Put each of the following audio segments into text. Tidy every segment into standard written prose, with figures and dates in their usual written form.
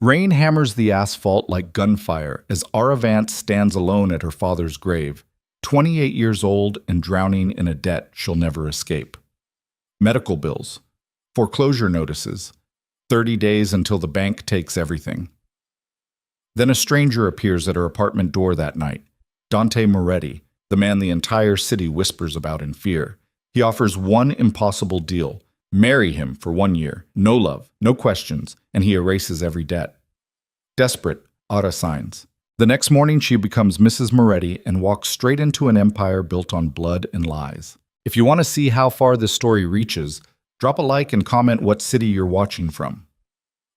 Rain hammers the asphalt like gunfire as Ara Vance stands alone at her father's grave, 28 years old and drowning in a debt she'll never escape. Medical bills, foreclosure notices, 30 days until the bank takes everything. Then a stranger appears at her apartment door that night, Dante Moretti, the man the entire city whispers about in fear. He offers one impossible deal: marry him for 1 year, no love, no questions, and he erases every debt. Desperate, Ada signs. The next morning she becomes Mrs. Moretti and walks straight into an empire built on blood and lies. If you want to see how far this story reaches, drop a like and comment what city you're watching from.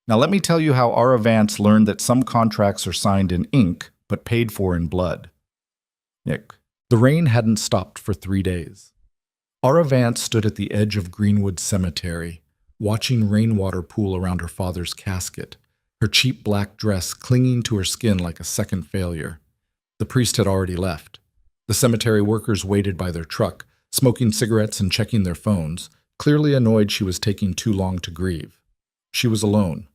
Now let me tell you how Ara Vance learned that some contracts are signed in ink but paid for in blood. Nick. The rain hadn't stopped for 3 days. Ara Vance stood at the edge of Greenwood Cemetery, watching rainwater pool around her father's casket, her cheap black dress clinging to her skin like a second failure. The priest had already left. The cemetery workers waited by their truck, smoking cigarettes and checking their phones, clearly annoyed she was taking too long to grieve. She was alone.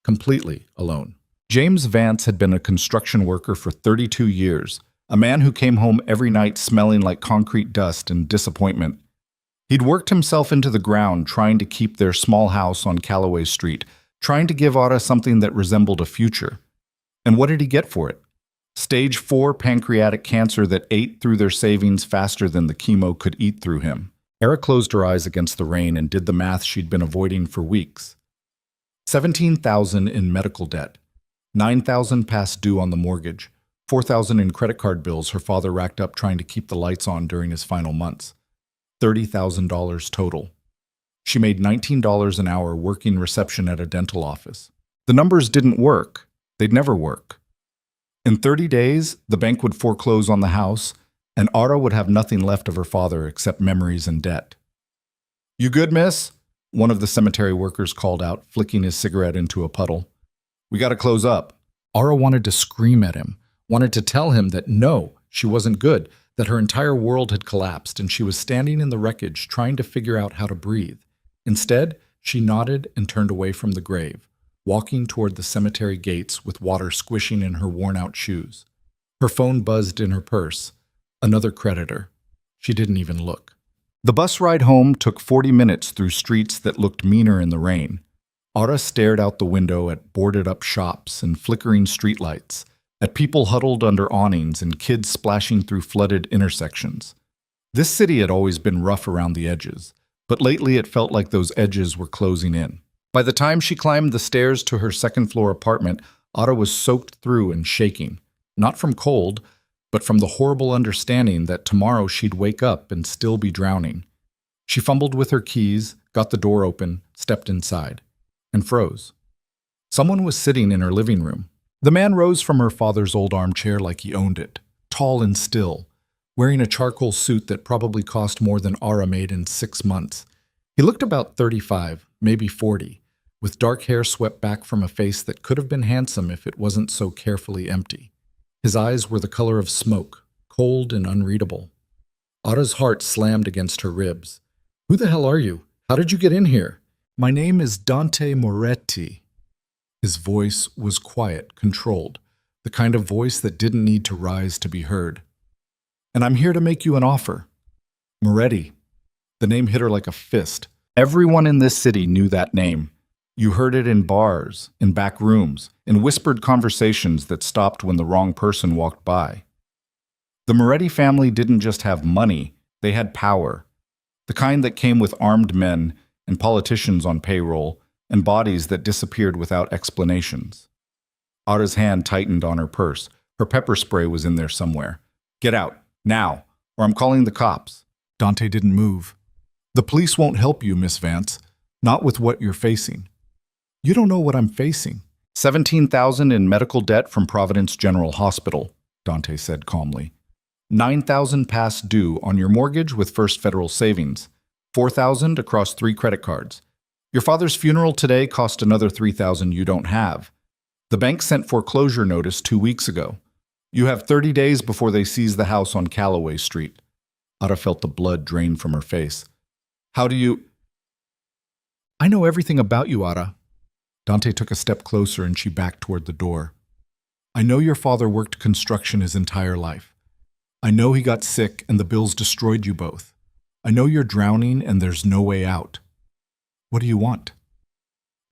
Completely alone. James Vance had been a construction worker for 32 years, a man who came home every night smelling like concrete dust and disappointment. He'd worked himself into the ground trying to keep their small house on Callaway Street, trying to give Ada something that resembled a future. And what did he get for it? Stage 4 pancreatic cancer that ate through their savings faster than the chemo could eat through him. Era closed her eyes against the rain and did the math she'd been avoiding for weeks. $17,000 in medical debt, $9,000 past due on the mortgage, $4,000 in credit card bills her father racked up trying to keep the lights on during his final months. $30,000 total. She made $19 an hour working reception at a dental office. The numbers didn't work. They'd never work. In 30 days, the bank would foreclose on the house, and Ara would have nothing left of her father except memories and debt. "You good, miss?" one of the cemetery workers called out, flicking his cigarette into a puddle. "We gotta close up." Ara wanted to scream at him, wanted to tell him that no, she wasn't good, that her entire world had collapsed and she was standing in the wreckage trying to figure out how to breathe. Instead, she nodded and turned away from the grave, walking toward the cemetery gates with water squishing in her worn-out shoes. Her phone buzzed in her purse. Another creditor. She didn't even look. The bus ride home took 40 minutes through streets that looked meaner in the rain. Ara stared out the window at boarded-up shops and flickering streetlights, at people huddled under awnings and kids splashing through flooded intersections. This city had always been rough around the edges, but lately it felt like those edges were closing in. By the time she climbed the stairs to her second-floor apartment, Ada was soaked through and shaking, not from cold, but from the horrible understanding that tomorrow she'd wake up and still be drowning. She fumbled with her keys, got the door open, stepped inside, and froze. Someone was sitting in her living room. The man rose from her father's old armchair like he owned it, tall and still, wearing a charcoal suit that probably cost more than Ara made in 6 months. He looked about 35, maybe 40, with dark hair swept back from a face that could have been handsome if it wasn't so carefully empty. His eyes were the color of smoke, cold and unreadable. Ada's heart slammed against her ribs. "Who the hell are you? How did you get in here?" "My name is Dante Moretti." His voice was quiet, controlled, the kind of voice that didn't need to rise to be heard. "And I'm here to make you an offer." Moretti. The name hit her like a fist. Everyone in this city knew that name. You heard it in bars, in back rooms, in whispered conversations that stopped when the wrong person walked by. The Moretti family didn't just have money, they had power. The kind that came with armed men and politicians on payroll and bodies that disappeared without explanations. Ada's hand tightened on her purse. Her pepper spray was in there somewhere. "Get out, now, or I'm calling the cops." Dante didn't move. "The police won't help you, Miss Vance. Not with what you're facing." "You don't know what I'm facing." $17,000 in medical debt from Providence General Hospital, Dante said calmly. $9,000 past due on your mortgage with First Federal Savings. $4,000 across 3 credit cards. Your father's funeral today cost another $3,000 you don't have. The bank sent foreclosure notice 2 weeks ago. You have 30 days before they seize the house on Callaway Street. Ada felt the blood drain from her face. "How do you—" "I know everything about you, Ada." Dante took a step closer and she backed toward the door. I know your father worked construction his entire life. I know he got sick and the bills destroyed you both. I know you're drowning and there's no way out. What do you want?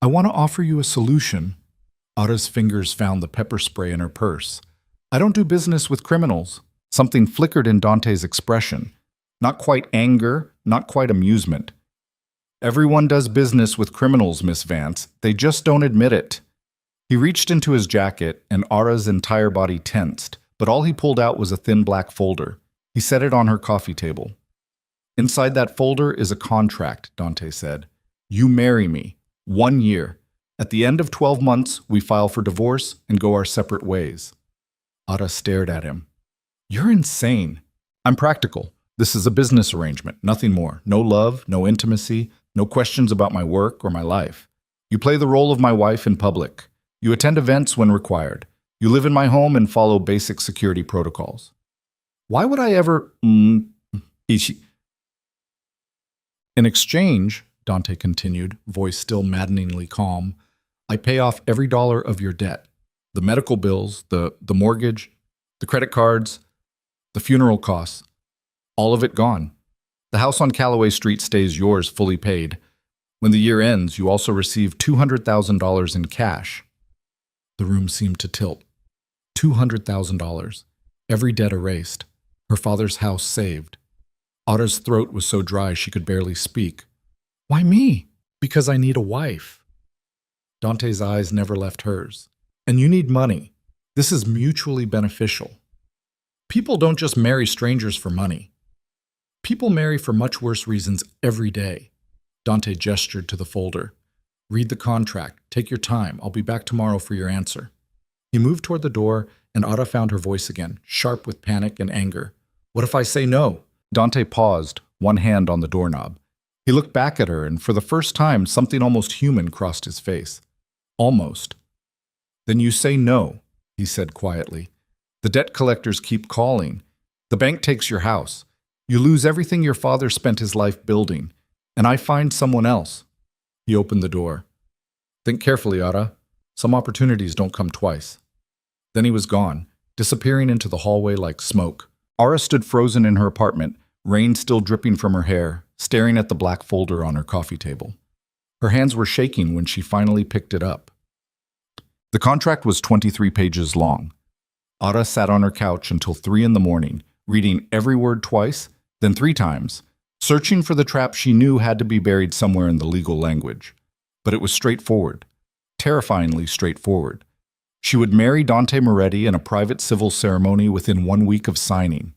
I want to offer you a solution. Ada's fingers found the pepper spray in her purse. I don't do business with criminals. Something flickered in Dante's expression. Not quite anger, not quite amusement. Everyone does business with criminals, Miss Vance. They just don't admit it. He reached into his jacket, and Ara's entire body tensed, but all he pulled out was a thin black folder. He set it on her coffee table. Inside that folder is a contract, Dante said. You marry me. 1 year. At the end of 12 months, we file for divorce and go our separate ways. Ada stared at him. You're insane. I'm practical. This is a business arrangement, nothing more. No love, no intimacy, no questions about my work or my life. You play the role of my wife in public. You attend events when required. You live in my home and follow basic security protocols. Why would I ever... In exchange, Dante continued, voice still maddeningly calm, I pay off every dollar of your debt. The medical bills, the mortgage, the credit cards, the funeral costs. All of it gone. The house on Callaway Street stays yours fully paid. When the year ends, you also receive $200,000 in cash. The room seemed to tilt. $200,000. Every debt erased. Her father's house saved. Ada's throat was so dry she could barely speak. Why me? Because I need a wife. Dante's eyes never left hers. And you need money. This is mutually beneficial. People don't just marry strangers for money. People marry for much worse reasons every day. Dante gestured to the folder. Read the contract. Take your time. I'll be back tomorrow for your answer. He moved toward the door, and Ada found her voice again, sharp with panic and anger. What if I say no? Dante paused, one hand on the doorknob. He looked back at her, and for the first time, something almost human crossed his face. Almost. Then you say no, he said quietly. The debt collectors keep calling. The bank takes your house. You lose everything your father spent his life building, and I find someone else. He opened the door. Think carefully, Ada. Some opportunities don't come twice. Then he was gone, disappearing into the hallway like smoke. Ara stood frozen in her apartment, rain still dripping from her hair, staring at the black folder on her coffee table. Her hands were shaking when she finally picked it up. The contract was 23 pages long. Ada sat on her couch until 3 a.m, reading every word twice, then 3 times, searching for the trap she knew had to be buried somewhere in the legal language. But it was straightforward, terrifyingly straightforward. She would marry Dante Moretti in a private civil ceremony within 1 week of signing.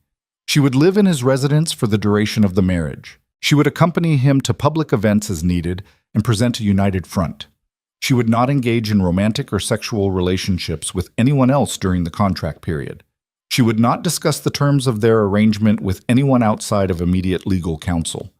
She would live in his residence for the duration of the marriage. She would accompany him to public events as needed and present a united front. She would not engage in romantic or sexual relationships with anyone else during the contract period. She would not discuss the terms of their arrangement with anyone outside of immediate legal counsel.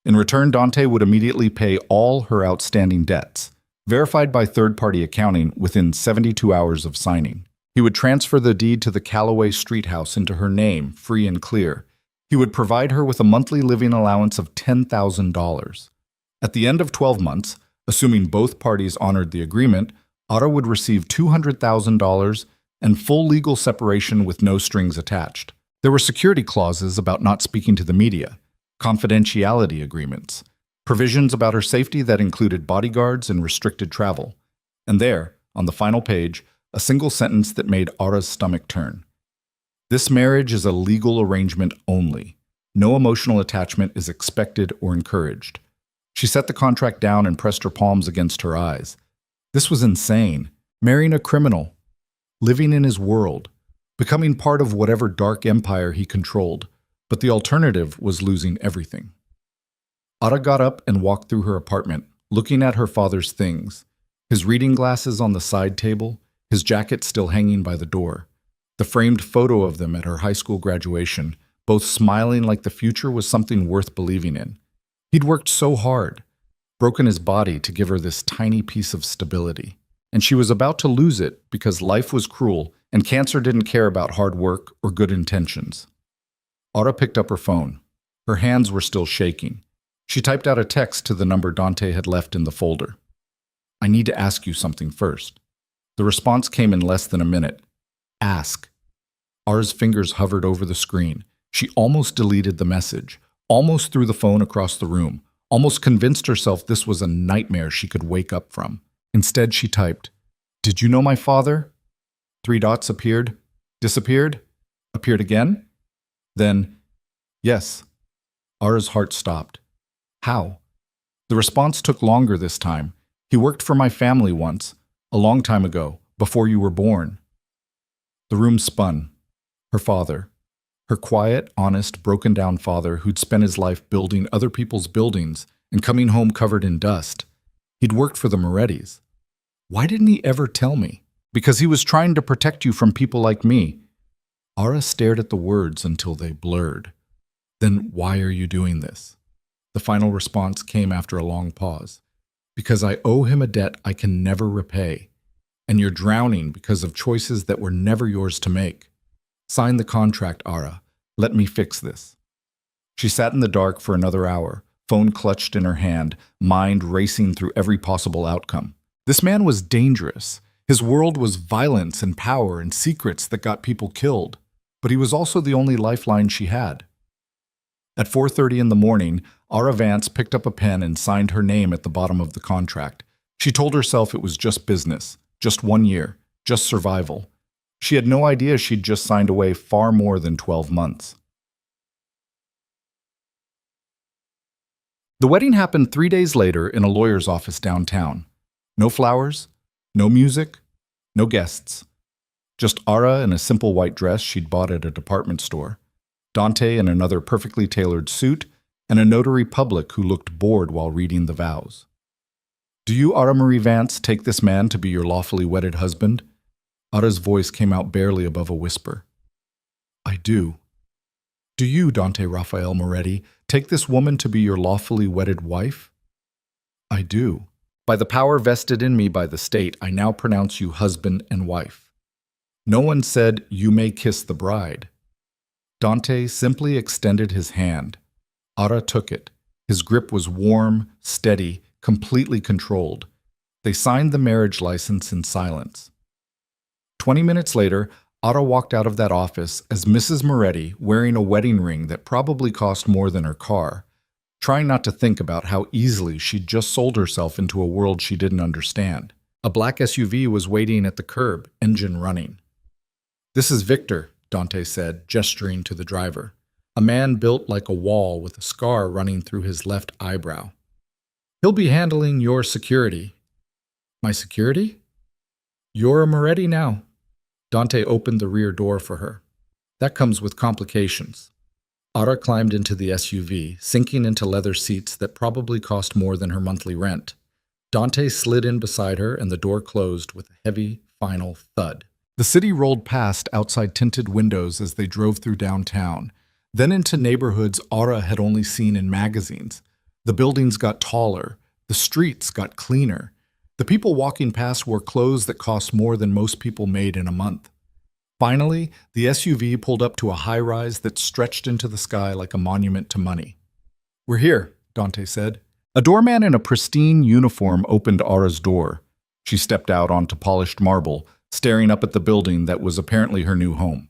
In return, Dante would immediately pay all her outstanding debts, verified by third-party accounting within 72 hours of signing. He would transfer the deed to the Callaway Street house into her name, free and clear. He would provide her with a monthly living allowance of $10,000. At the end of 12 months, assuming both parties honored the agreement, Ada would receive $200,000 and full legal separation with no strings attached. There were security clauses about not speaking to the media, confidentiality agreements, provisions about her safety that included bodyguards and restricted travel. And there, on the final page, a single sentence that made Ara's stomach turn. This marriage is a legal arrangement only. No emotional attachment is expected or encouraged. She set the contract down and pressed her palms against her eyes. This was insane. Marrying a criminal. Living in his world. Becoming part of whatever dark empire he controlled. But the alternative was losing everything. Ada got up and walked through her apartment, looking at her father's things. His reading glasses on the side table, his jacket still hanging by the door. The framed photo of them at her high school graduation, both smiling like the future was something worth believing in. He'd worked so hard, broken his body to give her this tiny piece of stability. And she was about to lose it because life was cruel and cancer didn't care about hard work or good intentions. Ada picked up her phone. Her hands were still shaking. She typed out a text to the number Dante had left in the folder. I need to ask you something first. The response came in less than a minute. Ask. Ara's fingers hovered over the screen. She almost deleted the message, almost threw the phone across the room, almost convinced herself this was a nightmare she could wake up from. Instead, she typed, "Did you know my father?" 3 dots appeared, disappeared, appeared again. Then, "Yes." Ara's heart stopped. How? The response took longer this time. "He worked for my family once, a long time ago, before you were born." The room spun. Her father. Her quiet, honest, broken-down father who'd spent his life building other people's buildings and coming home covered in dust. He'd worked for the Morettis. Why didn't he ever tell me? Because he was trying to protect you from people like me. Ara stared at the words until they blurred. Then why are you doing this? The final response came after a long pause. Because I owe him a debt I can never repay. And you're drowning because of choices that were never yours to make. Sign the contract, Ara. Let me fix this. She sat in the dark for another hour, phone clutched in her hand, mind racing through every possible outcome. This man was dangerous. His world was violence and power and secrets that got people killed. But he was also the only lifeline she had. At 4:30 in the morning, Ara Vance picked up a pen and signed her name at the bottom of the contract. She told herself it was just business, just 1 year, just survival. She had no idea she'd just signed away far more than 12 months. The wedding happened 3 days later in a lawyer's office downtown. No flowers, no music, no guests. Just Ara in a simple white dress she'd bought at a department store, Dante in another perfectly tailored suit, and a notary public who looked bored while reading the vows. "Do you, Ara Marie Vance, take this man to be your lawfully wedded husband?" Ara's voice came out barely above a whisper. "I do." "Do you, Dante Raphael Moretti, take this woman to be your lawfully wedded wife?" "I do. By the power vested in me by the state, I now pronounce you husband and wife." No one said, "You may kiss the bride." Dante simply extended his hand. Ara took it. His grip was warm, steady, completely controlled. They signed the marriage license in silence. 20 minutes later, Ara walked out of that office as Mrs. Moretti, wearing a wedding ring that probably cost more than her car, trying not to think about how easily she'd just sold herself into a world she didn't understand. A black SUV was waiting at the curb, engine running. "This is Victor," Dante said, gesturing to the driver. A man built like a wall with a scar running through his left eyebrow. "He'll be handling your security." "My security?" "You're a Moretti now." Dante opened the rear door for her. "That comes with complications." Ara climbed into the SUV, sinking into leather seats that probably cost more than her monthly rent. Dante slid in beside her and the door closed with a heavy, final thud. The city rolled past outside tinted windows as they drove through downtown, then into neighborhoods Ara had only seen in magazines. The buildings got taller, the streets got cleaner. The people walking past wore clothes that cost more than most people made in a month. Finally, the SUV pulled up to a high-rise that stretched into the sky like a monument to money. "We're here," Dante said. A doorman in a pristine uniform opened Ara's door. She stepped out onto polished marble, staring up at the building that was apparently her new home.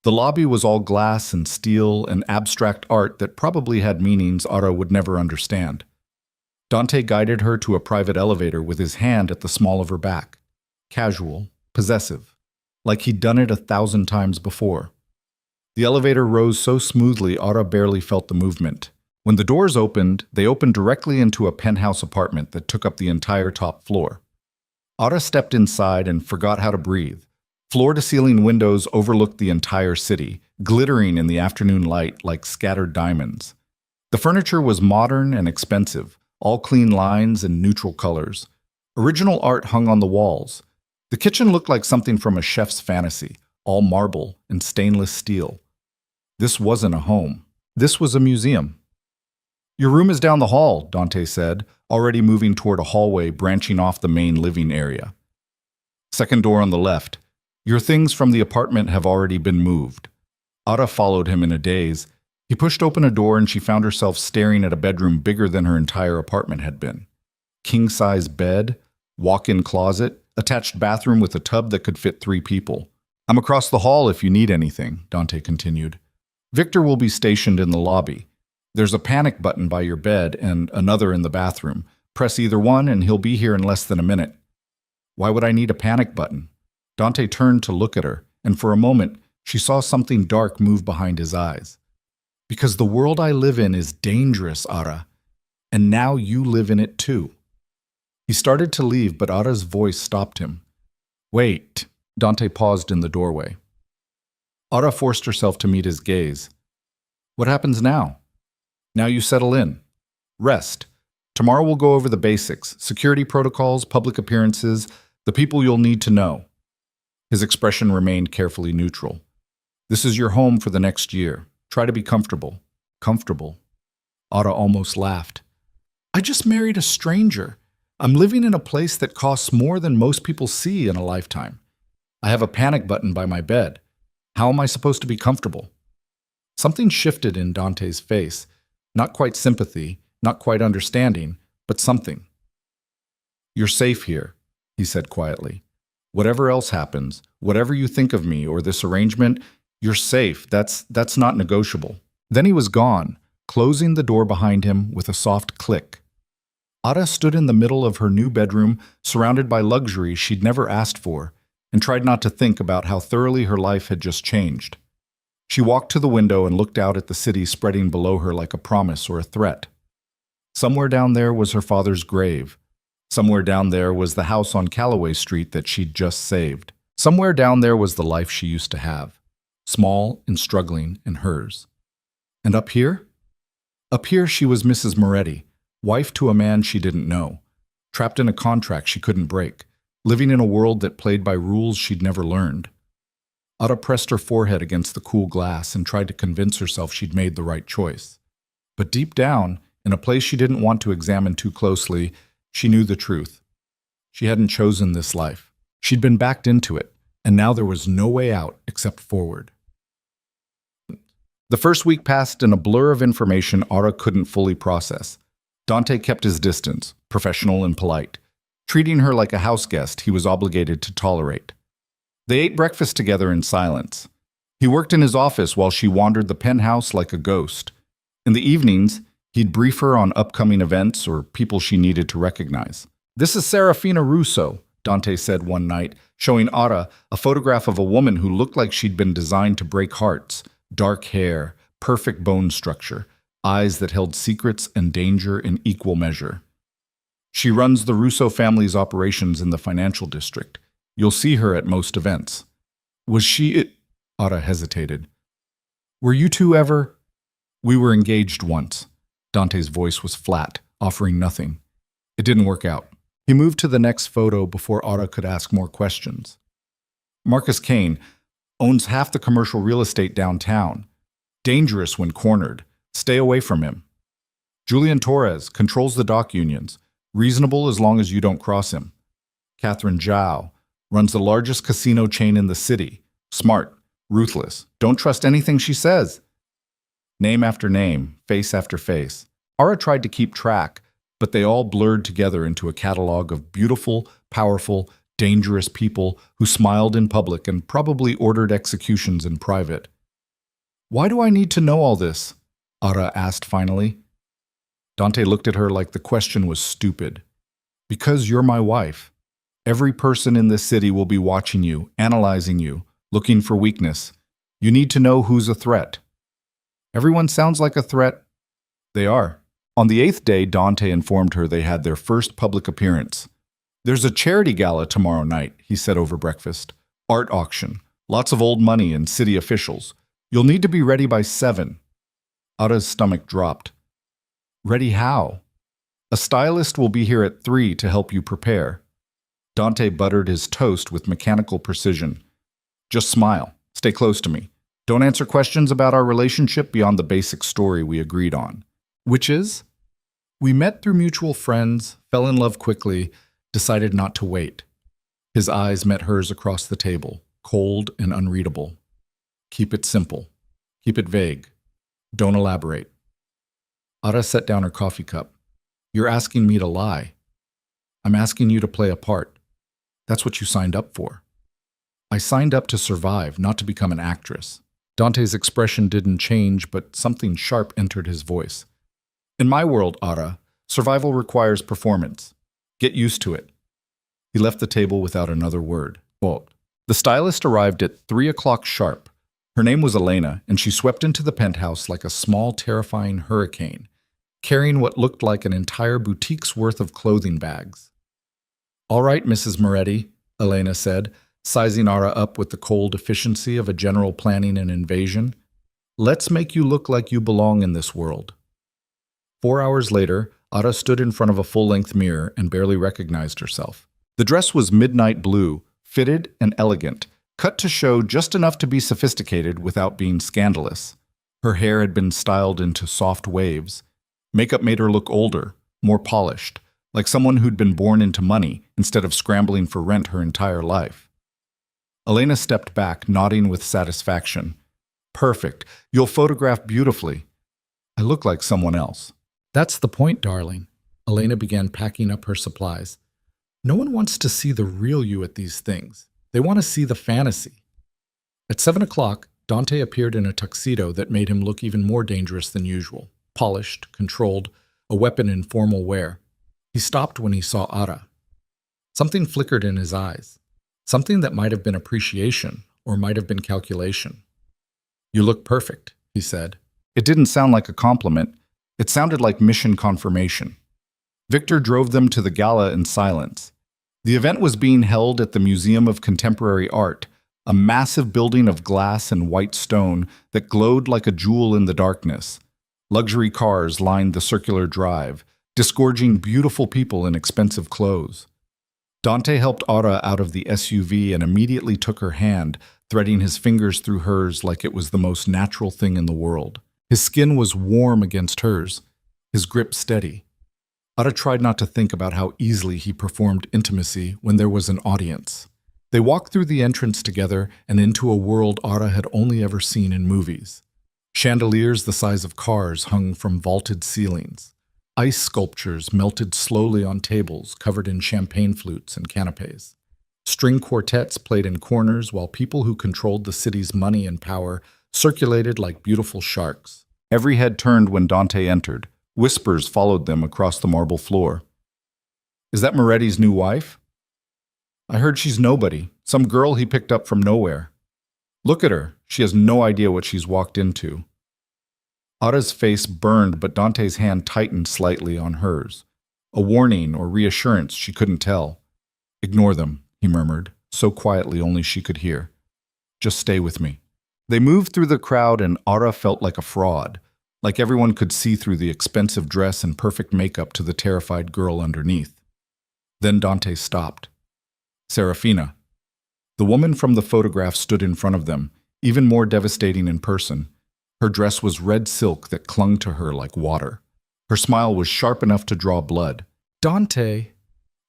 The lobby was all glass and steel and abstract art that probably had meanings Ara would never understand. Dante guided her to a private elevator with his hand at the small of her back. Casual, possessive, like he'd done it 1,000 times before. The elevator rose so smoothly Ara barely felt the movement. When the doors opened, they opened directly into a penthouse apartment that took up the entire top floor. Ara stepped inside and forgot how to breathe. Floor-to-ceiling windows overlooked the entire city, glittering in the afternoon light like scattered diamonds. The furniture was modern and expensive, all clean lines and neutral colors. Original art hung on the walls. The kitchen looked like something from a chef's fantasy, all marble and stainless steel. This wasn't a home. This was a museum. "Your room is down the hall," Dante said, already moving toward a hallway branching off the main living area. "Second door on the left. Your things from the apartment have already been moved." Ara followed him in a daze. He pushed open a door and she found herself staring at a bedroom bigger than her entire apartment had been. King-size bed, walk-in closet, attached bathroom with a tub that could fit 3 people. I'm across the hall if you need anything, Dante continued. Victor will be stationed in the lobby. There's a panic button by your bed and another in the bathroom. Press either one and he'll be here in less than a minute. Why would I need a panic button? Dante turned to look at her, and for a moment, she saw something dark move behind his eyes. Because the world I live in is dangerous, Ara, and now you live in it too. He started to leave, but Ara's voice stopped him. Wait. Dante paused in the doorway. Ara forced herself to meet his gaze. What happens now? Now you settle in. Rest. Tomorrow we'll go over the basics, security protocols, public appearances, the people you'll need to know. His expression remained carefully neutral. This is your home for the next year. Try to be comfortable. Comfortable. Ara almost laughed. I just married a stranger. I'm living in a place that costs more than most people see in a lifetime. I have a panic button by my bed. How am I supposed to be comfortable? Something shifted in Dante's face. Not quite sympathy, not quite understanding, but something. You're safe here, he said quietly. Whatever else happens, whatever you think of me or this arrangement, you're safe. That's not negotiable. Then he was gone, closing the door behind him with a soft click. Ada stood in the middle of her new bedroom, surrounded by luxury she'd never asked for, and tried not to think about how thoroughly her life had just changed. She walked to the window and looked out at the city spreading below her like a promise or a threat. Somewhere down there was her father's grave. Somewhere down there was the house on Calloway Street that she'd just saved. Somewhere down there was the life she used to have, small and struggling and hers. And up here? Up here she was Mrs. Moretti, wife to a man she didn't know, trapped in a contract she couldn't break, living in a world that played by rules she'd never learned. Ada pressed her forehead against the cool glass and tried to convince herself she'd made the right choice. But deep down, in a place she didn't want to examine too closely, she knew the truth. She hadn't chosen this life. She'd been backed into it, and now there was no way out except forward. The first week passed in a blur of information Ara couldn't fully process. Dante kept his distance, professional and polite, treating her like a house guest he was obligated to tolerate. They ate breakfast together in silence. He worked in his office while she wandered the penthouse like a ghost. In the evenings, he'd brief her on upcoming events or people she needed to recognize. This is Serafina Russo, Dante said one night, showing Ara a photograph of a woman who looked like she'd been designed to break hearts. Dark hair, perfect bone structure, eyes that held secrets and danger in equal measure. She runs the Russo family's operations in the financial district. You'll see her at most events. Was she it? Ara hesitated. Were you two ever? We were engaged once. Dante's voice was flat, offering nothing. It didn't work out. He moved to the next photo before Ara could ask more questions. Marcus Kane owns half the commercial real estate downtown. Dangerous when cornered. Stay away from him. Julian Torres controls the dock unions. Reasonable as long as you don't cross him. Catherine Zhao runs the largest casino chain in the city. Smart, ruthless. Don't trust anything she says. Name after name, face after face. Ara tried to keep track, but they all blurred together into a catalog of beautiful, powerful, dangerous people who smiled in public and probably ordered executions in private. Why do I need to know all this? Ara asked finally. Dante looked at her like the question was stupid. Because you're my wife. Every person in this city will be watching you, analyzing you, looking for weakness. You need to know who's a threat. Everyone sounds like a threat. They are. On the 8th day, Dante informed her they had their first public appearance. There's a charity gala tomorrow night, he said over breakfast. Art auction. Lots of old money and city officials. You'll need to be ready by 7. Ara's stomach dropped. Ready how? A stylist will be here at 3 to help you prepare. Dante buttered his toast with mechanical precision. Just smile. Stay close to me. Don't answer questions about our relationship beyond the basic story we agreed on. Which is? We met through mutual friends, fell in love quickly, decided not to wait. His eyes met hers across the table, cold and unreadable. Keep it simple. Keep it vague. Don't elaborate. Ara set down her coffee cup. You're asking me to lie. I'm asking you to play a part. That's what you signed up for. I signed up to survive, not to become an actress. Dante's expression didn't change, but something sharp entered his voice. In my world, Ara, survival requires performance. Get used to it. He left the table without another word. Quote. The stylist arrived at 3 o'clock sharp. Her name was Elena, and she swept into the penthouse like a small, terrifying hurricane, carrying what looked like an entire boutique's worth of clothing bags. All right, Mrs. Moretti, Elena said, sizing Ara up with the cold efficiency of a general planning an invasion. Let's make you look like you belong in this world. 4 hours later, Ara stood in front of a full-length mirror and barely recognized herself. The dress was midnight blue, fitted and elegant, cut to show just enough to be sophisticated without being scandalous. Her hair had been styled into soft waves. Makeup made her look older, more polished, like someone who'd been born into money instead of scrambling for rent her entire life. Elena stepped back, nodding with satisfaction. Perfect. You'll photograph beautifully. I look like someone else. That's the point, darling. Elena began packing up her supplies. No one wants to see the real you at these things. They want to see the fantasy. At 7 o'clock, Dante appeared in a tuxedo that made him look even more dangerous than usual. Polished, controlled, a weapon in formal wear. He stopped when he saw Ara. Something flickered in his eyes. Something that might have been appreciation or might have been calculation. You look perfect, he said. It didn't sound like a compliment. It sounded like mission confirmation. Victor drove them to the gala in silence. The event was being held at the Museum of Contemporary Art, a massive building of glass and white stone that glowed like a jewel in the darkness. Luxury cars lined the circular drive, disgorging beautiful people in expensive clothes. Dante helped Ara out of the SUV and immediately took her hand, threading his fingers through hers like it was the most natural thing in the world. His skin was warm against hers, his grip steady. Ara tried not to think about how easily he performed intimacy when there was an audience. They walked through the entrance together and into a world Ara had only ever seen in movies. Chandeliers the size of cars hung from vaulted ceilings. Ice sculptures melted slowly on tables covered in champagne flutes and canapes. String quartets played in corners while people who controlled the city's money and power circulated like beautiful sharks. Every head turned when Dante entered. Whispers followed them across the marble floor. Is that Moretti's new wife? I heard she's nobody, some girl he picked up from nowhere. Look at her. She has no idea what she's walked into. Ara's face burned, but Dante's hand tightened slightly on hers. A warning or reassurance, she couldn't tell. Ignore them, he murmured, so quietly only she could hear. Just stay with me. They moved through the crowd and Ara felt like a fraud, like everyone could see through the expensive dress and perfect makeup to the terrified girl underneath. Then Dante stopped. Serafina. The woman from the photograph stood in front of them, even more devastating in person. Her dress was red silk that clung to her like water. Her smile was sharp enough to draw blood. Dante!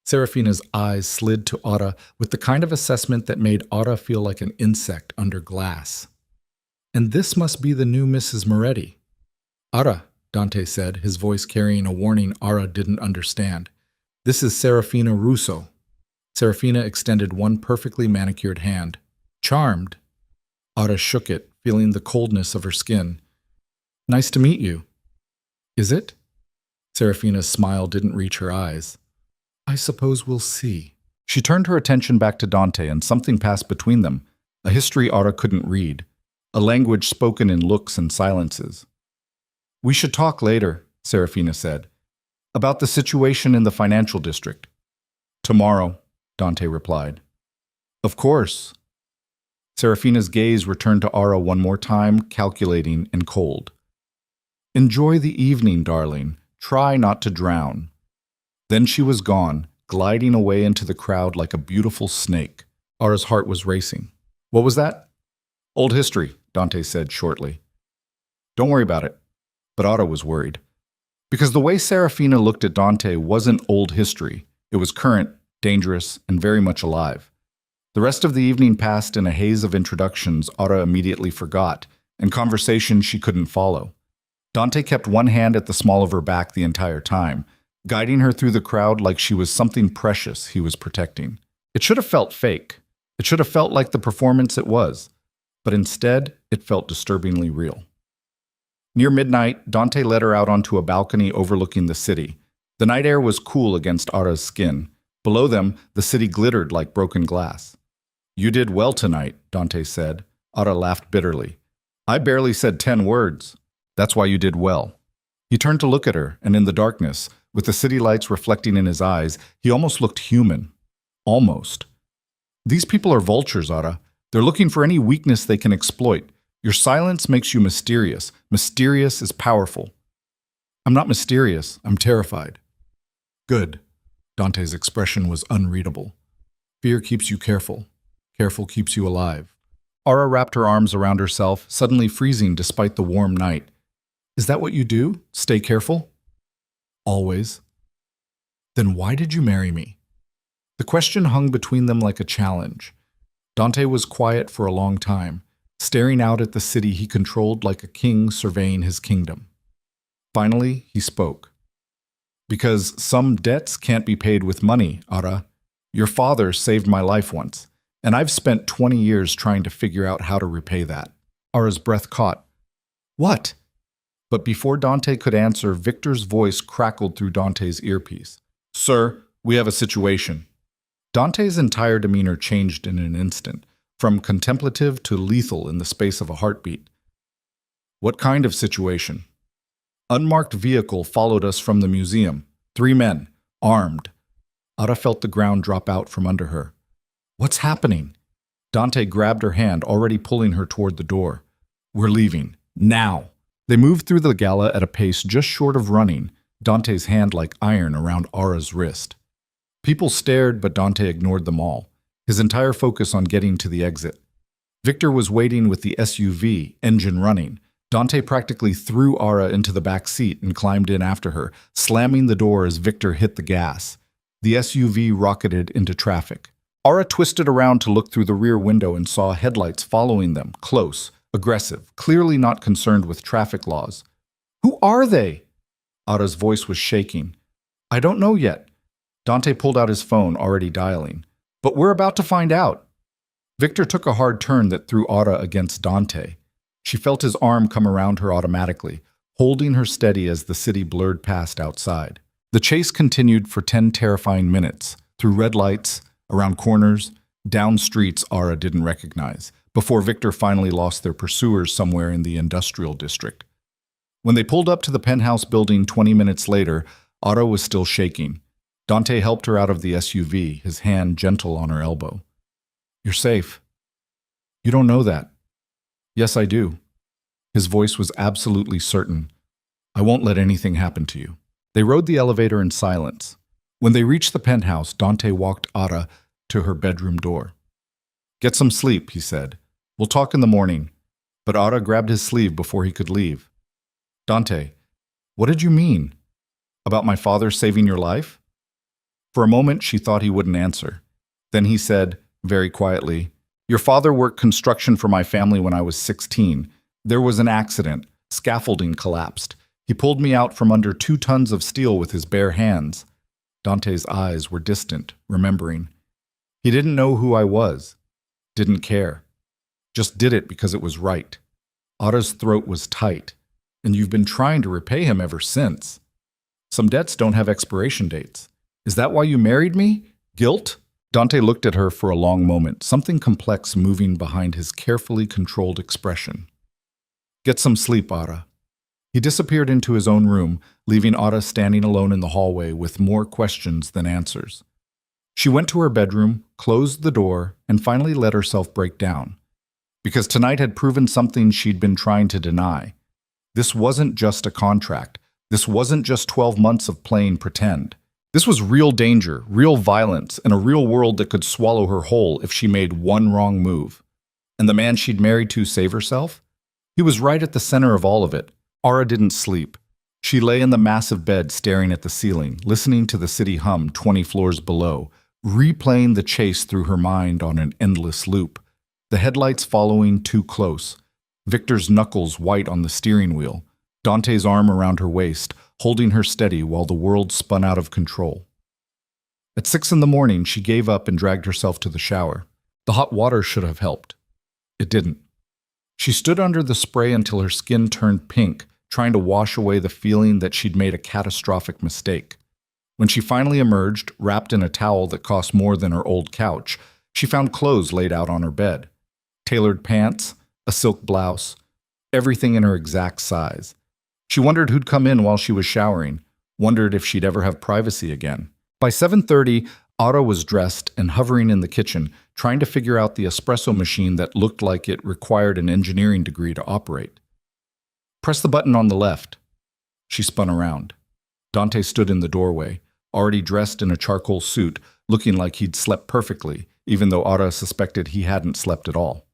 Serafina's eyes slid to Ara with the kind of assessment that made Ara feel like an insect under glass. And this must be the new Mrs. Moretti. Ara, Dante said, his voice carrying a warning Ara didn't understand. This is Serafina Russo. Serafina extended one perfectly manicured hand. Charmed. Ara shook it, feeling the coldness of her skin. Nice to meet you. Is it? Serafina's smile didn't reach her eyes. I suppose we'll see. She turned her attention back to Dante and something passed between them, a history Ara couldn't read, a language spoken in looks and silences. We should talk later, Serafina said, about the situation in the financial district. Tomorrow, Dante replied. Of course. Serafina's gaze returned to Ara one more time, calculating and cold. Enjoy the evening, darling. Try not to drown. Then she was gone, gliding away into the crowd like a beautiful snake. Ara's heart was racing. What was that? Old history, Dante said shortly. Don't worry about it. But Ara was worried. Because the way Serafina looked at Dante wasn't old history. It was current, dangerous, and very much alive. The rest of the evening passed in a haze of introductions Ara immediately forgot, and conversations she couldn't follow. Dante kept one hand at the small of her back the entire time, guiding her through the crowd like she was something precious he was protecting. It should have felt fake. It should have felt like the performance it was, but instead, it felt disturbingly real. Near midnight, Dante led her out onto a balcony overlooking the city. The night air was cool against Ara's skin. Below them, the city glittered like broken glass. "You did well tonight," Dante said. Ara laughed bitterly. "I barely said 10 words. That's why you did well." He turned to look at her, and in the darkness, with the city lights reflecting in his eyes, he almost looked human. Almost. "These people are vultures, Ara. They're looking for any weakness they can exploit. Your silence makes you mysterious. Mysterious is powerful." "I'm not mysterious. I'm terrified." "Good." Dante's expression was unreadable. "Fear keeps you careful. Careful keeps you alive." Ara wrapped her arms around herself, suddenly freezing despite the warm night. "Is that what you do? Stay careful?" "Always." "Then why did you marry me?" The question hung between them like a challenge. Dante was quiet for a long time, staring out at the city he controlled like a king surveying his kingdom. Finally, he spoke. "Because some debts can't be paid with money, Ara. Your father saved my life once, and I've spent 20 years trying to figure out how to repay that." Ara's breath caught. "What?" But before Dante could answer, Victor's voice crackled through Dante's earpiece. "Sir, we have a situation." Dante's entire demeanor changed in an instant, from contemplative to lethal in the space of a heartbeat. "What kind of situation?" "Unmarked vehicle followed us from the museum. 3 men, armed." Ara felt the ground drop out from under her. "What's happening?" Dante grabbed her hand, already pulling her toward the door. "We're leaving. Now." They moved through the gala at a pace just short of running, Dante's hand like iron around Ara's wrist. People stared, but Dante ignored them all, his entire focus on getting to the exit. Victor was waiting with the SUV, engine running. Dante practically threw Ara into the back seat and climbed in after her, slamming the door as Victor hit the gas. The SUV rocketed into traffic. Ara twisted around to look through the rear window and saw headlights following them, close, aggressive, clearly not concerned with traffic laws. "Who are they?" Ara's voice was shaking. "I don't know yet." Dante pulled out his phone, already dialing. "But we're about to find out." Victor took a hard turn that threw Ara against Dante. She felt his arm come around her automatically, holding her steady as the city blurred past outside. The chase continued for 10 terrifying minutes, through red lights, around corners, down streets Ara didn't recognize, before Victor finally lost their pursuers somewhere in the industrial district. When they pulled up to the penthouse building 20 minutes later, Ara was still shaking. Dante helped her out of the SUV, his hand gentle on her elbow. "You're safe." "You don't know that." "Yes, I do." His voice was absolutely certain. "I won't let anything happen to you." They rode the elevator in silence. When they reached the penthouse, Dante walked Ara to her bedroom door. "Get some sleep," he said. "We'll talk in the morning." But Ara grabbed his sleeve before he could leave. "Dante, what did you mean? About my father saving your life?" For a moment, she thought he wouldn't answer. Then he said, very quietly, "Your father worked construction for my family when I was 16. There was an accident. Scaffolding collapsed. He pulled me out from under 2 tons of steel with his bare hands." Dante's eyes were distant, remembering. "He didn't know who I was. Didn't care. Just did it because it was right." Ara's throat was tight. "And you've been trying to repay him ever since. Some debts don't have expiration dates. Is that why you married me? Guilt?" Dante looked at her for a long moment, something complex moving behind his carefully controlled expression. "Get some sleep, Ara." He disappeared into his own room, leaving Ara standing alone in the hallway with more questions than answers. She went to her bedroom, closed the door, and finally let herself break down. Because tonight had proven something she'd been trying to deny. This wasn't just a contract. This wasn't just 12 months of playing pretend. This was real danger, real violence, and a real world that could swallow her whole if she made one wrong move. And the man she'd married to save herself? He was right at the center of all of it. Ara didn't sleep. She lay in the massive bed staring at the ceiling, listening to the city hum 20 floors below, replaying the chase through her mind on an endless loop. The headlights following too close. Victor's knuckles white on the steering wheel. Dante's arm around her waist, holding her steady while the world spun out of control. At 6 in the morning, she gave up and dragged herself to the shower. The hot water should have helped. It didn't. She stood under the spray until her skin turned pink, trying to wash away the feeling that she'd made a catastrophic mistake. When she finally emerged, wrapped in a towel that cost more than her old couch, she found clothes laid out on her bed. Tailored pants, a silk blouse, everything in her exact size. She wondered who'd come in while she was showering, wondered if she'd ever have privacy again. By 7:30, Otto was dressed and hovering in the kitchen, trying to figure out the espresso machine that looked like it required an engineering degree to operate. Press the button on the left. She spun around. Dante stood in the doorway, already dressed in a charcoal suit, looking like he'd slept perfectly, even though Otto suspected he hadn't slept at all.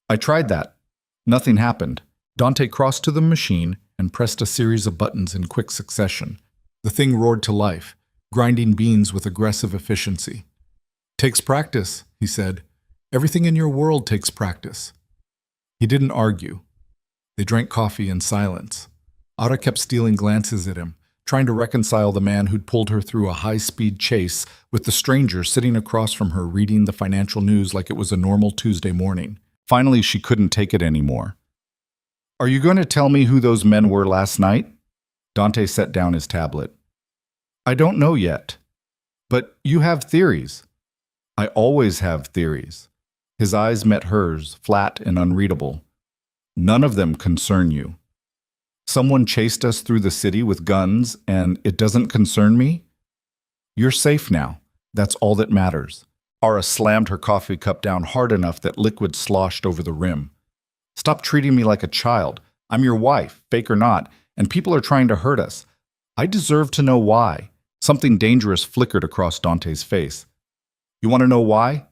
I tried that. Nothing happened. Dante crossed to the machine and pressed a series of buttons in quick succession. The thing roared to life, grinding beans with aggressive efficiency. "Takes practice," he said. "Everything in your world takes practice." He didn't argue. They drank coffee in silence. Ada kept stealing glances at him, trying to reconcile the man who'd pulled her through a high-speed chase with the stranger sitting across from her reading the financial news like it was a normal Tuesday morning. Finally, she couldn't take it anymore. "Are you going to tell me who those men were last night?" Dante set down his tablet. "I don't know yet. But you have theories." "I always have theories." His eyes met hers, flat and unreadable. "None of them concern you. Someone chased us through the city with guns, and it doesn't concern me? You're safe now. That's all that matters." Ara slammed her coffee cup down hard enough that liquid sloshed over the rim. "Stop treating me like a child. I'm your wife, fake or not, and people are trying to hurt us. I deserve to know why." Something dangerous flickered across Dante's face. "You want to know why?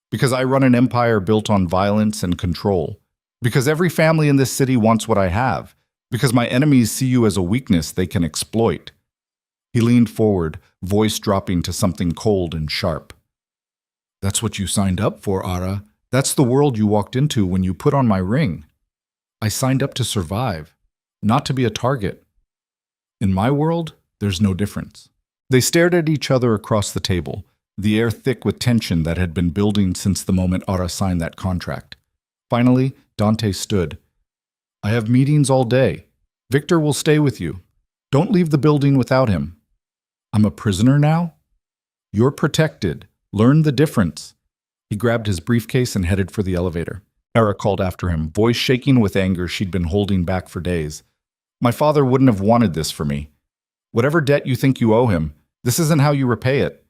Because I run an empire built on violence and control. Because every family in this city wants what I have. Because my enemies see you as a weakness they can exploit." He leaned forward, voice dropping to something cold and sharp. "That's what you signed up for, Ara. That's the world you walked into when you put on my ring. I signed up to survive, not to be a target. In my world, there's no difference." They stared at each other across the table, the air thick with tension that had been building since the moment Ara signed that contract. Finally, Dante stood. "I have meetings all day. Victor will stay with you. Don't leave the building without him." "I'm a prisoner now?" "You're protected. Learn the difference." He grabbed his briefcase and headed for the elevator. Ara called after him, voice shaking with anger she'd been holding back for days. "My father wouldn't have wanted this for me. Whatever debt you think you owe him, this isn't how you repay it."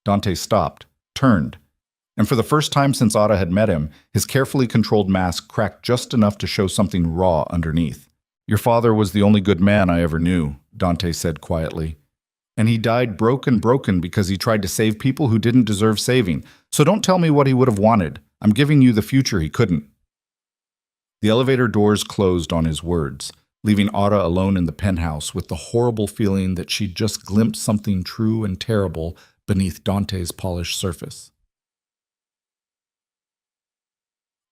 Dante stopped, turned, and for the first time since Ada had met him, his carefully controlled mask cracked just enough to show something raw underneath. "Your father was the only good man I ever knew," Dante said quietly. "And he died broken because he tried to save people who didn't deserve saving. So don't tell me what he would have wanted. I'm giving you the future he couldn't." The elevator doors closed on his words, leaving Ada alone in the penthouse with the horrible feeling that she'd just glimpsed something true and terrible beneath Dante's polished surface.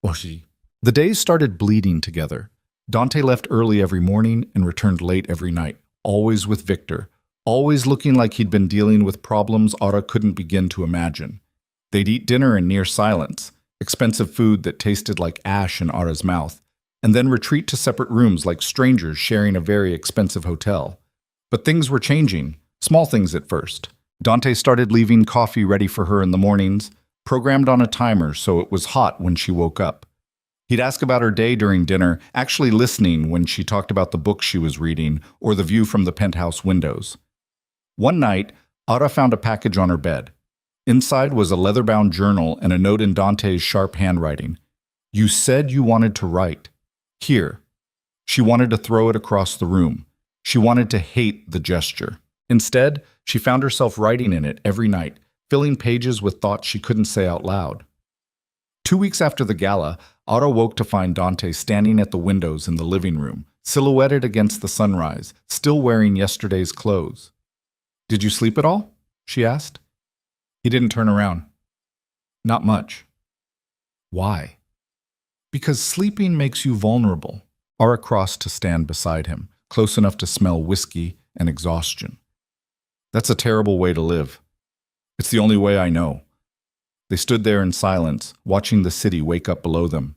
Oshi. The days started bleeding together. Dante left early every morning and returned late every night, always with Victor, always looking like he'd been dealing with problems Ada couldn't begin to imagine. They'd eat dinner in near silence, expensive food that tasted like ash in Ada's mouth, and then retreat to separate rooms like strangers sharing a very expensive hotel. But things were changing, small things at first. Dante started leaving coffee ready for her in the mornings, programmed on a timer so it was hot when she woke up. He'd ask about her day during dinner, actually listening when she talked about the book she was reading or the view from the penthouse windows. One night, Ada found a package on her bed. Inside was a leather-bound journal and a note in Dante's sharp handwriting. "You said you wanted to write. Here." She wanted to throw it across the room. She wanted to hate the gesture. Instead, she found herself writing in it every night, filling pages with thoughts she couldn't say out loud. 2 weeks after the gala, Otto woke to find Dante standing at the windows in the living room, silhouetted against the sunrise, still wearing yesterday's clothes. "Did you sleep at all?" she asked. He didn't turn around. "Not much." "Why?" "Because sleeping makes you vulnerable." Ara crossed to stand beside him, close enough to smell whiskey and exhaustion. That's a terrible way to live. It's the only way I know. They stood there in silence, watching the city wake up below them.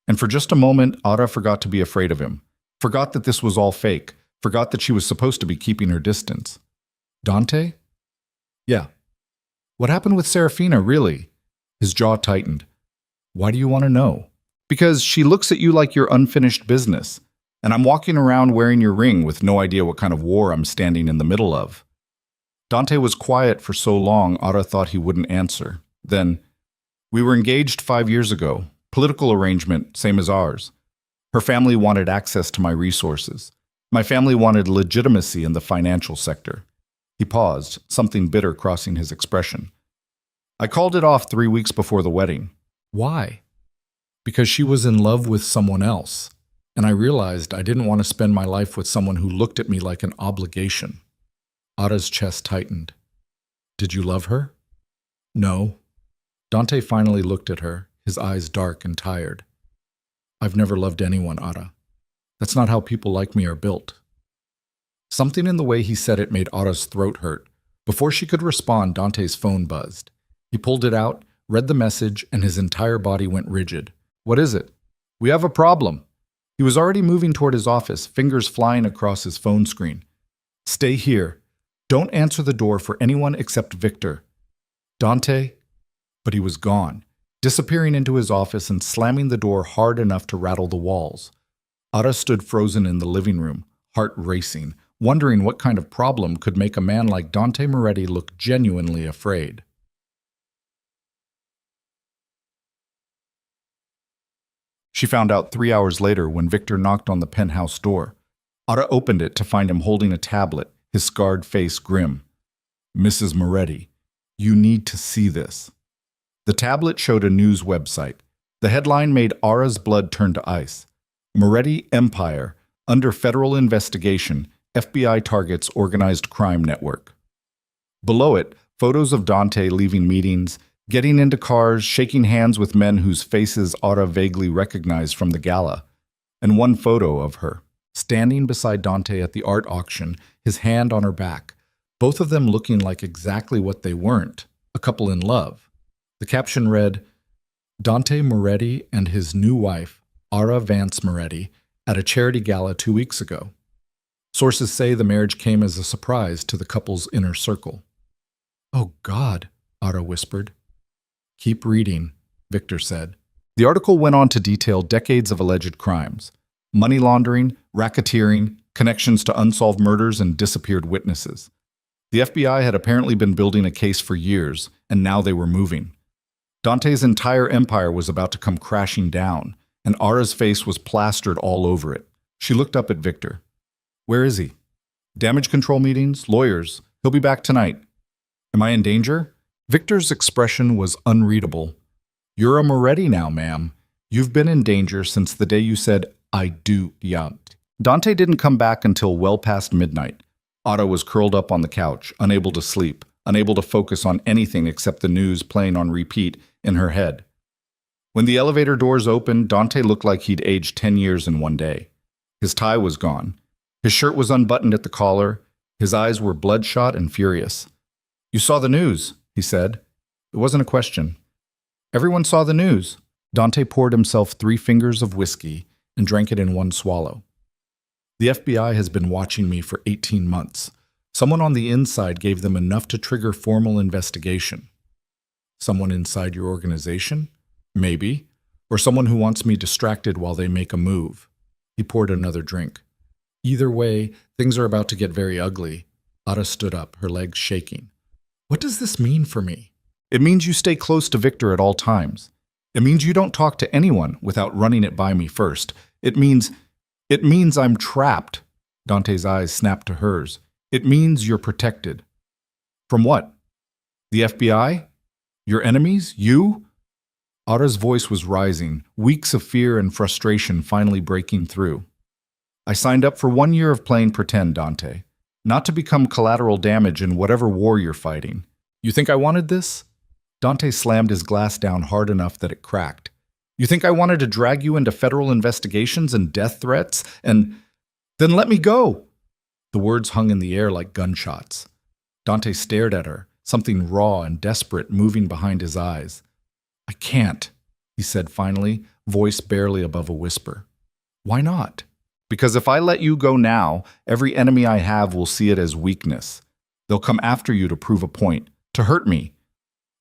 And for just a moment, Ada forgot to be afraid of him. Forgot that this was all fake. Forgot that she was supposed to be keeping her distance. Dante? Yeah. What happened with Serafina, really? His jaw tightened. Why do you want to know? Because she looks at you like you're unfinished business. And I'm walking around wearing your ring with no idea what kind of war I'm standing in the middle of. Dante was quiet for so long, Ada thought he wouldn't answer. Then, we were engaged 5 years ago. Political arrangement, same as ours. Her family wanted access to my resources. My family wanted legitimacy in the financial sector. He paused, something bitter crossing his expression. I called it off 3 weeks before the wedding. Why? Because she was in love with someone else, and I realized I didn't want to spend my life with someone who looked at me like an obligation. Ada's chest tightened. Did you love her? No. Dante finally looked at her, his eyes dark and tired. I've never loved anyone, Ada. That's not how people like me are built. Something in the way he said it made Ada's throat hurt. Before she could respond, Dante's phone buzzed. He pulled it out, read the message, and his entire body went rigid. What is it? We have a problem. He was already moving toward his office, fingers flying across his phone screen. Stay here. Don't answer the door for anyone except Victor. Dante? But he was gone, disappearing into his office and slamming the door hard enough to rattle the walls. Ada stood frozen in the living room, heart racing, wondering what kind of problem could make a man like Dante Moretti look genuinely afraid. She found out 3 hours later when Victor knocked on the penthouse door. Ada opened it to find him holding a tablet, his scarred face grim. Mrs. Moretti, you need to see this. The tablet showed a news website. The headline made Ara's blood turn to ice. Moretti Empire, under federal investigation, FBI targets organized crime network. Below it, photos of Dante leaving meetings, getting into cars, shaking hands with men whose faces Ada vaguely recognized from the gala, and one photo of her, standing beside Dante at the art auction, his hand on her back, both of them looking like exactly what they weren't, a couple in love. The caption read, Dante Moretti and his new wife, Ara Vance Moretti, at a charity gala 2 weeks ago. Sources say the marriage came as a surprise to the couple's inner circle. Oh God, Ara whispered. Keep reading, Victor said. The article went on to detail decades of alleged crimes, money laundering, racketeering, connections to unsolved murders, and disappeared witnesses. The FBI had apparently been building a case for years, and now they were moving. Dante's entire empire was about to come crashing down, and Ara's face was plastered all over it. She looked up at Victor. Where is he? Damage control meetings, lawyers. He'll be back tonight. Am I in danger? Victor's expression was unreadable. You're a Moretti now, ma'am. You've been in danger since the day you said, I do, yeah. Dante didn't come back until well past midnight. Ada was curled up on the couch, unable to sleep, unable to focus on anything except the news playing on repeat in her head. When the elevator doors opened, Dante looked like he'd aged 10 years in one day. His tie was gone. His shirt was unbuttoned at the collar. His eyes were bloodshot and furious. You saw the news, he said. It wasn't a question. Everyone saw the news. Dante poured himself 3 fingers of whiskey and drank it in one swallow. The FBI has been watching me for 18 months. Someone on the inside gave them enough to trigger formal investigation. Someone inside your organization? Maybe. Or someone who wants me distracted while they make a move. He poured another drink. Either way, things are about to get very ugly. Ada stood up, her legs shaking. What does this mean for me? It means you stay close to Victor at all times. It means you don't talk to anyone without running it by me first. It means I'm trapped. Dante's eyes snapped to hers. It means you're protected. From what? The FBI? Your enemies? You? Ada's voice was rising, weeks of fear and frustration finally breaking through. I signed up for 1 year of playing pretend, Dante. Not to become collateral damage in whatever war you're fighting. You think I wanted this? Dante slammed his glass down hard enough that it cracked. You think I wanted to drag you into federal investigations and death threats and... Then let me go! The words hung in the air like gunshots. Dante stared at her, something raw and desperate moving behind his eyes. I can't, he said finally, voice barely above a whisper. Why not? Because if I let you go now, every enemy I have will see it as weakness. They'll come after you to prove a point, to hurt me.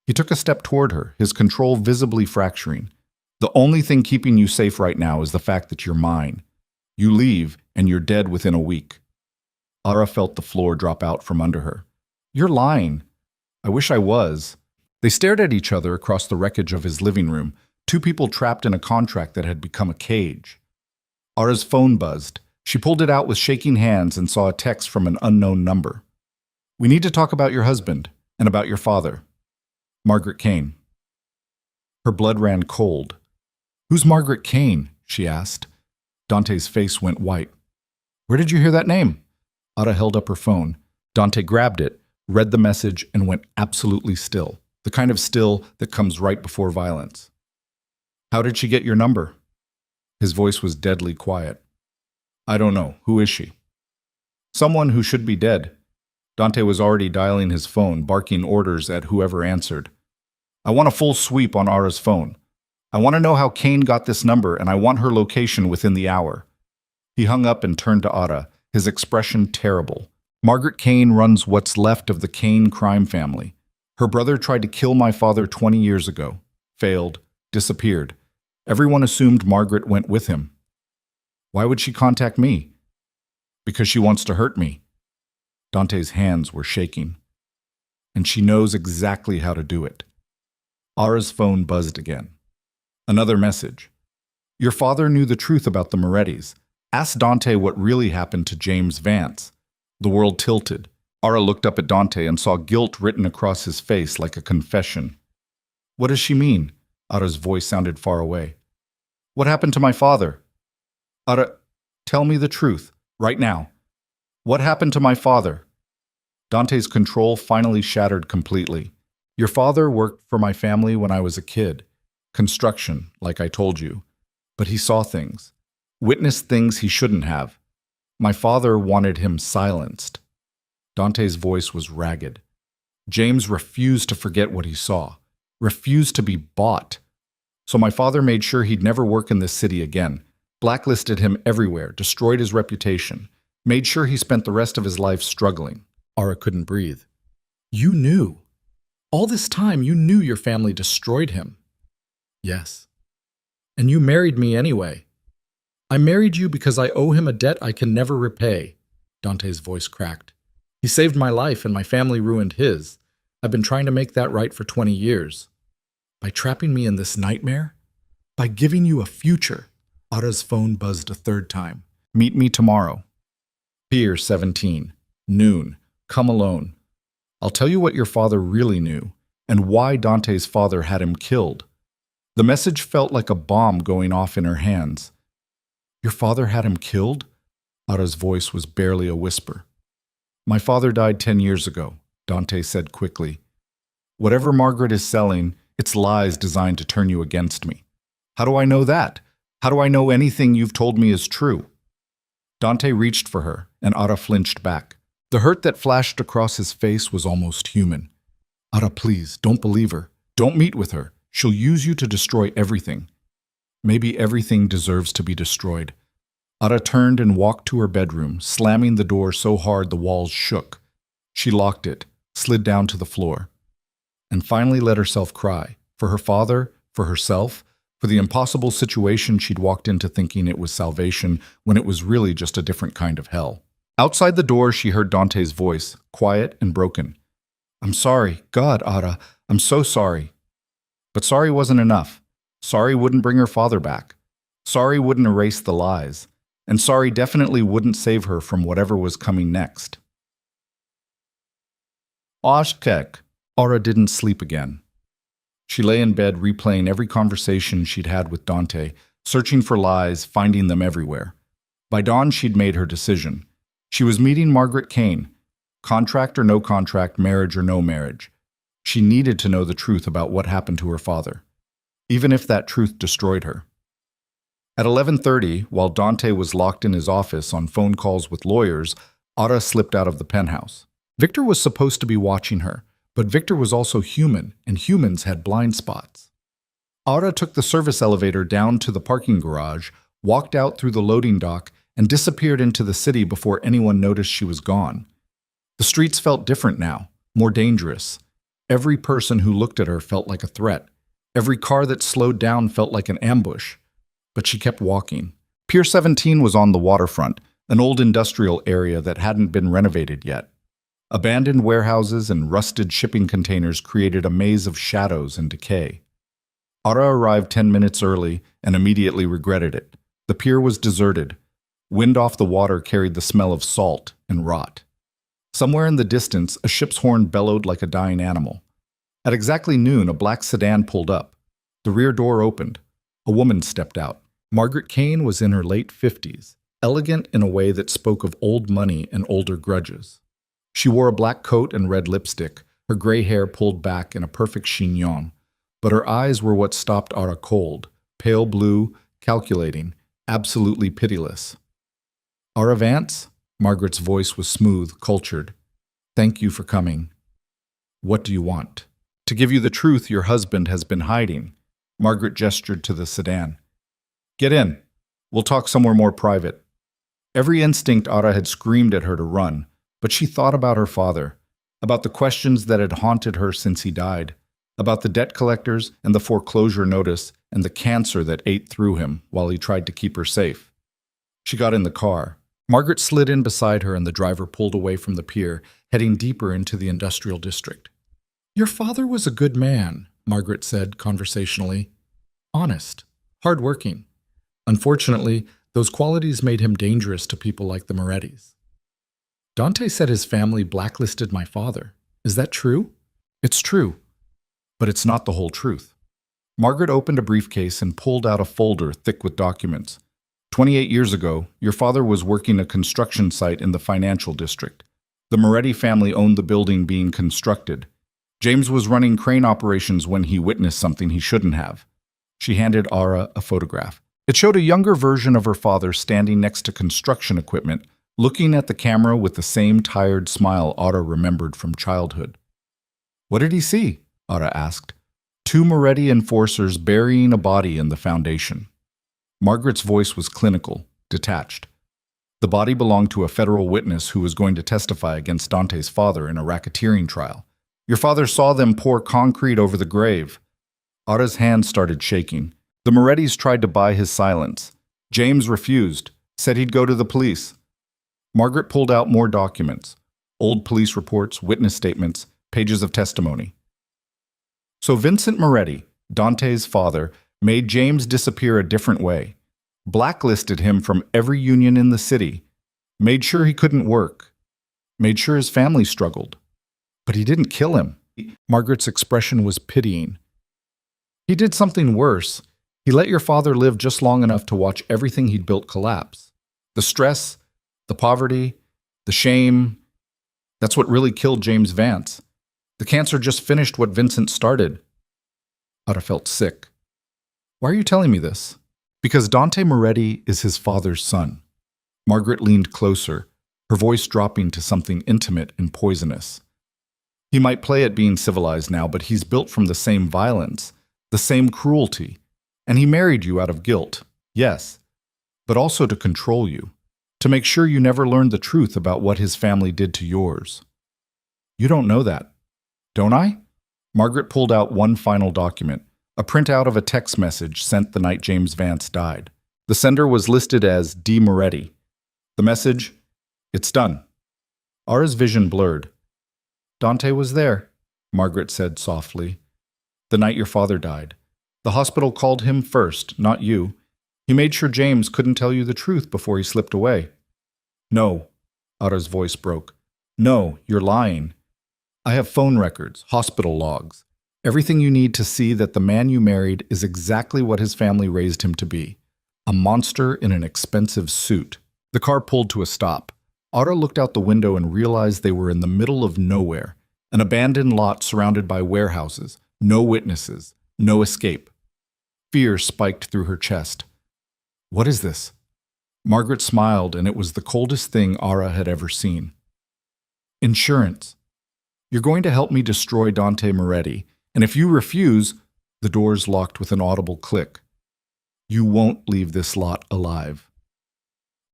He took a step toward her, his control visibly fracturing. The only thing keeping you safe right now is the fact that you're mine. You leave, and you're dead within a week. Ara felt the floor drop out from under her. You're lying. I wish I was. They stared at each other across the wreckage of his living room, two people trapped in a contract that had become a cage. Ara's phone buzzed. She pulled it out with shaking hands and saw a text from an unknown number. We need to talk about your husband and about your father. Margaret Kane. Her blood ran cold. Who's Margaret Kane? She asked. Dante's face went white. Where did you hear that name? Ara held up her phone. Dante grabbed it, read the message, and went absolutely still, the kind of still that comes right before violence. How did she get your number? His voice was deadly quiet. I don't know. Who is she? Someone who should be dead. Dante was already dialing his phone, barking orders at whoever answered. I want a full sweep on Ara's phone. I want to know how Kane got this number, and I want her location within the hour. He hung up and turned to Ara, his expression terrible. Margaret Kane runs what's left of the Kane crime family. Her brother tried to kill my father 20 years ago. Failed. Disappeared. Everyone assumed Margaret went with him. Why would she contact me? Because she wants to hurt me. Dante's hands were shaking. And she knows exactly how to do it. Ara's phone buzzed again. Another message. Your father knew the truth about the Morettis. Ask Dante what really happened to James Vance. The world tilted. Ara looked up at Dante and saw guilt written across his face like a confession. What does she mean? Ara's voice sounded far away. What happened to my father? Ara, tell me the truth, right now. What happened to my father? Dante's control finally shattered completely. Your father worked for my family when I was a kid. Construction, like I told you. But he saw things. Witnessed things he shouldn't have. My father wanted him silenced. Dante's voice was ragged. James refused to forget what he saw. Refused to be bought. So my father made sure he'd never work in this city again. Blacklisted him everywhere, destroyed his reputation. Made sure he spent the rest of his life struggling. Ara couldn't breathe. You knew. All this time you knew your family destroyed him. Yes. And you married me anyway. I married you because I owe him a debt I can never repay. Dante's voice cracked. He saved my life and my family ruined his. I've been trying to make that right for 20 years. By trapping me in this nightmare? By giving you a future? Ara's phone buzzed a third time. Meet me tomorrow. Pier 17. Noon. Come alone. I'll tell you what your father really knew, and why Dante's father had him killed. The message felt like a bomb going off in her hands. Your father had him killed? Ara's voice was barely a whisper. My father died 10 years ago, Dante said quickly. Whatever Margaret is selling, it's lies designed to turn you against me. How do I know that? How do I know anything you've told me is true? Dante reached for her, and Ara flinched back. The hurt that flashed across his face was almost human. Ara, please, don't believe her. Don't meet with her. She'll use you to destroy everything. Maybe everything deserves to be destroyed. Ara turned and walked to her bedroom, slamming the door so hard the walls shook. She locked it, slid down to the floor, and finally let herself cry, for her father, for herself, for the impossible situation she'd walked into thinking it was salvation when it was really just a different kind of hell. Outside the door, she heard Dante's voice, quiet and broken. I'm sorry. God, Ara, I'm so sorry. But sorry wasn't enough. Sorry wouldn't bring her father back. Sorry wouldn't erase the lies. And sorry definitely wouldn't save her from whatever was coming next. Oshkek. Ara didn't sleep again. She lay in bed replaying every conversation she'd had with Dante, searching for lies, finding them everywhere. By dawn, she'd made her decision. She was meeting Margaret Kane. Contract or no contract, marriage or no marriage. She needed to know the truth about what happened to her father, even if that truth destroyed her. At 11:30, while Dante was locked in his office on phone calls with lawyers, Ada slipped out of the penthouse. Victor was supposed to be watching her, but Victor was also human, and humans had blind spots. Ada took the service elevator down to the parking garage, walked out through the loading dock, and disappeared into the city before anyone noticed she was gone. The streets felt different now, more dangerous. Every person who looked at her felt like a threat. Every car that slowed down felt like an ambush. But she kept walking. Pier 17 was on the waterfront, an old industrial area that hadn't been renovated yet. Abandoned warehouses and rusted shipping containers created a maze of shadows and decay. Ada arrived 10 minutes early and immediately regretted it. The pier was deserted. Wind off the water carried the smell of salt and rot. Somewhere in the distance, a ship's horn bellowed like a dying animal. At exactly noon, a black sedan pulled up. The rear door opened. A woman stepped out. Margaret Kane was in her late 50s, elegant in a way that spoke of old money and older grudges. She wore a black coat and red lipstick, her gray hair pulled back in a perfect chignon, but her eyes were what stopped Ada cold, pale blue, calculating, absolutely pitiless. "Ara Vance?" Margaret's voice was smooth, cultured. "Thank you for coming. What do you want?" "To give you the truth your husband has been hiding." Margaret gestured to the sedan. "Get in. We'll talk somewhere more private." Every instinct Ada had screamed at her to run, but she thought about her father, about the questions that had haunted her since he died, about the debt collectors and the foreclosure notice and the cancer that ate through him while he tried to keep her safe. She got in the car. Margaret slid in beside her and the driver pulled away from the pier, heading deeper into the industrial district. "Your father was a good man," Margaret said conversationally. "Honest, hardworking. Unfortunately, those qualities made him dangerous to people like the Morettis." "Dante said his family blacklisted my father. Is that true?" "It's true, but it's not the whole truth." Margaret opened a briefcase and pulled out a folder thick with documents. 28 years ago, your father was working a construction site in the financial district. The Moretti family owned the building being constructed. James was running crane operations when he witnessed something he shouldn't have. She handed Ara a photograph. It showed a younger version of her father standing next to construction equipment, looking at the camera with the same tired smile Ada remembered from childhood. "What did he see?" Ada asked. "Two Moretti enforcers burying a body in the foundation." Margaret's voice was clinical, detached. The body belonged to a federal witness who was going to testify against Dante's father in a racketeering trial. "Your father saw them pour concrete over the grave." Ada's hand started shaking. The Morettis tried to buy his silence. James refused, said he'd go to the police. Margaret pulled out more documents, old police reports, witness statements, pages of testimony. So Vincent Moretti, Dante's father, made James disappear a different way, blacklisted him from every union in the city, made sure he couldn't work, made sure his family struggled. But he didn't kill him. Margaret's expression was pitying. "He did something worse. He let your father live just long enough to watch everything he'd built collapse. The stress, the poverty, the shame, that's what really killed James Vance. The cancer just finished what Vincent started." Ada felt sick. "Why are you telling me this?" "Because Dante Moretti is his father's son." Margaret leaned closer, her voice dropping to something intimate and poisonous. "He might play at being civilized now, but he's built from the same violence, the same cruelty. And he married you out of guilt, yes, but also to control you, to make sure you never learned the truth about what his family did to yours. You don't know that, don't I?" Margaret pulled out one final document, a printout of a text message sent the night James Vance died. The sender was listed as D. Moretti. The message, "It's done." Ara's vision blurred. "Dante was there," Margaret said softly. "The night your father died. The hospital called him first, not you. He made sure James couldn't tell you the truth before he slipped away." "No," Ara's voice broke. "No, you're lying. I have phone records, hospital logs, everything you need to see that the man you married is exactly what his family raised him to be, a monster in an expensive suit." The car pulled to a stop. Ada looked out the window and realized they were in the middle of nowhere, an abandoned lot surrounded by warehouses, no witnesses, no escape. Fear spiked through her chest. What is this? Margaret smiled, and it was the coldest thing Ara had ever seen. Insurance. You're going to help me destroy Dante Moretti, and if you refuse, the doors locked with an audible click. You won't leave this lot alive.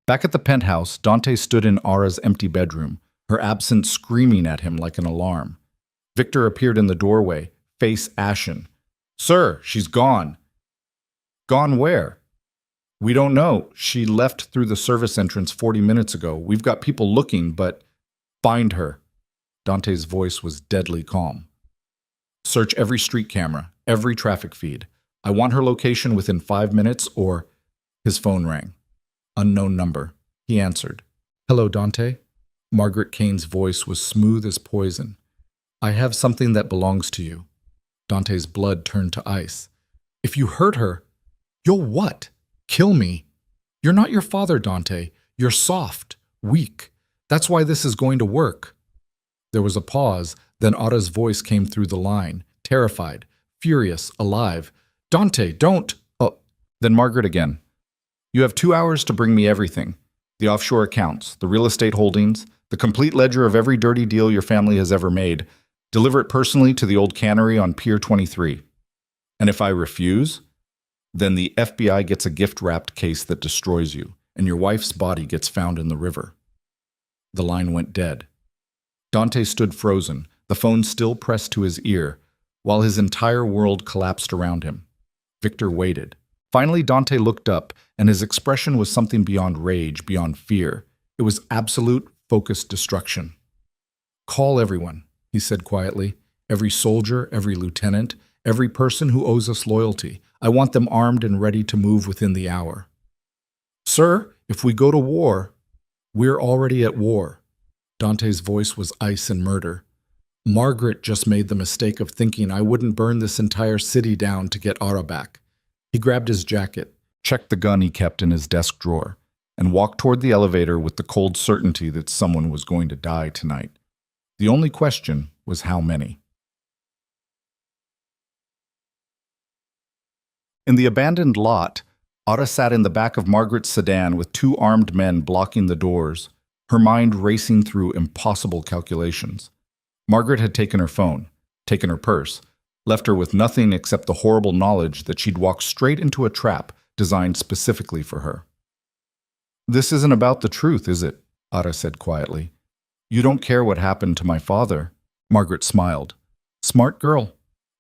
Back at the penthouse, Dante stood in Ara's empty bedroom, her absence screaming at him like an alarm. Victor appeared in the doorway, face ashen. Sir, she's gone. Gone where? We don't know. She left through the service entrance 40 minutes ago. We've got people looking, but find her. Dante's voice was deadly calm. Search every street camera, every traffic feed. I want her location within 5 minutes or... His phone rang. Unknown number. He answered. Hello, Dante. Margaret Kane's voice was smooth as poison. I have something that belongs to you. Dante's blood turned to ice. If you hurt her, you'll what? Kill me? You're not your father, Dante. You're soft, weak. That's why this is going to work. There was a pause, then Ara's voice came through the line, terrified, furious, alive. Dante, don't! Oh, then Margaret again. You have 2 hours to bring me everything. The offshore accounts, the real estate holdings, the complete ledger of every dirty deal your family has ever made. Deliver it personally to the old cannery on Pier 23. And if I refuse, then the FBI gets a gift-wrapped case that destroys you, and your wife's body gets found in the river. The line went dead. Dante stood frozen, the phone still pressed to his ear, while his entire world collapsed around him. Victor waited. Finally, Dante looked up, and his expression was something beyond rage, beyond fear. It was absolute, focused destruction. Call everyone, he said quietly. Every soldier, every lieutenant, every person who owes us loyalty. I want them armed and ready to move within the hour. Sir, if we go to war, we're already at war. Dante's voice was ice and murder. Margaret just made the mistake of thinking I wouldn't burn this entire city down to get Ara back. He grabbed his jacket, checked the gun he kept in his desk drawer, and walked toward the elevator with the cold certainty that someone was going to die tonight. The only question was how many. In the abandoned lot, Ara sat in the back of Margaret's sedan with 2 armed men blocking the doors, her mind racing through impossible calculations. Margaret had taken her phone, taken her purse, left her with nothing except the horrible knowledge that she'd walked straight into a trap designed specifically for her. This isn't about the truth, is it? Ara said quietly. You don't care what happened to my father. Margaret smiled. Smart girl.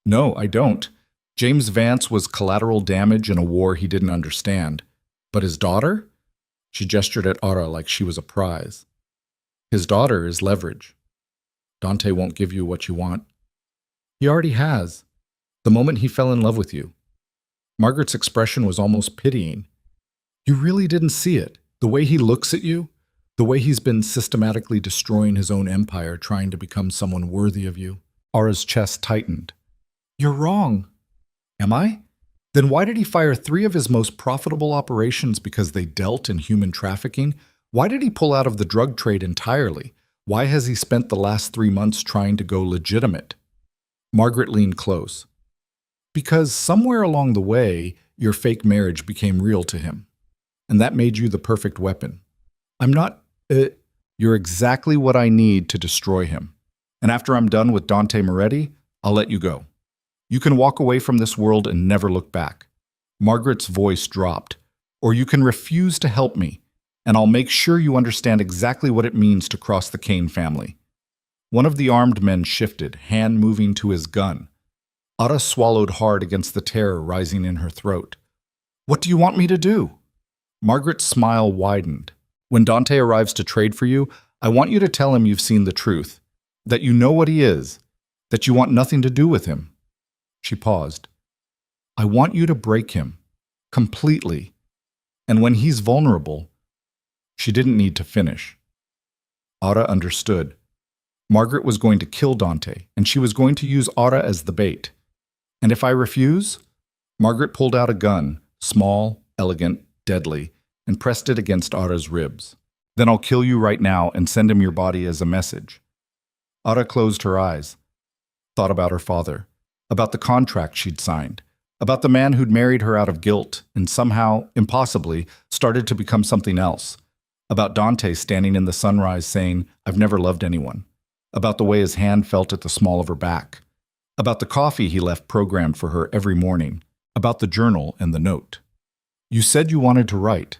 No, I don't. James Vance was collateral damage in a war he didn't understand. But his daughter? She gestured at Ara like she was a prize. His daughter is leverage. Dante won't give you what you want. He already has. The moment he fell in love with you. Margaret's expression was almost pitying. You really didn't see it. The way he looks at you, the way he's been systematically destroying his own empire trying to become someone worthy of you. Ara's chest tightened. You're wrong. Am I? Then why did he fire 3 of his most profitable operations because they dealt in human trafficking? Why did he pull out of the drug trade entirely? Why has he spent the last 3 months trying to go legitimate? Margaret leaned close. Because somewhere along the way, your fake marriage became real to him. And that made you the perfect weapon. I'm not... You're exactly what I need to destroy him. And after I'm done with Dante Moretti, I'll let you go. You can walk away from this world and never look back. Margaret's voice dropped. Or you can refuse to help me, and I'll make sure you understand exactly what it means to cross the Kane family. One of the armed men shifted, hand moving to his gun. Ara swallowed hard against the terror rising in her throat. What do you want me to do? Margaret's smile widened. When Dante arrives to trade for you, I want you to tell him you've seen the truth, that you know what he is, that you want nothing to do with him. She paused. I want you to break him, completely. And when he's vulnerable, she didn't need to finish. Ara understood. Margaret was going to kill Dante, and she was going to use Ara as the bait. And if I refuse? Margaret pulled out a gun, small, elegant, deadly, and pressed it against Ara's ribs. Then I'll kill you right now and send him your body as a message. Ara closed her eyes, thought about her father, about the contract she'd signed, About the man who'd married her out of guilt and somehow, impossibly, started to become something else. About Dante standing in the sunrise saying, "I've never loved anyone." About the way his hand felt at the small of her back. About the coffee he left programmed for her every morning. About the journal and the note. You said you wanted to write.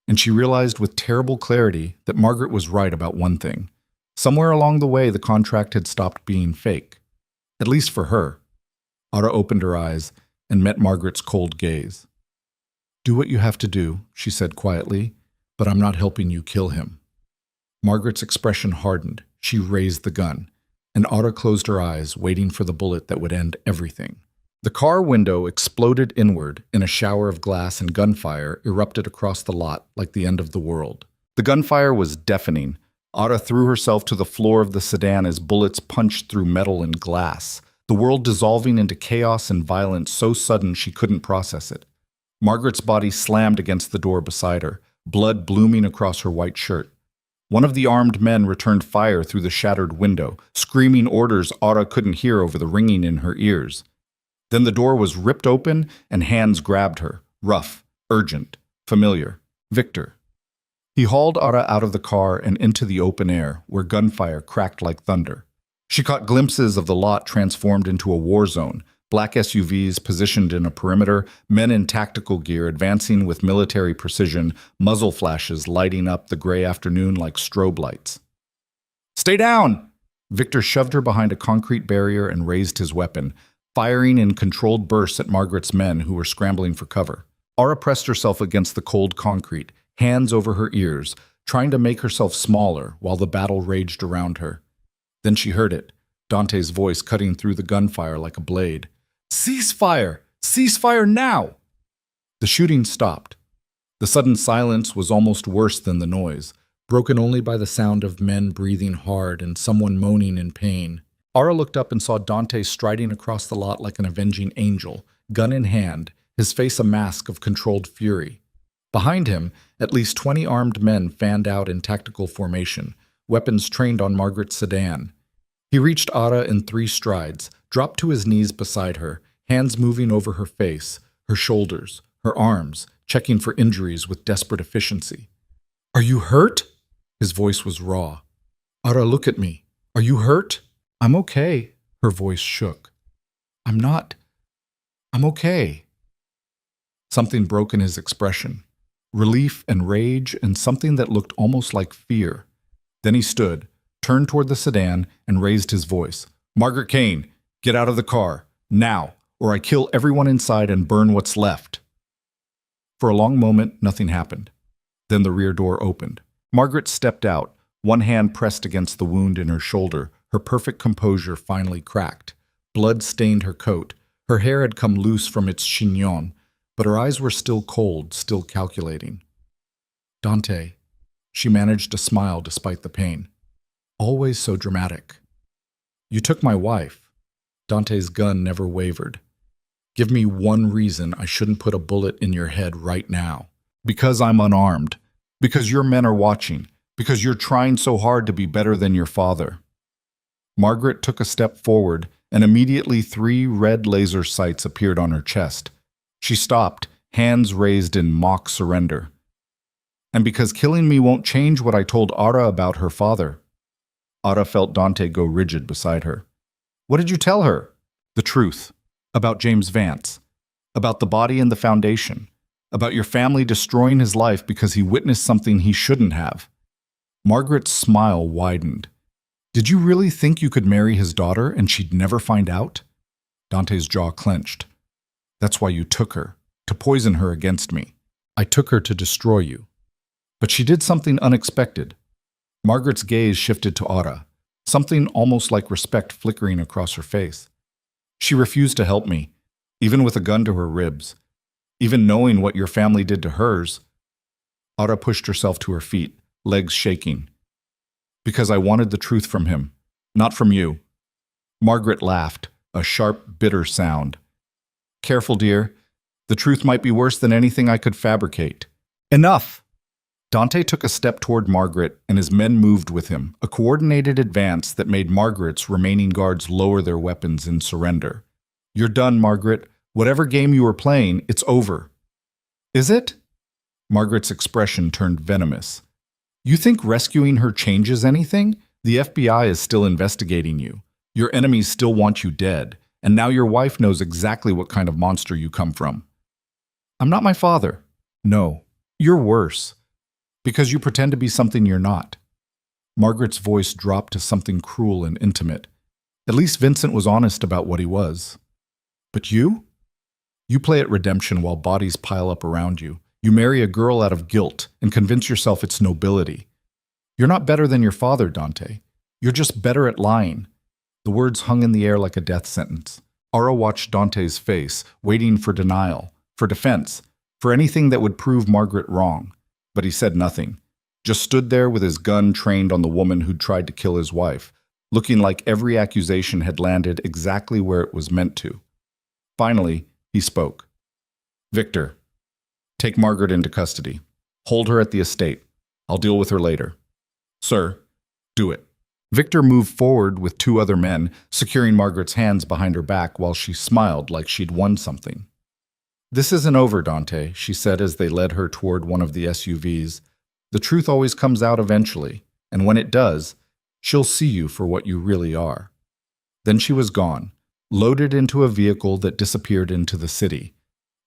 And she realized with terrible clarity that Margaret was right about one thing. Somewhere along the way, the contract had stopped being fake. At least for her. Ara opened her eyes and met Margaret's cold gaze. "Do what you have to do," she said quietly, "but I'm not helping you kill him." Margaret's expression hardened. She raised the gun, and Ara closed her eyes, waiting for the bullet that would end everything. The car window exploded inward, and a shower of glass and gunfire erupted across the lot like the end of the world. The gunfire was deafening. Ara threw herself to the floor of the sedan as bullets punched through metal and glass, the world dissolving into chaos and violence so sudden she couldn't process it. Margaret's body slammed against the door beside her, blood blooming across her white shirt. One of the armed men returned fire through the shattered window, screaming orders Ara couldn't hear over the ringing in her ears. Then the door was ripped open and hands grabbed her, rough, urgent, familiar. Victor. He hauled Ara out of the car and into the open air, where gunfire cracked like thunder. She caught glimpses of the lot transformed into a war zone, black SUVs positioned in a perimeter, men in tactical gear advancing with military precision, muzzle flashes lighting up the gray afternoon like strobe lights. "Stay down!" Victor shoved her behind a concrete barrier and raised his weapon, firing in controlled bursts at Margaret's men who were scrambling for cover. Ara pressed herself against the cold concrete, hands over her ears, trying to make herself smaller while the battle raged around her. Then she heard it, Dante's voice cutting through the gunfire like a blade. "Cease fire! Cease fire now!" The shooting stopped. The sudden silence was almost worse than the noise, broken only by the sound of men breathing hard and someone moaning in pain. Ara looked up and saw Dante striding across the lot like an avenging angel, gun in hand, his face a mask of controlled fury. Behind him, at least 20 armed men fanned out in tactical formation, weapons trained on Margaret's sedan. He reached Ara in 3 strides, dropped to his knees beside her, hands moving over her face, her shoulders, her arms, checking for injuries with desperate efficiency. "Are you hurt?" His voice was raw. "Ara, look at me. Are you hurt?" "I'm okay." Her voice shook. I'm okay." Something broke in his expression. Relief and rage and something that looked almost like fear. Then he stood, turned toward the sedan, and raised his voice. "Margaret Kane, get out of the car, now, or I kill everyone inside and burn what's left." For a long moment, nothing happened. Then the rear door opened. Margaret stepped out, one hand pressed against the wound in her shoulder, her perfect composure finally cracked. Blood stained her coat. Her hair had come loose from its chignon, but her eyes were still cold, still calculating. "Dante." She managed a smile despite the pain. "Always so dramatic." "You took my wife." Dante's gun never wavered. "Give me one reason I shouldn't put a bullet in your head right now." "Because I'm unarmed. Because your men are watching. Because you're trying so hard to be better than your father." Margaret took a step forward, and immediately 3 red laser sights appeared on her chest. She stopped, hands raised in mock surrender. "And because killing me won't change what I told Ara about her father." Ara felt Dante go rigid beside her. "What did you tell her?" "The truth. About James Vance. About the body and the foundation. About your family destroying his life because he witnessed something he shouldn't have." Margaret's smile widened. "Did you really think you could marry his daughter and she'd never find out?" Dante's jaw clenched. "That's why you took her, to poison her against me. I took her to destroy you." But she did something unexpected. Margaret's gaze shifted to Ara, something almost like respect flickering across her face. "She refused to help me, even with a gun to her ribs. Even knowing what your family did to hers." Ara pushed herself to her feet, legs shaking. "Because I wanted the truth from him, not from you." Margaret laughed, a sharp, bitter sound. "Careful, dear. The truth might be worse than anything I could fabricate." "Enough!" Dante took a step toward Margaret, and his men moved with him, a coordinated advance that made Margaret's remaining guards lower their weapons in surrender. "You're done, Margaret. Whatever game you were playing, it's over. Is it? Margaret's expression turned venomous. You think rescuing her changes anything? The FBI is still investigating you. Your enemies still want you dead, and now your wife knows exactly what kind of monster you come from. I'm not my father. No, you're worse. Because you pretend to be something you're not. Margaret's voice dropped to something cruel and intimate. At least Vincent was honest about what he was. But you? You play at redemption while bodies pile up around you. You marry a girl out of guilt and convince yourself it's nobility. You're not better than your father, Dante. You're just better at lying. The words hung in the air like a death sentence. Ara watched Dante's face, waiting for denial, for defense, for anything that would prove Margaret wrong. But he said nothing, just stood there with his gun trained on the woman who'd tried to kill his wife, looking like every accusation had landed exactly where it was meant to. Finally, he spoke. Victor, take Margaret into custody. Hold her at the estate. I'll deal with her later. Sir, do it. Victor moved forward with two other men, securing Margaret's hands behind her back while she smiled like she'd won something. This isn't over, Dante, she said as they led her toward one of the SUVs. The truth always comes out eventually, and when it does, she'll see you for what you really are. Then she was gone, loaded into a vehicle that disappeared into the city.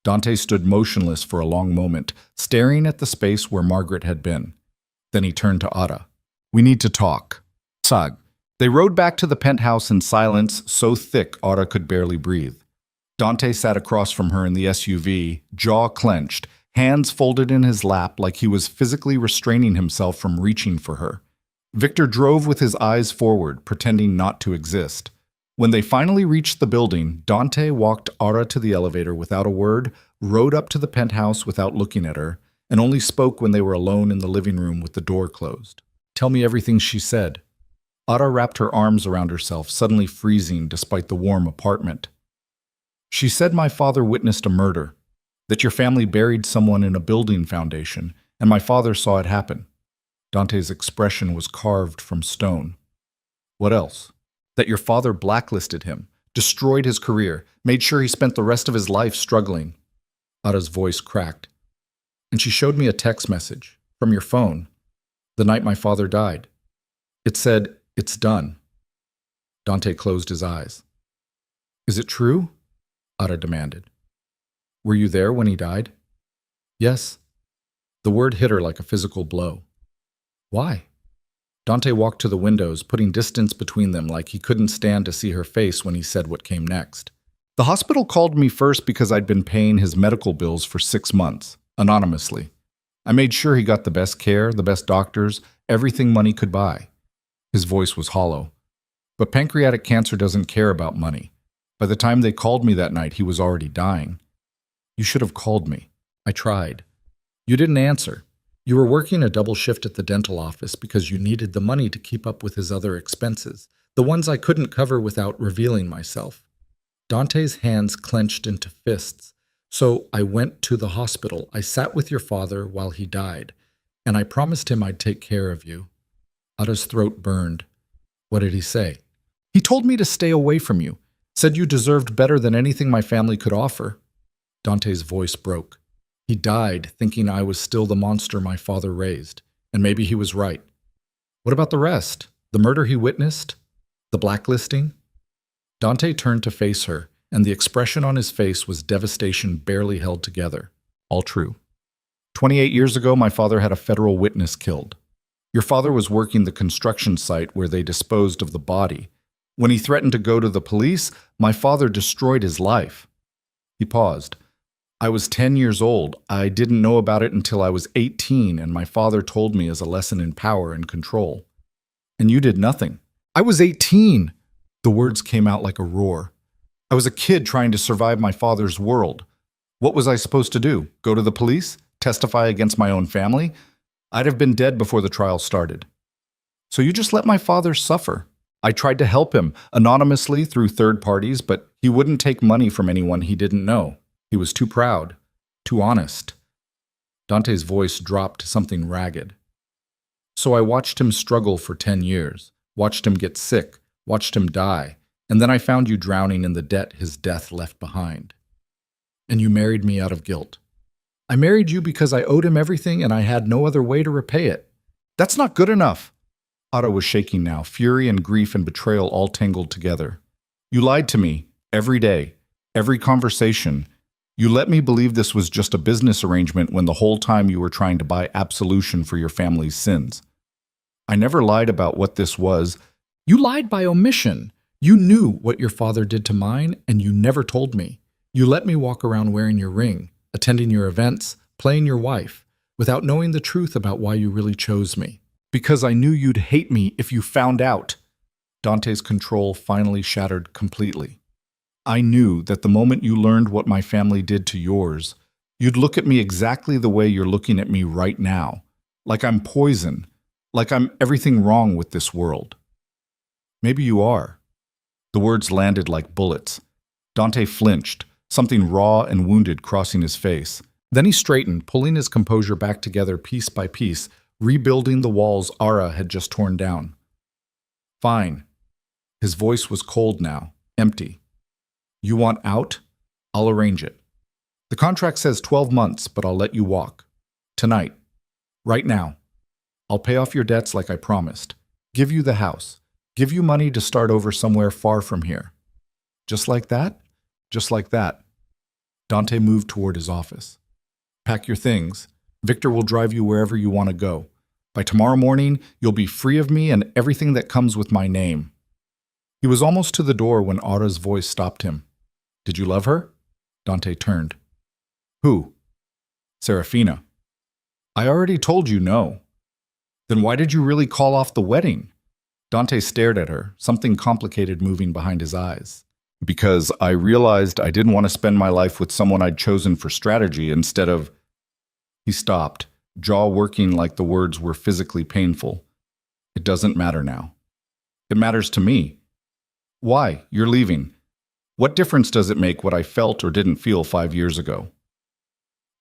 Dante stood motionless for a long moment, staring at the space where Margaret had been. Then he turned to Ada. We need to talk. Sag. They rode back to the penthouse in silence so thick Ada could barely breathe. Dante sat across from her in the SUV, jaw clenched, hands folded in his lap like he was physically restraining himself from reaching for her. Victor drove with his eyes forward, pretending not to exist. When they finally reached the building, Dante walked Ara to the elevator without a word, rode up to the penthouse without looking at her, and only spoke when they were alone in the living room with the door closed. Tell me everything, she said. Ara wrapped her arms around herself, suddenly freezing despite the warm apartment. She said my father witnessed a murder, that your family buried someone in a building foundation, and my father saw it happen. Dante's expression was carved from stone. What else? That your father blacklisted him, destroyed his career, made sure he spent the rest of his life struggling. Ada's voice cracked. And she showed me a text message from your phone the night my father died. It said, "It's done." Dante closed his eyes. Is it true? Ada demanded. Were you there when he died? Yes. The word hit her like a physical blow. Why? Dante walked to the windows, putting distance between them like he couldn't stand to see her face when he said what came next. The hospital called me first because I'd been paying his medical bills for 6 months, anonymously. I made sure he got the best care, the best doctors, everything money could buy. His voice was hollow. But pancreatic cancer doesn't care about money. By the time they called me that night, he was already dying. You should have called me. I tried. You didn't answer. You were working a double shift at the dental office because you needed the money to keep up with his other expenses, the ones I couldn't cover without revealing myself. Dante's hands clenched into fists. So I went to the hospital. I sat with your father while he died, and I promised him I'd take care of you. Ada's throat burned. What did he say? He told me to stay away from you. Said you deserved better than anything my family could offer. Dante's voice broke. He died thinking I was still the monster my father raised, and maybe he was right. What about the rest? The murder he witnessed? The blacklisting? Dante turned to face her, and the expression on his face was devastation barely held together. All true. 28 years ago, my father had a federal witness killed. Your father was working the construction site where they disposed of the body. When he threatened to go to the police, my father destroyed his life. He paused. I was 10 years old. I didn't know about it until I was 18, and my father told me as a lesson in power and control. And you did nothing. I was 18. The words came out like a roar. I was a kid trying to survive my father's world. What was I supposed to do? Go to the police? Testify against my own family? I'd have been dead before the trial started. So you just let my father suffer. I tried to help him, anonymously through third parties, but he wouldn't take money from anyone he didn't know. He was too proud, too honest. Dante's voice dropped to something ragged. So I watched him struggle for 10 years, watched him get sick, watched him die, and then I found you drowning in the debt his death left behind. and you married me out of guilt. I married you because I owed him everything and I had no other way to repay it. That's not good enough. Otto was shaking now, fury and grief and betrayal all tangled together. You lied to me, every day, every conversation. You let me believe this was just a business arrangement when the whole time you were trying to buy absolution for your family's sins. I never lied about what this was. You lied by omission. You knew what your father did to mine, and you never told me. You let me walk around wearing your ring, attending your events, playing your wife, without knowing the truth about why you really chose me. Because I knew you'd hate me if you found out. Dante's control finally shattered completely. I knew that the moment you learned what my family did to yours, you'd look at me exactly the way you're looking at me right now, like I'm poison, like I'm everything wrong with this world. Maybe you are. The words landed like bullets. Dante flinched, something raw and wounded crossing his face. Then he straightened, pulling his composure back together piece by piece, rebuilding the walls Ara had just torn down. Fine. His voice was cold now, empty. You want out? I'll arrange it. The contract says 12 months, but I'll let you walk. Tonight. Right now. I'll pay off your debts like I promised. Give you the house. Give you money to start over somewhere far from here. Just like that? Just like that. Dante moved toward his office. Pack your things. Victor will drive you wherever you want to go. By tomorrow morning, you'll be free of me and everything that comes with my name. He was almost to the door when Ara's voice stopped him. Did you love her? Dante turned. Who? Serafina. I already told you no. Then why did you really call off the wedding? Dante stared at her, something complicated moving behind his eyes. Because I realized I didn't want to spend my life with someone I'd chosen for strategy instead of... He stopped, jaw working like the words were physically painful. It doesn't matter now. It matters to me. Why? You're leaving. What difference does it make what I felt or didn't feel 5 years ago?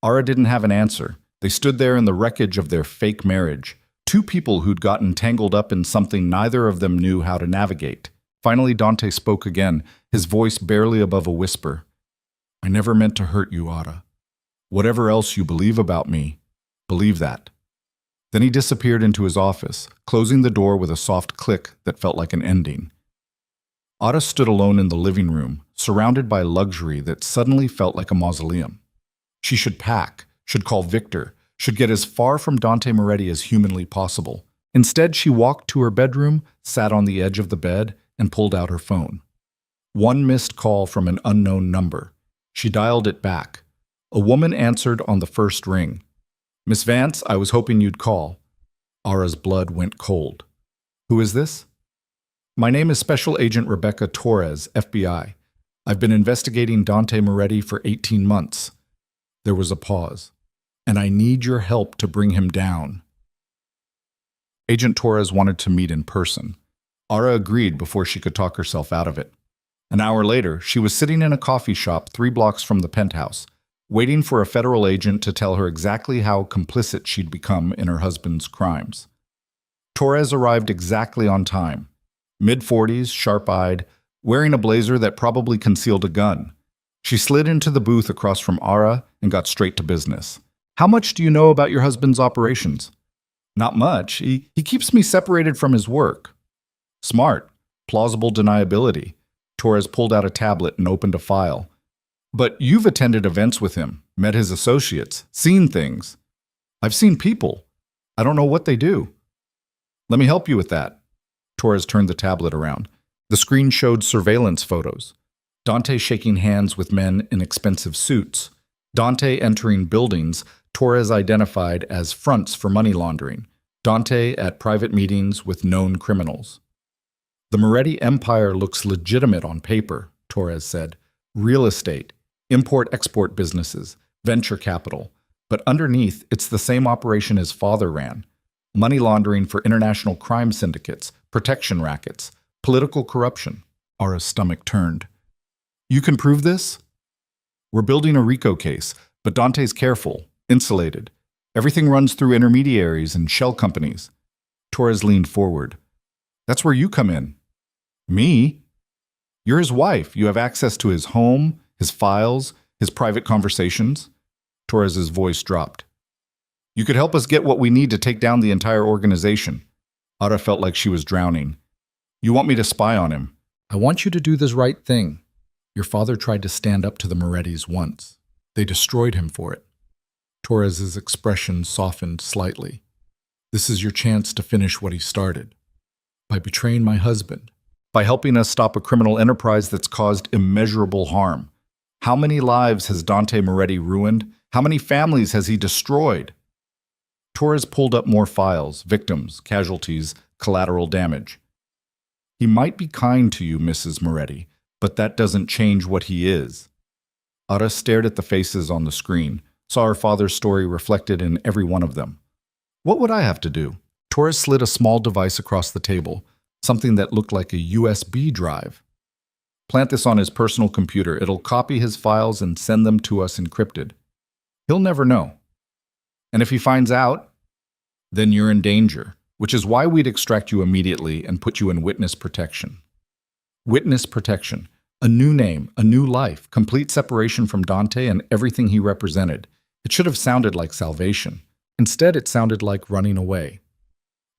Ara didn't have an answer. They stood there in the wreckage of their fake marriage. Two people who'd gotten tangled up in something neither of them knew how to navigate. Finally, Dante spoke again, his voice barely above a whisper. I never meant to hurt you, Ara. Whatever else you believe about me, believe that. Then he disappeared into his office, closing the door with a soft click that felt like an ending. Ada stood alone in the living room, surrounded by luxury that suddenly felt like a mausoleum. She should pack, should call Victor, should get as far from Dante Moretti as humanly possible. Instead, she walked to her bedroom, sat on the edge of the bed, and pulled out her phone. One missed call from an unknown number. She dialed it back. A woman answered on the first ring. Miss Vance, I was hoping you'd call. Ara's blood went cold. Who is this? My name is Special Agent Rebecca Torres, FBI. I've been investigating Dante Moretti for 18 months. There was a pause. And I need your help to bring him down. Agent Torres wanted to meet in person. Ara agreed before she could talk herself out of it. An hour later, she was sitting in a coffee shop 3 blocks from the penthouse, waiting for a federal agent to tell her exactly how complicit she'd become in her husband's crimes. Torres arrived exactly on time. Mid-40s, sharp-eyed, wearing a blazer that probably concealed a gun. She slid into the booth across from Ara and got straight to business. How much do you know about your husband's operations? Not much. He keeps me separated from his work. Smart. Plausible deniability. Torres pulled out a tablet and opened a file. But you've attended events with him, met his associates, seen things. I've seen people. I don't know what they do. Let me help you with that. Torres turned the tablet around. The screen showed surveillance photos. Dante shaking hands with men in expensive suits. Dante entering buildings Torres identified as fronts for money laundering. Dante at private meetings with known criminals. The Moretti empire looks legitimate on paper, Torres said. Real estate, import-export businesses, venture capital. But underneath, it's the same operation his father ran. Money laundering for international crime syndicates, protection rackets, political corruption. Ara's stomach turned. You can prove this? We're building a RICO case, but Dante's careful, insulated. Everything runs through intermediaries and shell companies. Torres leaned forward. That's where you come in. Me? You're his wife. You have access to his home, his files. His private conversations? Torres's voice dropped. You could help us get what we need to take down the entire organization. Ada felt like she was drowning. You want me to spy on him? I want you to do this right thing. Your father tried to stand up to the Morettis once. They destroyed him for it. Torres's expression softened slightly. This is your chance to finish what he started. By betraying my husband. By helping us stop a criminal enterprise that's caused immeasurable harm. How many lives has Dante Moretti ruined? How many families has he destroyed? Torres pulled up more files, victims, casualties, collateral damage. He might be kind to you, Mrs. Moretti, but that doesn't change what he is. Ada stared at the faces on the screen, saw her father's story reflected in every one of them. What would I have to do? Torres slid a small device across the table, something that looked like a USB drive. Plant this on his personal computer. It'll copy his files and send them to us encrypted. He'll never know. And if he finds out, then you're in danger, which is why we'd extract you immediately and put you in witness protection. Witness protection. A new name, a new life, complete separation from Dante and everything he represented. It should have sounded like salvation. Instead, it sounded like running away.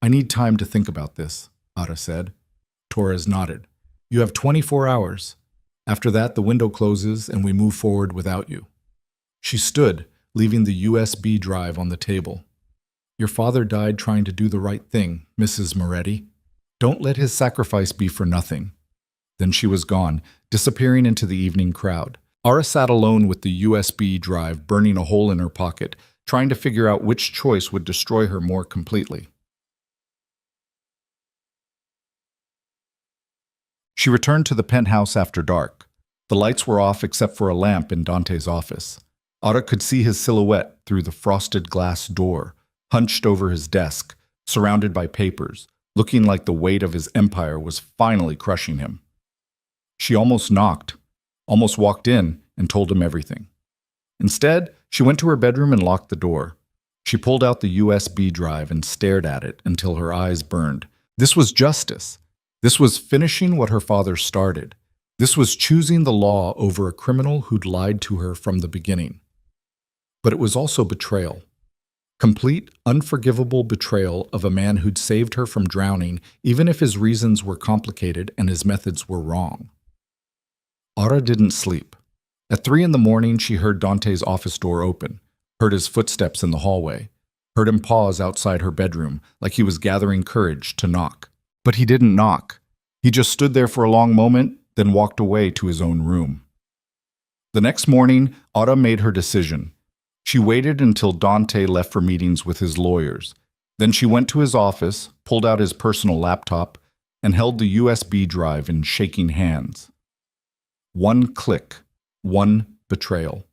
I need time to think about this, Ada said. Torres nodded. You have 24 hours. After that, the window closes and we move forward without you. She stood, leaving the USB drive on the table. Your father died trying to do the right thing, Mrs. Moretti. Don't let his sacrifice be for nothing. Then she was gone, disappearing into the evening crowd. Ara sat alone with the USB drive burning a hole in her pocket, trying to figure out which choice would destroy her more completely. She returned to the penthouse after dark. The lights were off except for a lamp in Dante's office. Ada could see his silhouette through the frosted glass door, hunched over his desk, surrounded by papers, looking like the weight of his empire was finally crushing him. She almost knocked, almost walked in and told him everything. Instead, she went to her bedroom and locked the door. She pulled out the USB drive and stared at it until her eyes burned. This was justice. This was finishing what her father started. This was choosing the law over a criminal who'd lied to her from the beginning. But it was also betrayal. Complete, unforgivable betrayal of a man who'd saved her from drowning, even if his reasons were complicated and his methods were wrong. Ada didn't sleep. At 3 a.m, she heard Dante's office door open, heard his footsteps in the hallway, heard him pause outside her bedroom like he was gathering courage to knock. But he didn't knock. He just stood there for a long moment, then walked away to his own room. The next morning, Ada made her decision. She waited until Dante left for meetings with his lawyers. Then she went to his office, pulled out his personal laptop, and held the USB drive in shaking hands. One click, one betrayal,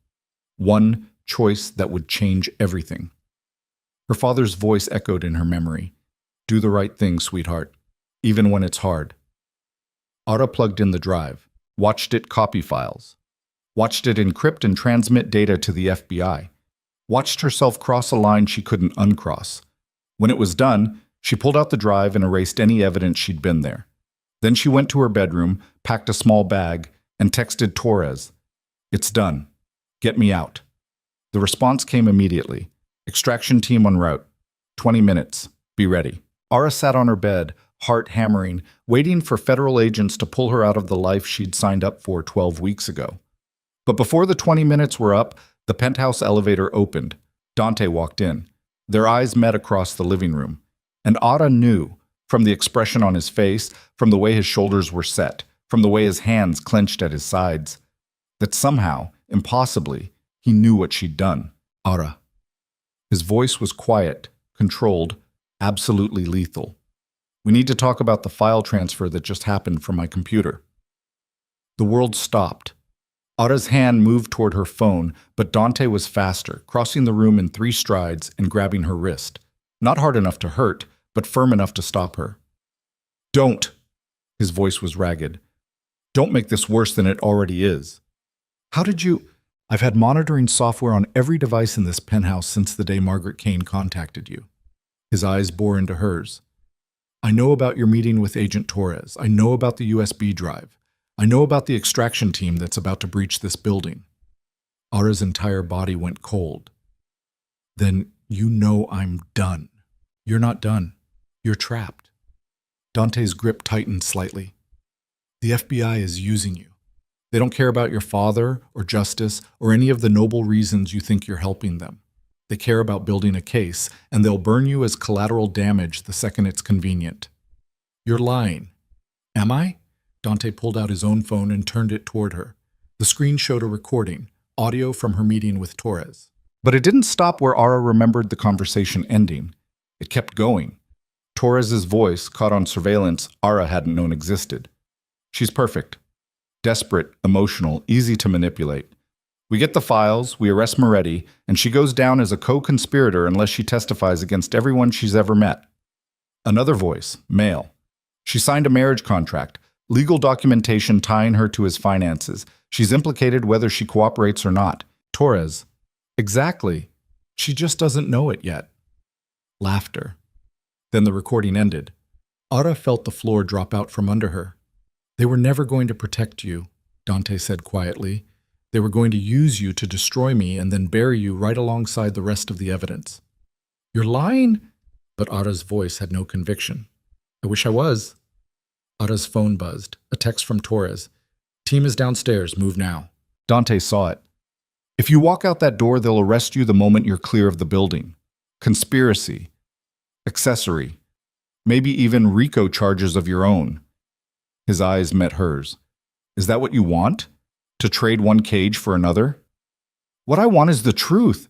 one choice that would change everything. Her father's voice echoed in her memory. Do the right thing, sweetheart, even when it's hard. Ada plugged in the drive, watched it copy files, watched it encrypt and transmit data to the FBI, watched herself cross a line she couldn't uncross. When it was done, she pulled out the drive and erased any evidence she'd been there. Then she went to her bedroom, packed a small bag, and texted Torres, "It's done. Get me out." The response came immediately. Extraction team en route. 20 minutes. Be ready. Ara sat on her bed, heart hammering, waiting for federal agents to pull her out of the life she'd signed up for 12 weeks ago. But before the 20 minutes were up, the penthouse elevator opened. Dante walked in. Their eyes met across the living room. And Ada knew, from the expression on his face, from the way his shoulders were set, from the way his hands clenched at his sides, that somehow, impossibly, he knew what she'd done. Ada. His voice was quiet, controlled, absolutely lethal. We need to talk about the file transfer that just happened from my computer. The world stopped. Ada's hand moved toward her phone, but Dante was faster, crossing the room in 3 strides and grabbing her wrist. Not hard enough to hurt, but firm enough to stop her. Don't! His voice was ragged. Don't make this worse than it already is. How did you... I've had monitoring software on every device in this penthouse since the day Margaret Kane contacted you. His eyes bore into hers. I know about your meeting with Agent Torres. I know about the USB drive. I know about the extraction team that's about to breach this building. Ara's entire body went cold. Then you know I'm done. You're not done. You're trapped. Dante's grip tightened slightly. The FBI is using you. They don't care about your father or justice or any of the noble reasons you think you're helping them. They care about building a case, and they'll burn you as collateral damage the second it's convenient. You're lying. Am I? Dante pulled out his own phone and turned it toward her. The screen showed a recording, audio from her meeting with Torres. But it didn't stop where Ara remembered the conversation ending. It kept going. Torres's voice, caught on surveillance, Ara hadn't known existed. She's perfect. Desperate, emotional, easy to manipulate. We get the files, we arrest Moretti, and she goes down as a co-conspirator unless she testifies against everyone she's ever met. Another voice, male. She signed a marriage contract, legal documentation tying her to his finances. She's implicated whether she cooperates or not. Torres. Exactly. She just doesn't know it yet. Laughter. Then the recording ended. Ara felt the floor drop out from under her. They were never going to protect you, Dante said quietly. They were going to use you to destroy me and then bury you right alongside the rest of the evidence. You're lying? But Ara's voice had no conviction. I wish I was. Ara's phone buzzed. A text from Torres. Team is downstairs. Move now. Dante saw it. If you walk out that door, they'll arrest you the moment you're clear of the building. Conspiracy. Accessory. Maybe even RICO charges of your own. His eyes met hers. Is that what you want? To trade one cage for another? What I want is the truth.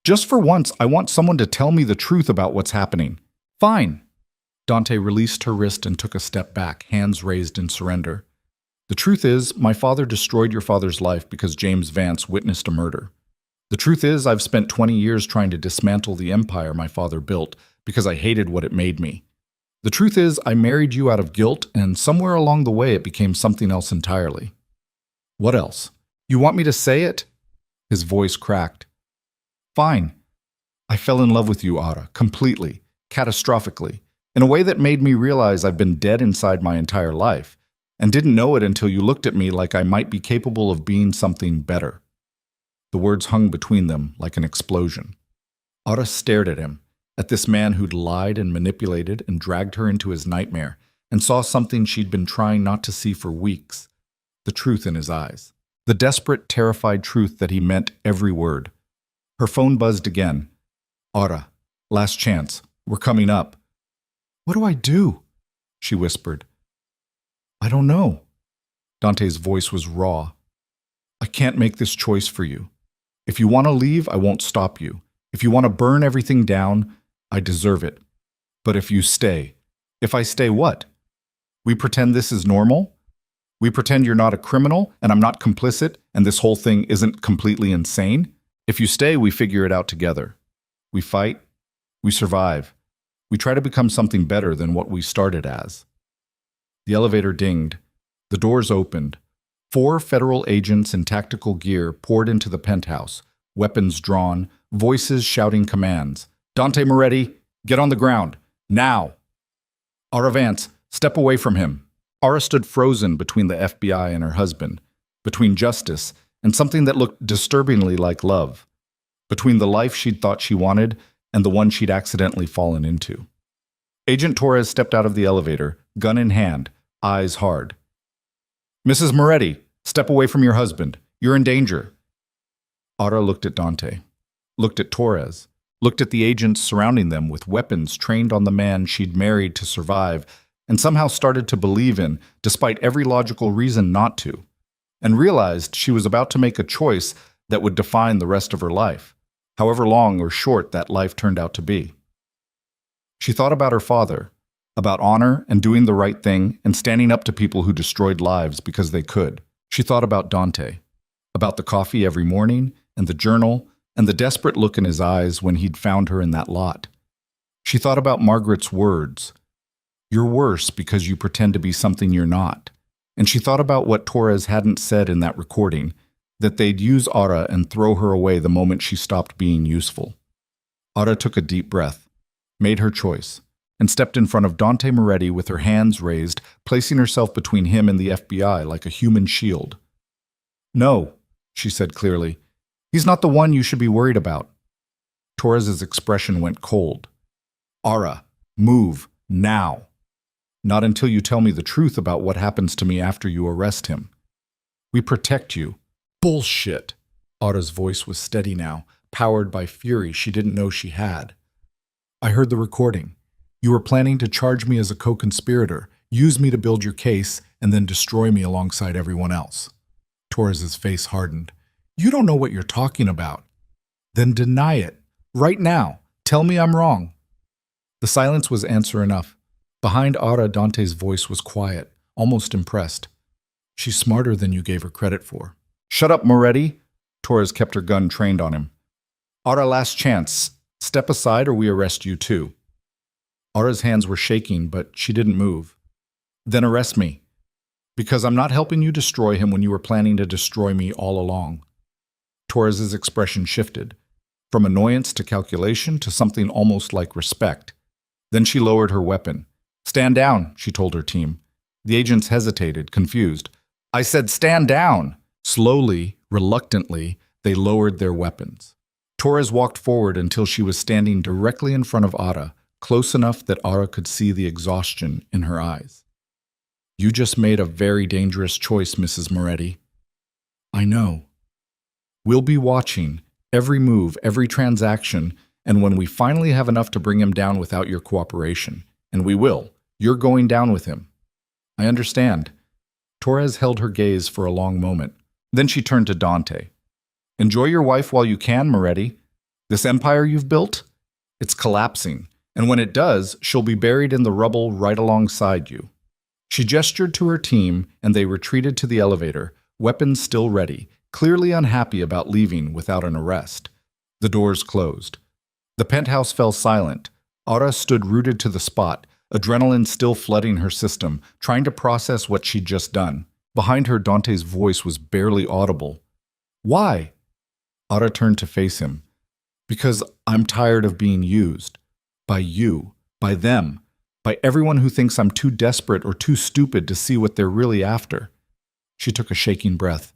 Just for once, I want someone to tell me the truth about what's happening. Fine. Dante released her wrist and took a step back, hands raised in surrender. The truth is, my father destroyed your father's life because James Vance witnessed a murder. The truth is, I've spent 20 years trying to dismantle the empire my father built because I hated what it made me. The truth is, I married you out of guilt, and somewhere along the way it became something else entirely. What else? You want me to say it? His voice cracked. Fine. I fell in love with you, Ara, completely, catastrophically, in a way that made me realize I've been dead inside my entire life, and didn't know it until you looked at me like I might be capable of being something better. The words hung between them like an explosion. Ara stared at him, at this man who'd lied and manipulated and dragged her into his nightmare, and saw something she'd been trying not to see for weeks, the truth in his eyes, the desperate, terrified truth that he meant every word. Her phone buzzed again. Ara, last chance, we're coming up. What do I do? She whispered. I don't know. Dante's voice was raw. I can't make this choice for you. If you want to leave, I won't stop you. If you want to burn everything down, I deserve it. But if you stay, if I stay what? We pretend this is normal? We pretend you're not a criminal and I'm not complicit and this whole thing isn't completely insane? If you stay, we figure it out together. We fight. We survive. We try to become something better than what we started as. The elevator dinged. The doors opened. 4 federal agents in tactical gear poured into the penthouse, weapons drawn, voices shouting commands. Dante Moretti, get on the ground. Now. Ara Vance, step away from him. Ara stood frozen between the FBI and her husband, between justice and something that looked disturbingly like love, between the life she'd thought she wanted and the one she'd accidentally fallen into. Agent Torres stepped out of the elevator, gun in hand, eyes hard. Mrs. Moretti, step away from your husband. You're in danger. Ara looked at Dante, looked at Torres, looked at the agents surrounding them with weapons trained on the man she'd married to survive, and somehow started to believe in, despite every logical reason not to, and realized she was about to make a choice that would define the rest of her life, however long or short that life turned out to be. She thought about her father, about honor and doing the right thing and standing up to people who destroyed lives because they could. She thought about Dante, about the coffee every morning and the journal and the desperate look in his eyes when he'd found her in that lot. She thought about Margaret's words, "You're worse because you pretend to be something you're not." And she thought about what Torres hadn't said in that recording, that they'd use Ara and throw her away the moment she stopped being useful. Ara took a deep breath, made her choice, and stepped in front of Dante Moretti with her hands raised, placing herself between him and the FBI like a human shield. "No," she said clearly, He's not the one you should be worried about. Torres's expression went cold. Ara, move, now. Not until you tell me the truth about what happens to me after you arrest him. We protect you. Bullshit. Ara's voice was steady now, powered by fury she didn't know she had. I heard the recording. You were planning to charge me as a co-conspirator, use me to build your case, and then destroy me alongside everyone else. Torres's face hardened. You don't know what you're talking about. Then deny it. Right now. Tell me I'm wrong. The silence was answer enough. Behind Ara, Dante's voice was quiet, almost impressed. She's smarter than you gave her credit for. Shut up, Moretti. Torres kept her gun trained on him. Ara, last chance. Step aside or we arrest you too. Ara's hands were shaking, but she didn't move. Then arrest me. Because I'm not helping you destroy him when you were planning to destroy me all along. Torres's expression shifted, from annoyance to calculation to something almost like respect. Then she lowered her weapon. Stand down, she told her team. The agents hesitated, confused. I said stand down. Slowly, reluctantly, they lowered their weapons. Torres walked forward until she was standing directly in front of Ara, close enough that Ara could see the exhaustion in her eyes. You just made a very dangerous choice, Mrs. Moretti. I know. We'll be watching every move, every transaction, and when we finally have enough to bring him down without your cooperation, and we will, you're going down with him. I understand. Torres held her gaze for a long moment. Then she turned to Dante. Enjoy your wife while you can, Moretti. This empire you've built, it's collapsing, and when it does, she'll be buried in the rubble right alongside you. She gestured to her team, and they retreated to the elevator, weapons still ready, clearly unhappy about leaving without an arrest. The doors closed. The penthouse fell silent. Ara stood rooted to the spot, adrenaline still flooding her system, trying to process what she'd just done. Behind her, Dante's voice was barely audible. Why? Ara turned to face him. Because I'm tired of being used. By you. By them. By everyone who thinks I'm too desperate or too stupid to see what they're really after. She took a shaking breath.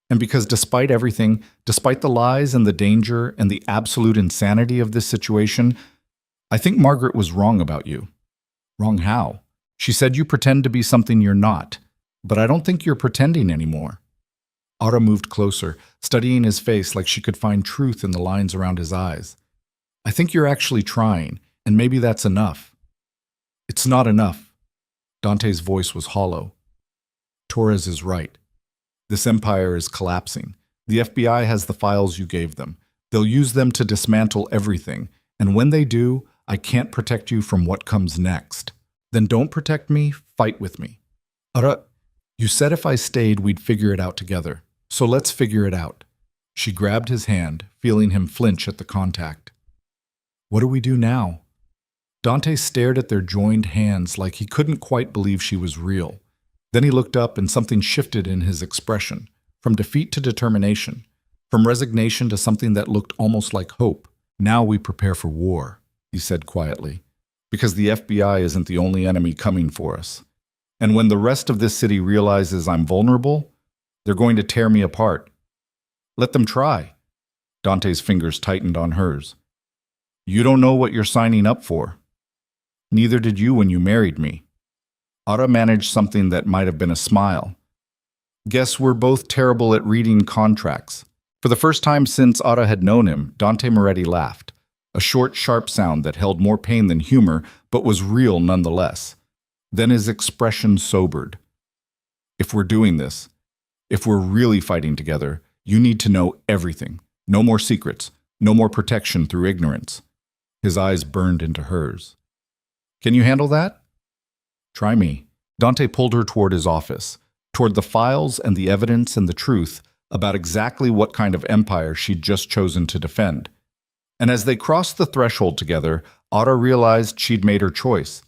And because despite everything, despite the lies and the danger and the absolute insanity of this situation, I think Margaret was wrong about you. Wrong how? She said you pretend to be something you're not, but I don't think you're pretending anymore. Ara moved closer, studying his face like she could find truth in the lines around his eyes. I think you're actually trying, and maybe that's enough. It's not enough. Dante's voice was hollow. Torres is right. This empire is collapsing. The FBI has the files you gave them. They'll use them to dismantle everything, and when they do, I can't protect you from what comes next. Then don't protect me, fight with me. Ara, you said if I stayed, we'd figure it out together. So let's figure it out. She grabbed his hand, feeling him flinch at the contact. What do we do now? Dante stared at their joined hands like he couldn't quite believe she was real. Then he looked up and something shifted in his expression, from defeat to determination, from resignation to something that looked almost like hope. Now we prepare for war, he said quietly, because the FBI isn't the only enemy coming for us. And when the rest of this city realizes I'm vulnerable, they're going to tear me apart. Let them try. Dante's fingers tightened on hers. You don't know what you're signing up for. Neither did you when you married me. Ara managed something that might have been a smile. Guess we're both terrible at reading contracts. For the first time since Ara had known him, Dante Moretti laughed. A short, sharp sound that held more pain than humor, but was real nonetheless. Then his expression sobered. If we're doing this, if we're really fighting together, you need to know everything. No more secrets. No more protection through ignorance. His eyes burned into hers. Can you handle that? Try me. Dante pulled her toward his office, toward the files and the evidence and the truth about exactly what kind of empire she'd just chosen to defend. And as they crossed the threshold together, Ara realized she'd made her choice.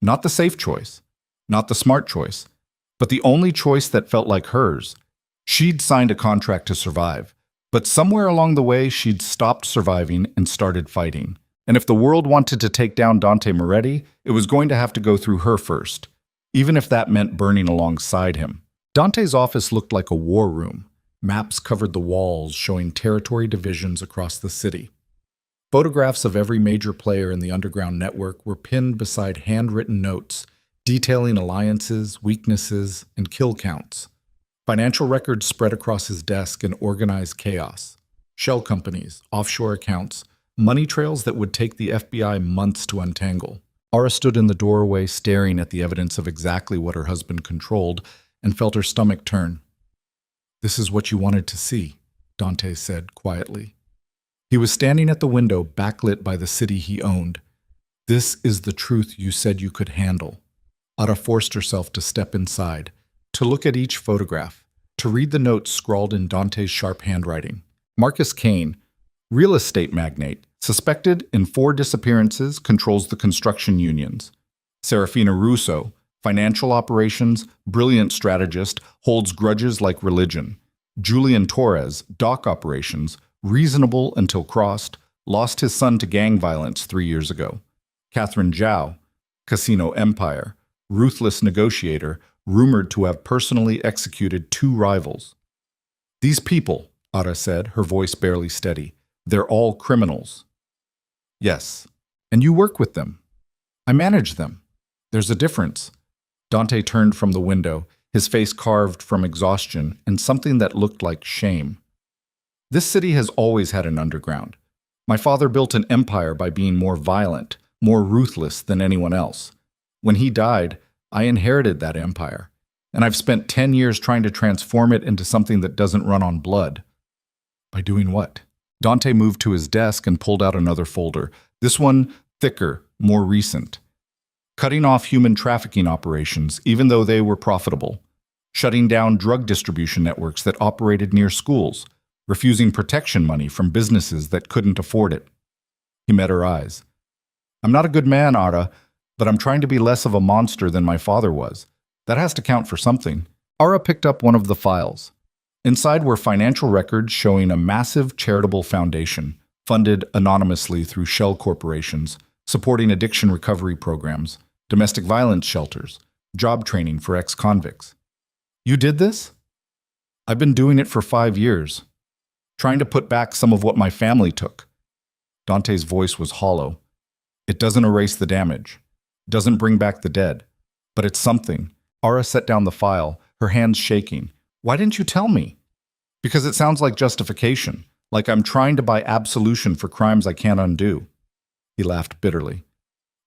Not the safe choice, not the smart choice, but the only choice that felt like hers. She'd signed a contract to survive, but somewhere along the way she'd stopped surviving and started fighting. And if the world wanted to take down Dante Moretti, it was going to have to go through her first, even if that meant burning alongside him. Dante's office looked like a war room. Maps covered the walls, showing territory divisions across the city. Photographs of every major player in the underground network were pinned beside handwritten notes, detailing alliances, weaknesses, and kill counts. Financial records spread across his desk in organized chaos. Shell companies, offshore accounts, money trails that would take the FBI months to untangle. Ara stood in the doorway staring at the evidence of exactly what her husband controlled and felt her stomach turn. "This is what you wanted to see," Dante said quietly. He was standing at the window backlit by the city he owned. "This is the truth you said you could handle." Ara forced herself to step inside, to look at each photograph, to read the notes scrawled in Dante's sharp handwriting. Marcus Kane, real estate magnate, suspected in 4 disappearances, controls the construction unions. Serafina Russo, financial operations, brilliant strategist, holds grudges like religion. Julian Torres, dock operations, reasonable until crossed, lost his son to gang violence 3 years ago. Catherine Zhao, casino empire, ruthless negotiator, rumored to have personally executed 2 rivals. "These people," Ara said, her voice barely steady, "they're all criminals." "Yes, and you work with them. I manage them. There's a difference." Dante turned from the window, his face carved from exhaustion and something that looked like shame. "This city has always had an underground. My father built an empire by being more violent, more ruthless than anyone else. When he died, I inherited that empire, and I've spent 10 years trying to transform it into something that doesn't run on blood." "By doing what?" Dante moved to his desk and pulled out another folder, this one thicker, more recent. "Cutting off human trafficking operations, even though they were profitable. Shutting down drug distribution networks that operated near schools. Refusing protection money from businesses that couldn't afford it." He met her eyes. "I'm not a good man, Ara, but I'm trying to be less of a monster than my father was. That has to count for something." Ara picked up one of the files. Inside were financial records showing a massive charitable foundation, funded anonymously through shell corporations, supporting addiction recovery programs, domestic violence shelters, job training for ex-convicts. "You did this?" "I've been doing it for 5 years. Trying to put back some of what my family took." Dante's voice was hollow. "It doesn't erase the damage, doesn't bring back the dead, but it's something." Ara set down the file, her hands shaking. "Why didn't you tell me?" "Because it sounds like justification, like I'm trying to buy absolution for crimes I can't undo." He laughed bitterly.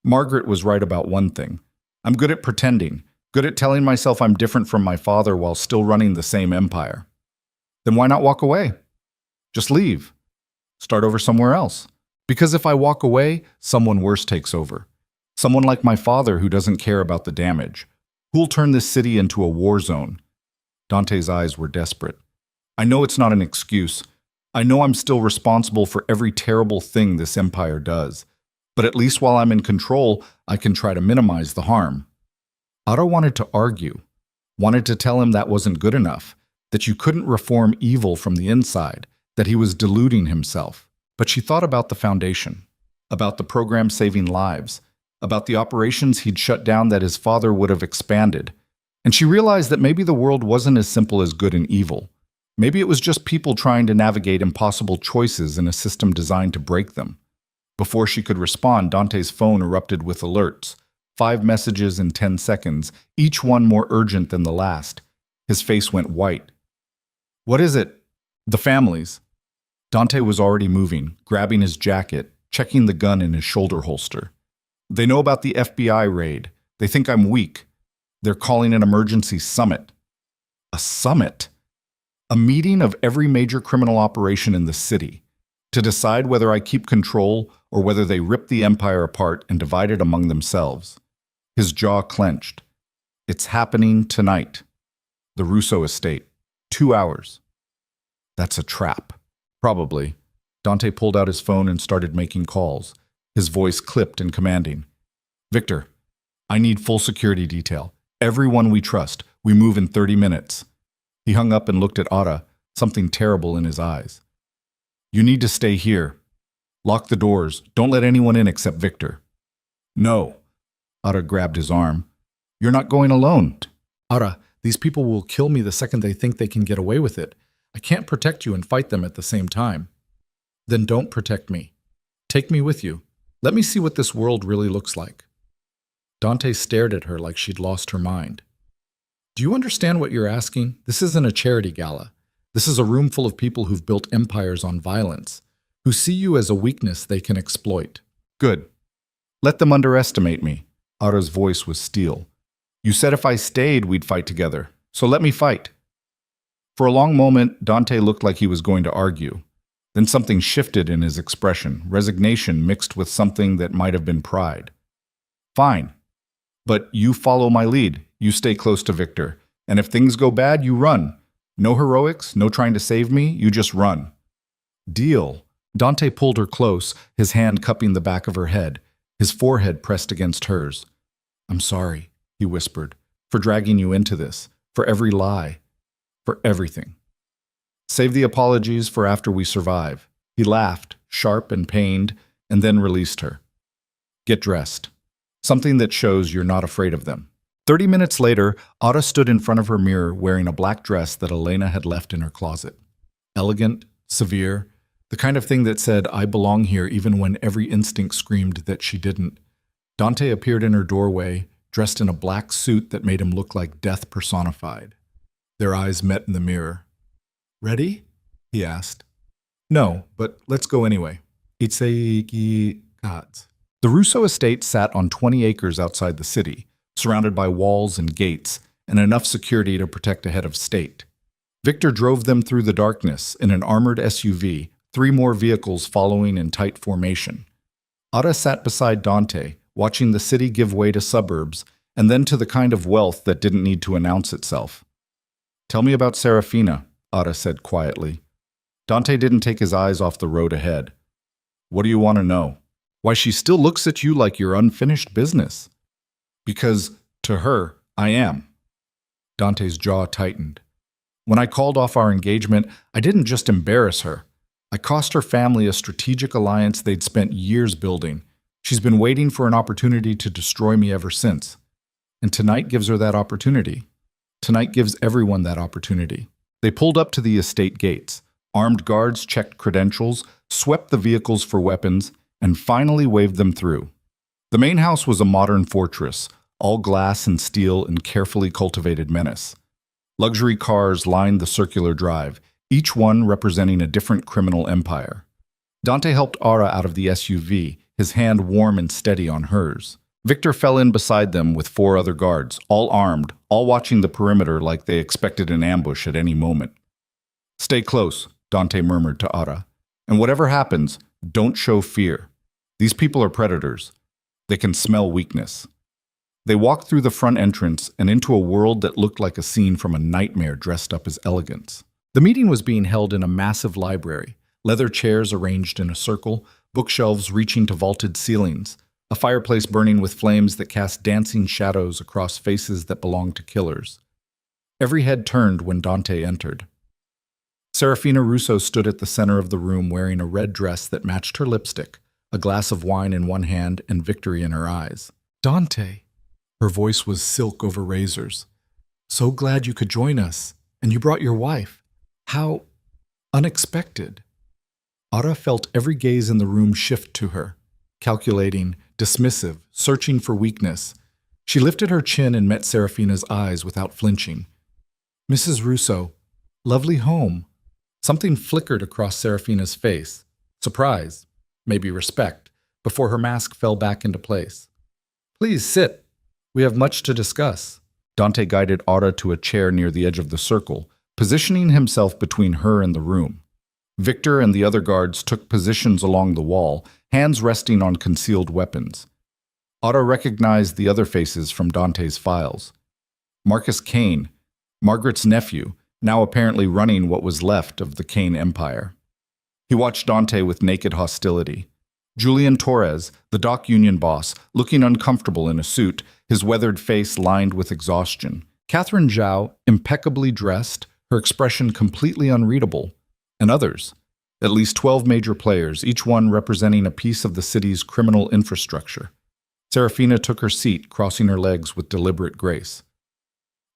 "Margaret was right about one thing. I'm good at pretending, good at telling myself I'm different from my father while still running the same empire." "Then why not walk away? Just leave. Start over somewhere else. Because if I walk away, someone worse takes over. Someone like my father who doesn't care about the damage. Who'll turn this city into a war zone?" Dante's eyes were desperate. "I know it's not an excuse. I know I'm still responsible for every terrible thing this empire does. But at least while I'm in control, I can try to minimize the harm." Ara wanted to argue, wanted to tell him that wasn't good enough, that you couldn't reform evil from the inside, that he was deluding himself. But she thought about the foundation, about the program saving lives, about the operations he'd shut down that his father would have expanded. And she realized that maybe the world wasn't as simple as good and evil. Maybe it was just people trying to navigate impossible choices in a system designed to break them. Before she could respond, Dante's phone erupted with alerts. 5 messages in 10 seconds, each one more urgent than the last. His face went white. "What is it?" "The families." Dante was already moving, grabbing his jacket, checking the gun in his shoulder holster. "They know about the FBI raid. They think I'm weak. They're calling an emergency summit." A summit? A meeting of every major criminal operation in the city, to decide whether I keep control or whether they rip the empire apart and divide it among themselves. His jaw clenched. "It's happening tonight. The Russo estate. 2 hours." "That's a trap." "Probably." Dante pulled out his phone and started making calls, his voice clipped and commanding. "Victor, I need full security detail. Everyone we trust. We move in 30 minutes. He hung up and looked at Ara, something terrible in his eyes. "You need to stay here. Lock the doors. Don't let anyone in except Victor." "No." Ara grabbed his arm. "You're not going alone." "Ara, these people will kill me the second they think they can get away with it. I can't protect you and fight them at the same time. Then don't protect me. Take me with you. Let me see what this world really looks like. Dante stared at her like she'd lost her mind. Do you understand what you're asking? This isn't a charity gala. This is a room full of people who've built empires on violence, who see you as a weakness they can exploit. Good. Let them underestimate me. Ara's voice was steel. You said if I stayed, we'd fight together. So let me fight. For a long moment, Dante looked like he was going to argue. Then something shifted in his expression, resignation mixed with something that might have been pride. Fine. But you follow my lead. You stay close to Victor. And if things go bad, you run. No heroics, no trying to save me, you just run. Deal. Dante pulled her close, his hand cupping the back of her head, his forehead pressed against hers. I'm sorry, he whispered, for dragging you into this, for every lie, for everything. Save the apologies for after we survive. He laughed, sharp and pained, and then released her. Get dressed. Something that shows you're not afraid of them. 30 minutes later, Ada stood in front of her mirror wearing a black dress that Elena had left in her closet. Elegant, severe, the kind of thing that said, I belong here even when every instinct screamed that she didn't. Dante appeared in her doorway, dressed in a black suit that made him look like death personified. Their eyes met in the mirror. Ready? He asked. No, but let's go anyway. The Russo estate sat on 20 acres outside the city, surrounded by walls and gates, and enough security to protect a head of state. Victor drove them through the darkness in an armored SUV, 3 more vehicles following in tight formation. Ada sat beside Dante, watching the city give way to suburbs, and then to the kind of wealth that didn't need to announce itself. Tell me about Serafina, Ada said quietly. Dante didn't take his eyes off the road ahead. What do you want to know? Why she still looks at you like you're unfinished business. Because, to her, I am. Dante's jaw tightened. When I called off our engagement, I didn't just embarrass her. I cost her family a strategic alliance they'd spent years building. She's been waiting for an opportunity to destroy me ever since. And tonight gives her that opportunity. Tonight gives everyone that opportunity. They pulled up to the estate gates. Armed guards checked credentials, swept the vehicles for weapons, and finally waved them through. The main house was a modern fortress, all glass and steel in carefully cultivated menace. Luxury cars lined the circular drive, each one representing a different criminal empire. Dante helped Ara out of the SUV, his hand warm and steady on hers. Victor fell in beside them with 4 other guards, all armed, all watching the perimeter like they expected an ambush at any moment. Stay close, Dante murmured to Ara. And whatever happens, don't show fear. These people are predators. They can smell weakness. They walked through the front entrance and into a world that looked like a scene from a nightmare dressed up as elegance. The meeting was being held in a massive library, leather chairs arranged in a circle, bookshelves reaching to vaulted ceilings, a fireplace burning with flames that cast dancing shadows across faces that belonged to killers. Every head turned when Dante entered. Serafina Russo stood at the center of the room wearing a red dress that matched her lipstick, a glass of wine in one hand and victory in her eyes. Dante! Her voice was silk over razors. So glad you could join us, and you brought your wife. How unexpected. Ara felt every gaze in the room shift to her, calculating, dismissive, searching for weakness. She lifted her chin and met Serafina's eyes without flinching. Mrs. Russo, lovely home. Something flickered across Serafina's face. Surprise, maybe respect, before her mask fell back into place. Please sit. We have much to discuss. Dante guided Ara to a chair near the edge of the circle, positioning himself between her and the room. Victor and the other guards took positions along the wall, hands resting on concealed weapons. Ara recognized the other faces from Dante's files. Marcus Kane, Margaret's nephew, now apparently running what was left of the Kane Empire. He watched Dante with naked hostility. Julian Torres, the dock union boss, looking uncomfortable in a suit, his weathered face lined with exhaustion. Catherine Zhao, impeccably dressed, her expression completely unreadable. And others, at least 12 major players, each one representing a piece of the city's criminal infrastructure. Serafina took her seat, crossing her legs with deliberate grace.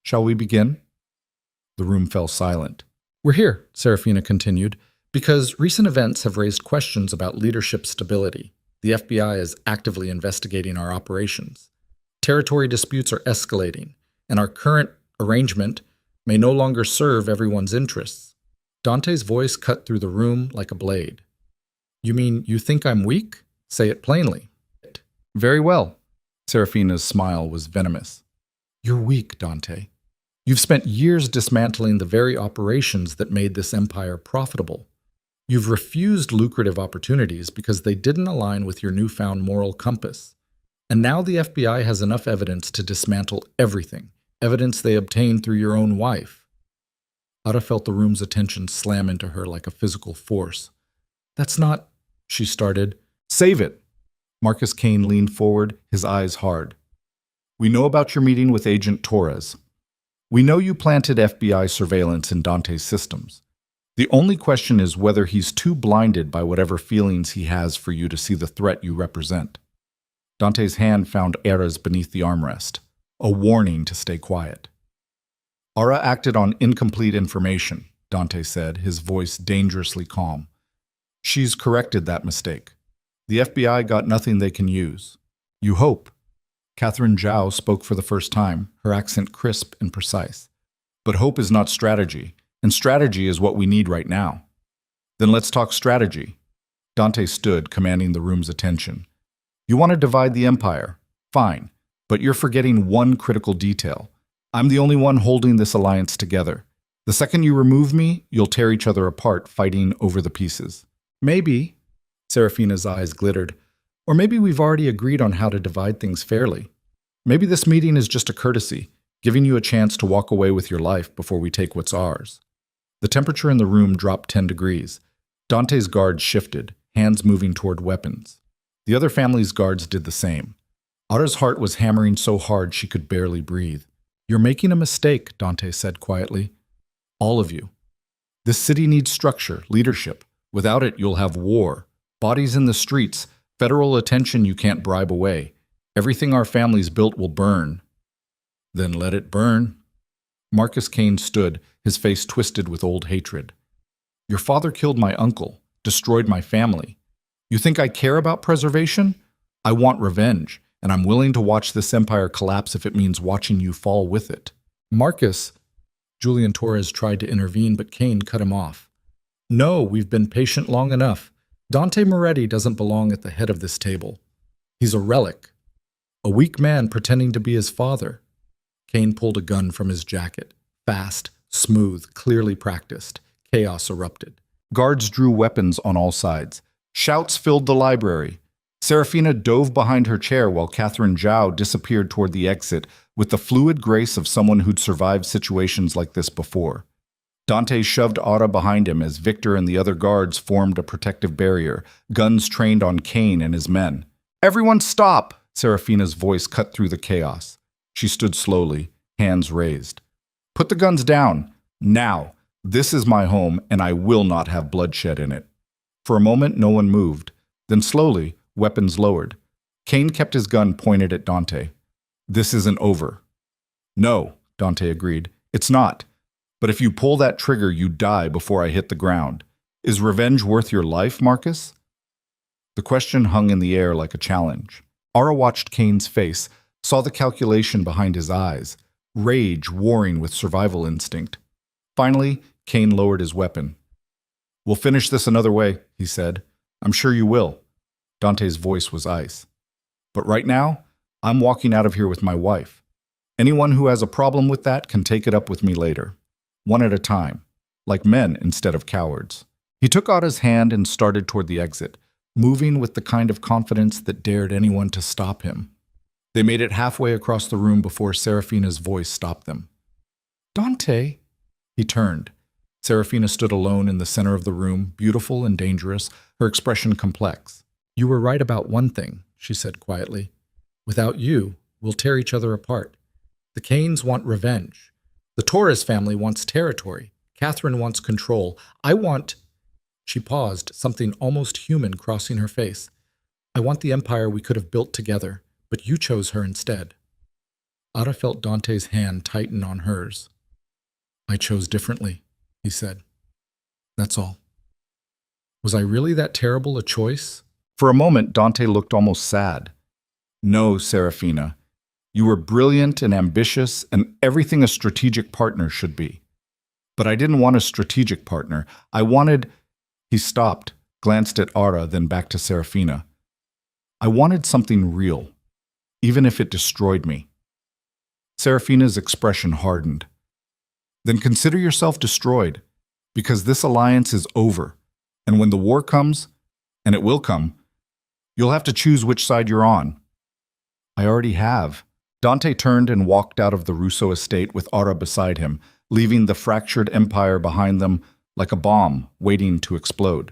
Shall we begin? The room fell silent. We're here, Serafina continued, because recent events have raised questions about leadership stability. The FBI is actively investigating our operations. Territory disputes are escalating, and our current arrangement may no longer serve everyone's interests. Dante's voice cut through the room like a blade. You mean you think I'm weak? Say it plainly. Very well. Serafina's smile was venomous. You're weak, Dante. You've spent years dismantling the very operations that made this empire profitable. You've refused lucrative opportunities because they didn't align with your newfound moral compass. And now the FBI has enough evidence to dismantle everything, evidence they obtained through your own wife. Ada felt the room's attention slam into her like a physical force. That's not, she started. Save it. Marcus Kane leaned forward, his eyes hard. We know about your meeting with Agent Torres. We know you planted FBI surveillance in Dante's systems. The only question is whether he's too blinded by whatever feelings he has for you to see the threat you represent. Dante's hand found Ara's beneath the armrest, a warning to stay quiet. Ara acted on incomplete information, Dante said, his voice dangerously calm. She's corrected that mistake. The FBI got nothing they can use. You hope. Catherine Zhao spoke for the first time, her accent crisp and precise. But hope is not strategy, and strategy is what we need right now. Then let's talk strategy. Dante stood, commanding the room's attention. You want to divide the empire? Fine, but you're forgetting one critical detail. I'm the only one holding this alliance together. The second you remove me, you'll tear each other apart, fighting over the pieces. Maybe, Serafina's eyes glittered, or maybe we've already agreed on how to divide things fairly. Maybe this meeting is just a courtesy, giving you a chance to walk away with your life before we take what's ours. The temperature in the room dropped 10 degrees. Dante's guards shifted, hands moving toward weapons. The other family's guards did the same. Ara's heart was hammering so hard she could barely breathe. You're making a mistake, Dante said quietly. All of you. This city needs structure, leadership. Without it, you'll have war. Bodies in the streets, federal attention you can't bribe away. Everything our family's built will burn. Then let it burn. Marcus Kane stood, his face twisted with old hatred. Your father killed my uncle, destroyed my family. You think I care about preservation? I want revenge, and I'm willing to watch this empire collapse if it means watching you fall with it. Marcus, Julian Torres tried to intervene, but Kane cut him off. No, we've been patient long enough. Dante Moretti doesn't belong at the head of this table. He's a relic. A weak man pretending to be his father. Kane pulled a gun from his jacket. Fast, smooth, clearly practiced. Chaos erupted. Guards drew weapons on all sides. Shouts filled the library. Serafina dove behind her chair while Catherine Zhao disappeared toward the exit with the fluid grace of someone who'd survived situations like this before. Dante shoved Ada behind him as Victor and the other guards formed a protective barrier, guns trained on Kane and his men. Everyone stop! Serafina's voice cut through the chaos. She stood slowly, hands raised. Put the guns down. Now. This is my home, and I will not have bloodshed in it. For a moment, no one moved. Then slowly, weapons lowered. Kane kept his gun pointed at Dante. This isn't over. No, Dante agreed. It's not. But if you pull that trigger, you die before I hit the ground. Is revenge worth your life, Marcus? The question hung in the air like a challenge. Ara watched Kane's face, saw the calculation behind his eyes, rage warring with survival instinct. Finally, Kane lowered his weapon. We'll finish this another way, he said. I'm sure you will. Dante's voice was ice. But right now, I'm walking out of here with my wife. Anyone who has a problem with that can take it up with me later. One at a time, like men instead of cowards. He took Ada's hand and started toward the exit, moving with the kind of confidence that dared anyone to stop him. They made it halfway across the room before Serafina's voice stopped them. Dante! He turned. Serafina stood alone in the center of the room, beautiful and dangerous, her expression complex. You were right about one thing, she said quietly. Without you, we'll tear each other apart. The Kanes want revenge. The Torres family wants territory. Catherine wants control. I want... She paused, something almost human crossing her face. I want the empire we could have built together, but you chose her instead. Ada felt Dante's hand tighten on hers. I chose differently, he said. That's all. Was I really that terrible a choice? For a moment, Dante looked almost sad. No, Serafina. You were brilliant and ambitious and everything a strategic partner should be. But I didn't want a strategic partner. I wanted... He stopped, glanced at Ara, then back to Serafina. I wanted something real, even if it destroyed me. Serafina's expression hardened. Then consider yourself destroyed, because this alliance is over, and when the war comes, and it will come, you'll have to choose which side you're on. I already have. Dante turned and walked out of the Russo estate with Ara beside him, leaving the fractured empire behind them like a bomb waiting to explode.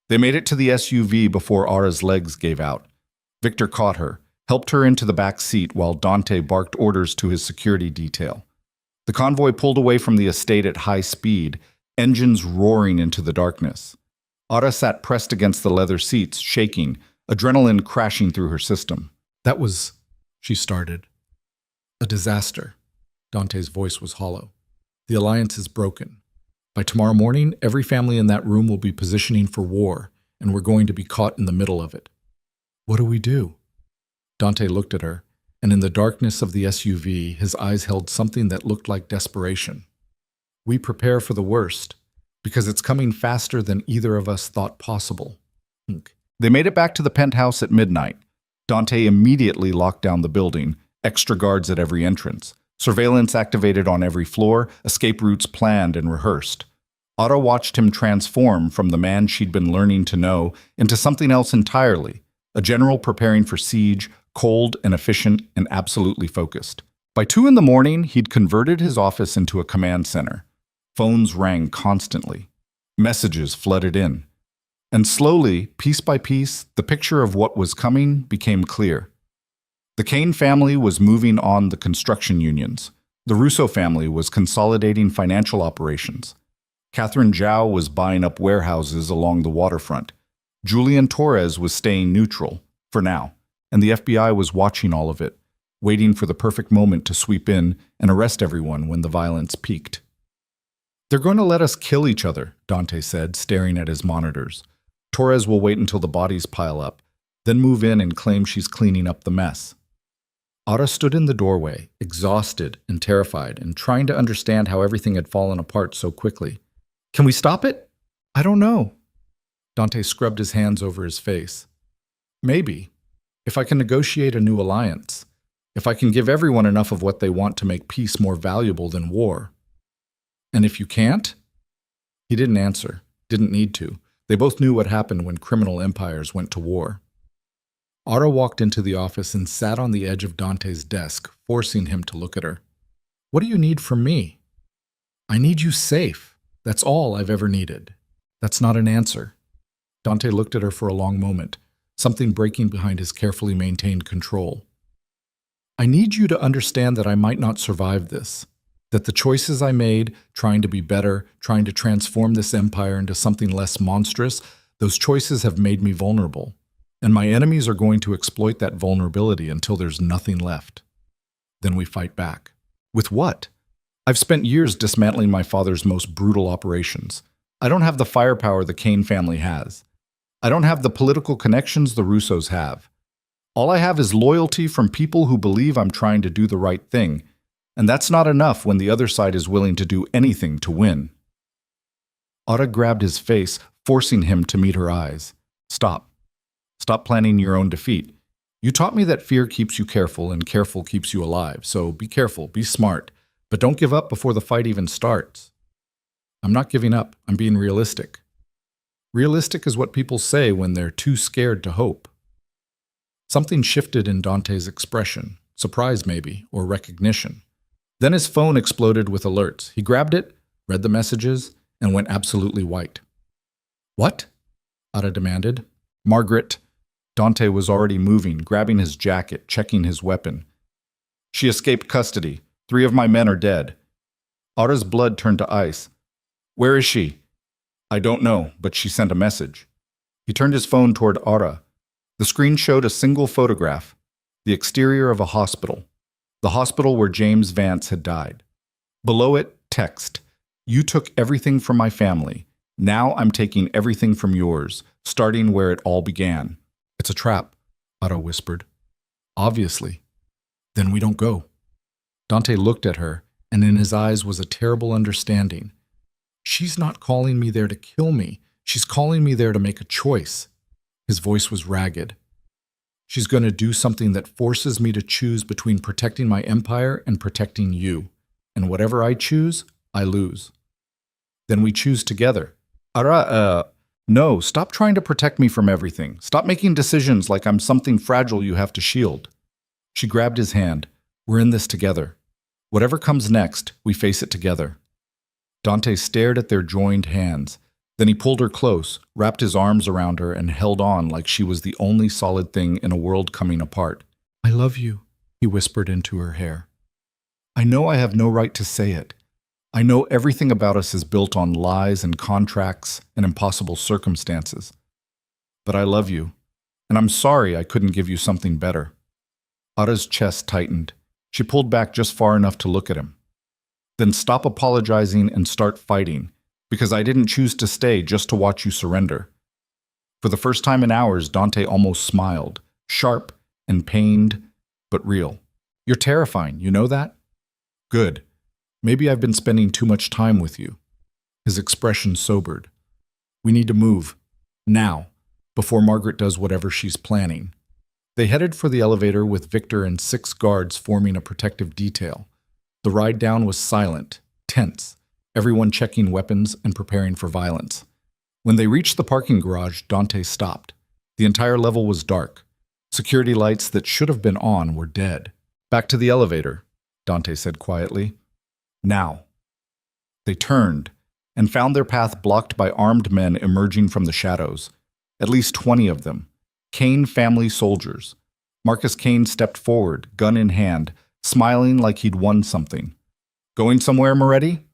They made it to the SUV before Ara's legs gave out. Victor caught her, helped her into the back seat while Dante barked orders to his security detail. The convoy pulled away from the estate at high speed, engines roaring into the darkness. Ara sat pressed against the leather seats, shaking, adrenaline crashing through her system. That was, she started, a disaster. Dante's voice was hollow. The alliance is broken. By tomorrow morning, every family in that room will be positioning for war, and we're going to be caught in the middle of it. What do we do? Dante looked at her, and in the darkness of the SUV, his eyes held something that looked like desperation. We prepare for the worst, because it's coming faster than either of us thought possible. They made it back to the penthouse at midnight. Dante immediately locked down the building, extra guards at every entrance. Surveillance activated on every floor, escape routes planned and rehearsed. Otto watched him transform from the man she'd been learning to know into something else entirely, a general preparing for siege, cold and efficient and absolutely focused. By 2 in the morning, he'd converted his office into a command center. Phones rang constantly. Messages flooded in. And slowly, piece by piece, the picture of what was coming became clear. The Kane family was moving on the construction unions. The Russo family was consolidating financial operations. Catherine Zhao was buying up warehouses along the waterfront. Julian Torres was staying neutral, for now, and the FBI was watching all of it, waiting for the perfect moment to sweep in and arrest everyone when the violence peaked. They're going to let us kill each other, Dante said, staring at his monitors. Torres will wait until the bodies pile up, then move in and claim she's cleaning up the mess. Ara stood in the doorway, exhausted and terrified, and trying to understand how everything had fallen apart so quickly. Can we stop it? I don't know. Dante scrubbed his hands over his face. Maybe. If I can negotiate a new alliance. If I can give everyone enough of what they want to make peace more valuable than war. And if you can't? He didn't answer, didn't need to. They both knew what happened when criminal empires went to war. Ara walked into the office and sat on the edge of Dante's desk, forcing him to look at her. What do you need from me? I need you safe. That's all I've ever needed. That's not an answer. Dante looked at her for a long moment, something breaking behind his carefully maintained control. I need you to understand that I might not survive this, that the choices I made, trying to be better, trying to transform this empire into something less monstrous, those choices have made me vulnerable. And my enemies are going to exploit that vulnerability until there's nothing left. Then we fight back. With what? I've spent years dismantling my father's most brutal operations. I don't have the firepower the Kane family has. I don't have the political connections the Russos have. All I have is loyalty from people who believe I'm trying to do the right thing, and that's not enough when the other side is willing to do anything to win. Ara grabbed his face, forcing him to meet her eyes. Stop. Stop planning your own defeat. You taught me that fear keeps you careful and careful keeps you alive, so be careful, be smart, but don't give up before the fight even starts. I'm not giving up, I'm being realistic. Realistic is what people say when they're too scared to hope. Something shifted in Dante's expression, surprise maybe, or recognition. Then his phone exploded with alerts. He grabbed it, read the messages, and went absolutely white. What? Ada demanded. Margaret. Dante was already moving, grabbing his jacket, checking his weapon. She escaped custody. 3 of my men are dead. Ada's blood turned to ice. Where is she? I don't know, but she sent a message. He turned his phone toward Ada. The screen showed a single photograph, the exterior of a hospital, the hospital where James Vance had died. Below it, text, You took everything from my family. Now I'm taking everything from yours, starting where it all began. It's a trap, Otto whispered. Obviously. Then we don't go. Dante looked at her, and in his eyes was a terrible understanding. She's not calling me there to kill me. She's calling me there to make a choice. His voice was ragged. She's going to do something that forces me to choose between protecting my empire and protecting you. And whatever I choose, I lose. Then we choose together. No, stop trying to protect me from everything. Stop making decisions like I'm something fragile you have to shield. She grabbed his hand. We're in this together. Whatever comes next, we face it together. Dante stared at their joined hands. Then he pulled her close, wrapped his arms around her, and held on like she was the only solid thing in a world coming apart. I love you, he whispered into her hair. I know I have no right to say it. I know everything about us is built on lies and contracts and impossible circumstances. But I love you, and I'm sorry I couldn't give you something better. Ada's chest tightened. She pulled back just far enough to look at him. Then stop apologizing and start fighting, because I didn't choose to stay just to watch you surrender. For the first time in hours, Dante almost smiled, sharp and pained, but real. You're terrifying, you know that? Good. Maybe I've been spending too much time with you. His expression sobered. We need to move. Now, before Margaret does whatever she's planning. They headed for the elevator with Victor and 6 guards forming a protective detail. The ride down was silent, tense, everyone checking weapons and preparing for violence. When they reached the parking garage, Dante stopped. The entire level was dark. Security lights that should have been on were dead. Back to the elevator, Dante said quietly. Now. They turned and found their path blocked by armed men emerging from the shadows. At least 20 of them. Kane family soldiers. Marcus Kane stepped forward, gun in hand, smiling like he'd won something. Going somewhere, Moretti?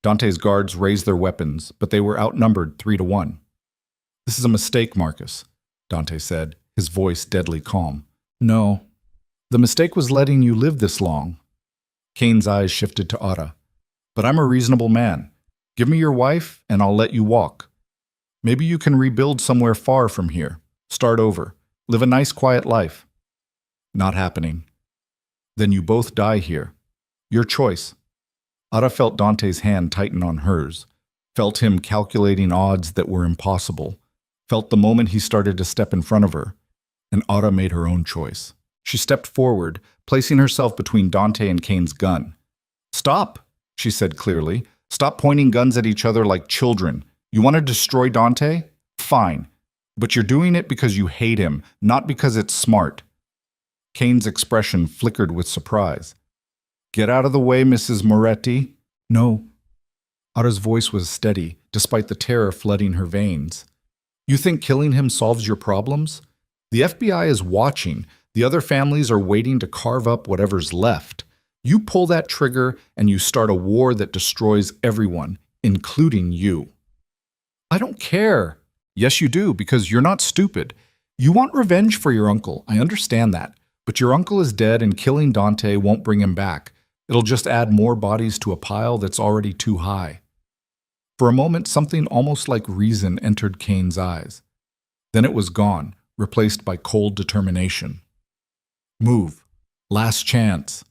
Dante's guards raised their weapons, but they were outnumbered 3-1. This is a mistake, Marcus, Dante said, his voice deadly calm. No. The mistake was letting you live this long. Kane's eyes shifted to Ada. But I'm a reasonable man. Give me your wife, and I'll let you walk. Maybe you can rebuild somewhere far from here. Start over. Live a nice, quiet life. Not happening. Then you both die here. Your choice. Ada felt Dante's hand tighten on hers, felt him calculating odds that were impossible, felt the moment he started to step in front of her, and Ada made her own choice. She stepped forward, placing herself between Dante and Kane's gun. Stop, she said clearly. Stop pointing guns at each other like children. You want to destroy Dante? Fine. But you're doing it because you hate him, not because it's smart. Kane's expression flickered with surprise. Get out of the way, Mrs. Moretti. No. Ada's voice was steady, despite the terror flooding her veins. You think killing him solves your problems? The FBI is watching. The other families are waiting to carve up whatever's left. You pull that trigger and you start a war that destroys everyone, including you. I don't care. Yes, you do, because you're not stupid. You want revenge for your uncle. I understand that. But your uncle is dead and killing Dante won't bring him back. It'll just add more bodies to a pile that's already too high. For a moment, something almost like reason entered Kane's eyes. Then it was gone, replaced by cold determination. Move. Last chance.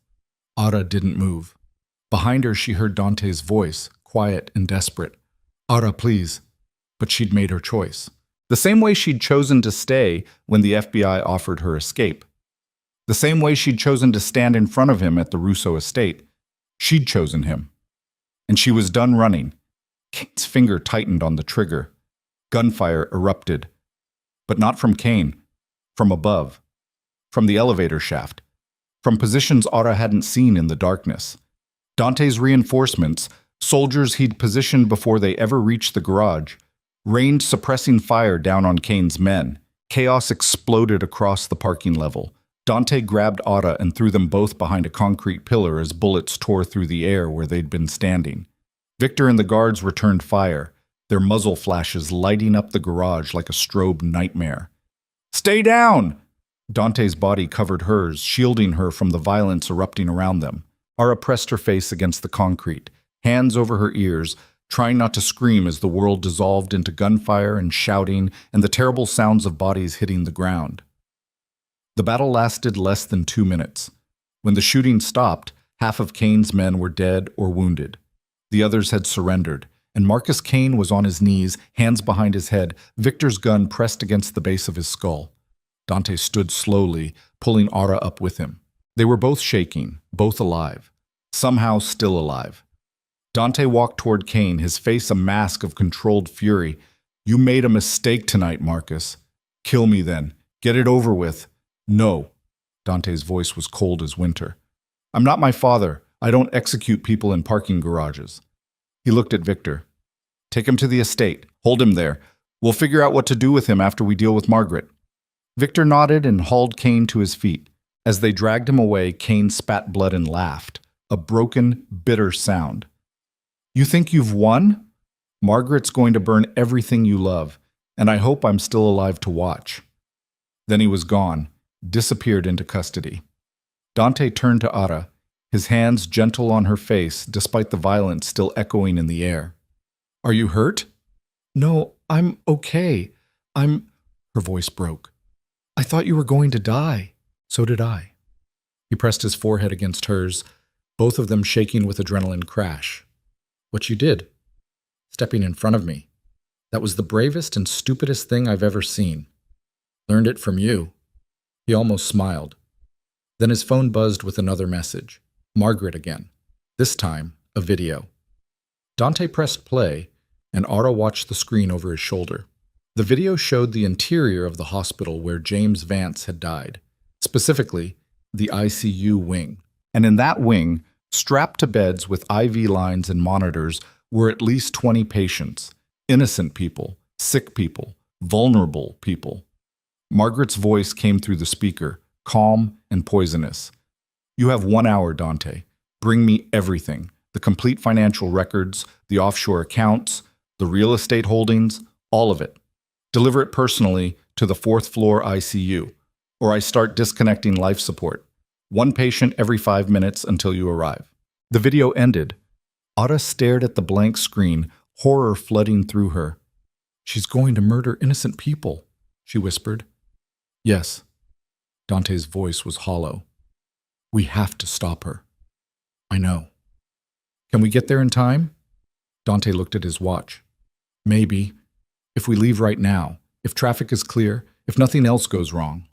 Ada didn't move. Behind her, she heard Dante's voice, quiet and desperate. Ada, please. But she'd made her choice. The same way she'd chosen to stay when the FBI offered her escape. The same way she'd chosen to stand in front of him at the Russo estate. She'd chosen him. And she was done running. Kane's finger tightened on the trigger. Gunfire erupted. But not from Kane. From above. From the elevator shaft. From positions Ada hadn't seen in the darkness. Dante's reinforcements, soldiers he'd positioned before they ever reached the garage, rained suppressing fire down on Kane's men. Chaos exploded across the parking level. Dante grabbed Ada and threw them both behind a concrete pillar as bullets tore through the air where they'd been standing. Victor and the guards returned fire, their muzzle flashes lighting up the garage like a strobe nightmare. Stay down! Dante's body covered hers, shielding her from the violence erupting around them. Ada pressed her face against the concrete, hands over her ears, trying not to scream as the world dissolved into gunfire and shouting and the terrible sounds of bodies hitting the ground. The battle lasted less than 2 minutes. When the shooting stopped, half of Kane's men were dead or wounded. The others had surrendered, and Marcus Kane was on his knees, hands behind his head, Victor's gun pressed against the base of his skull. Dante stood slowly, pulling Ara up with him. They were both shaking, both alive. Somehow still alive. Dante walked toward Kane, his face a mask of controlled fury. "You made a mistake tonight, Marcus. Kill me then. Get it over with." "No." Dante's voice was cold as winter. "I'm not my father. I don't execute people in parking garages." He looked at Victor. "Take him to the estate. Hold him there. We'll figure out what to do with him after we deal with Margaret." Victor nodded and hauled Kane to his feet. As they dragged him away, Kane spat blood and laughed, a broken, bitter sound. "You think you've won? Margaret's going to burn everything you love, and I hope I'm still alive to watch." Then he was gone, disappeared into custody. Dante turned to Ara, his hands gentle on her face despite the violence still echoing in the air. "Are you hurt?" "No, I'm okay. Her voice broke. "I thought you were going to die." "So did I." He pressed his forehead against hers, both of them shaking with adrenaline crash. "What you did? Stepping in front of me. That was the bravest and stupidest thing I've ever seen. Learned it from you." He almost smiled. Then his phone buzzed with another message. Margaret again. This time, a video. Dante pressed play, and Ara watched the screen over his shoulder. The video showed the interior of the hospital where James Vance had died, specifically the ICU wing. And in that wing, strapped to beds with IV lines and monitors, were at least 20 patients, innocent people, sick people, vulnerable people. Margaret's voice came through the speaker, calm and poisonous. "You have 1 hour, Dante. Bring me everything, the complete financial records, the offshore accounts, the real estate holdings, all of it. Deliver it personally to the 4th floor ICU, or I start disconnecting life support. 1 patient every 5 minutes until you arrive." The video ended. Ara stared at the blank screen, horror flooding through her. "She's going to murder innocent people," she whispered. "Yes." Dante's voice was hollow. "We have to stop her." "I know." "Can we get there in time?" Dante looked at his watch. "Maybe. If we leave right now, if traffic is clear, if nothing else goes wrong.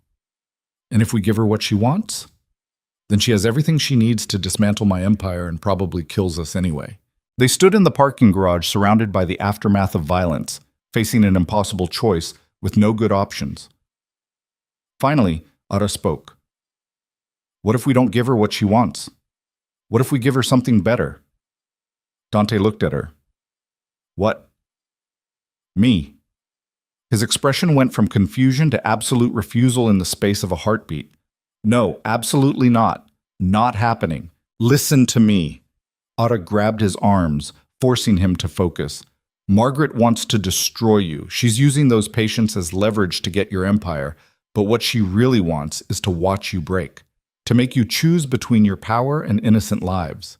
And if we give her what she wants? Then she has everything she needs to dismantle my empire and probably kills us anyway." They stood in the parking garage surrounded by the aftermath of violence, facing an impossible choice with no good options. Finally, Ara spoke. "What if we don't give her what she wants? What if we give her something better?" Dante looked at her. "What?" "Me." His expression went from confusion to absolute refusal in the space of a heartbeat. "No, absolutely not. Not happening. Listen to me." Ara grabbed his arms, forcing him to focus. "Margaret wants to destroy you. She's using those patients as leverage to get your empire, but what she really wants is to watch you break, to make you choose between your power and innocent lives."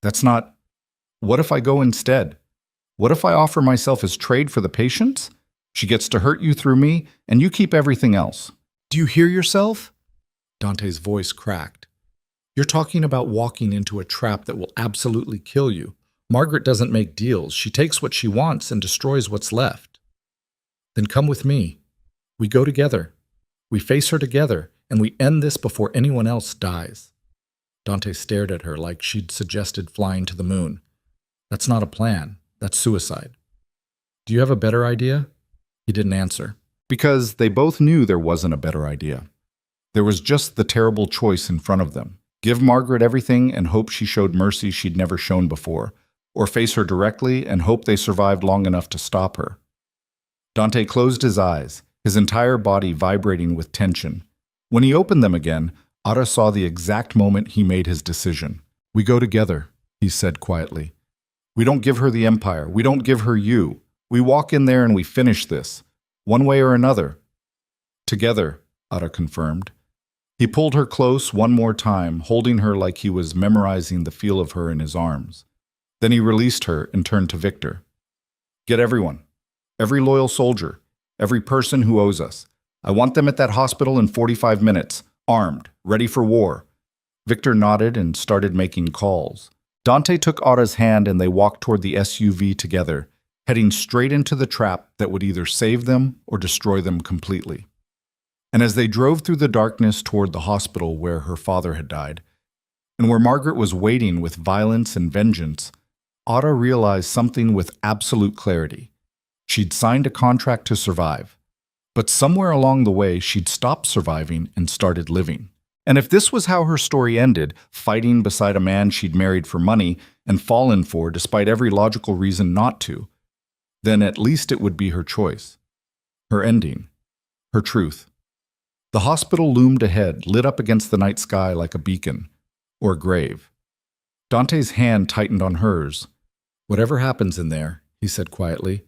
"That's not... What if I go instead? What if I offer myself as trade for the patients? She gets to hurt you through me, and you keep everything else." "Do you hear yourself?" Dante's voice cracked. "You're talking about walking into a trap that will absolutely kill you. Margaret doesn't make deals. She takes what she wants and destroys what's left." "Then come with me. We go together. We face her together, and we end this before anyone else dies." Dante stared at her like she'd suggested flying to the moon. "That's not a plan. That's suicide." "Do you have a better idea?" He didn't answer, because they both knew there wasn't a better idea. There was just the terrible choice in front of them. Give Margaret everything and hope she showed mercy she'd never shown before, or face her directly and hope they survived long enough to stop her. Dante closed his eyes, his entire body vibrating with tension. When he opened them again, Ara saw the exact moment he made his decision. "We go together," he said quietly. "We don't give her the empire. We don't give her you. We walk in there and we finish this, one way or another." "Together," Ara confirmed. He pulled her close one more time, holding her like he was memorizing the feel of her in his arms. Then he released her and turned to Victor. Get everyone. Every loyal soldier. Every person who owes us. I want them at that hospital in 45 minutes, armed, ready for war. Victor nodded and started making calls. Dante took Aura's hand and they walked toward the SUV together, heading straight into the trap that would either save them or destroy them completely. And as they drove through the darkness toward the hospital where her father had died, and where Margaret was waiting with violence and vengeance, Aura realized something with absolute clarity. She'd signed a contract to survive, but somewhere along the way she'd stopped surviving and started living. And if this was how her story ended, fighting beside a man she'd married for money and fallen for despite every logical reason not to, then at least it would be her choice. Her ending. Her truth. The hospital loomed ahead, lit up against the night sky like a beacon, or a grave. Dante's hand tightened on hers. Whatever happens in there, he said quietly,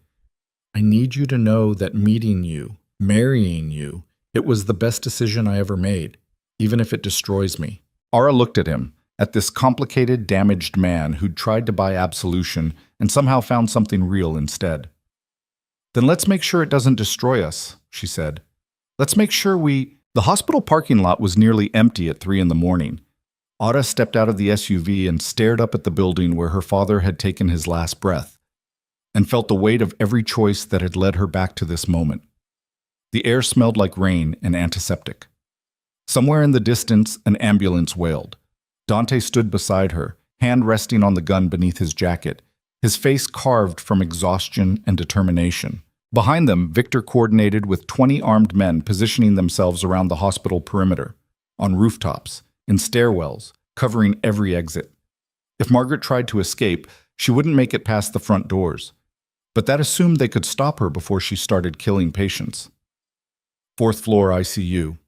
I need you to know that meeting you, marrying you, it was the best decision I ever made, even if it destroys me. Aura looked at him, at this complicated, damaged man who'd tried to buy absolution and somehow found something real instead. Then let's make sure it doesn't destroy us, she said. Let's make sure The hospital parking lot was nearly empty at 3 a.m. Aura stepped out of the SUV and stared up at the building where her father had taken his last breath, and felt the weight of every choice that had led her back to this moment. The air smelled like rain and antiseptic. Somewhere in the distance, an ambulance wailed. Dante stood beside her, hand resting on the gun beneath his jacket, his face carved from exhaustion and determination. Behind them, Victor coordinated with 20 armed men positioning themselves around the hospital perimeter, on rooftops, in stairwells, covering every exit. If Margaret tried to escape, she wouldn't make it past the front doors. But that assumed they could stop her before she started killing patients. 4th floor ICU,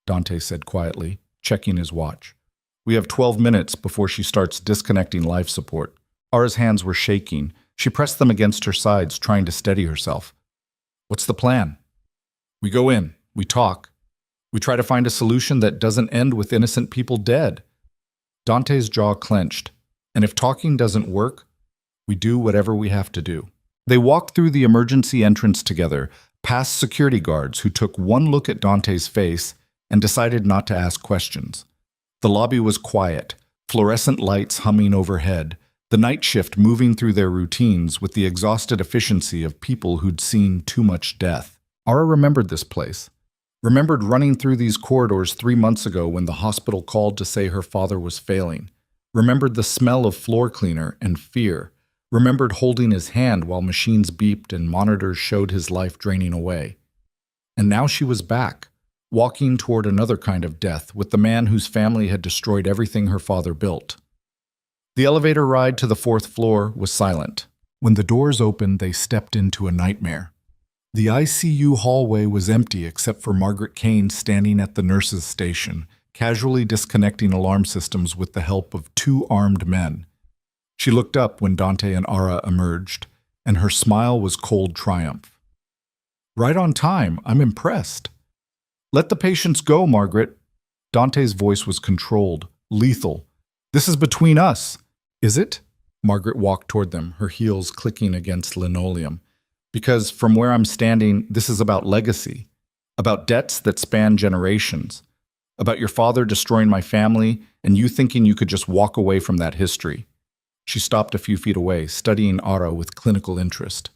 Dante said quietly, checking his watch. We have 12 minutes before she starts disconnecting life support. Aura's hands were shaking. She pressed them against her sides, trying to steady herself. What's the plan? We go in, we talk. We try to find a solution that doesn't end with innocent people dead. Dante's jaw clenched. And if talking doesn't work, we do whatever we have to do. They walked through the emergency entrance together, past security guards who took one look at Dante's face and decided not to ask questions. The lobby was quiet, fluorescent lights humming overhead, the night shift moving through their routines with the exhausted efficiency of people who'd seen too much death. Aura remembered this place. Remembered running through these corridors 3 months ago when the hospital called to say her father was failing. Remembered the smell of floor cleaner and fear. Remembered holding his hand while machines beeped and monitors showed his life draining away. And now she was back, walking toward another kind of death with the man whose family had destroyed everything her father built. The elevator ride to the 4th floor was silent. When the doors opened, they stepped into a nightmare. The ICU hallway was empty except for Margaret Kane standing at the nurse's station, casually disconnecting alarm systems with the help of 2 armed men. She looked up when Dante and Aura emerged, and her smile was cold triumph. Right on time, I'm impressed. Let the patients go, Margaret. Dante's voice was controlled, lethal. This is between us. Is it? Margaret walked toward them, her heels clicking against linoleum. Because from where I'm standing, this is about legacy, about debts that span generations, about your father destroying my family and you thinking you could just walk away from that history. She stopped a few feet away, studying Aura with clinical interest.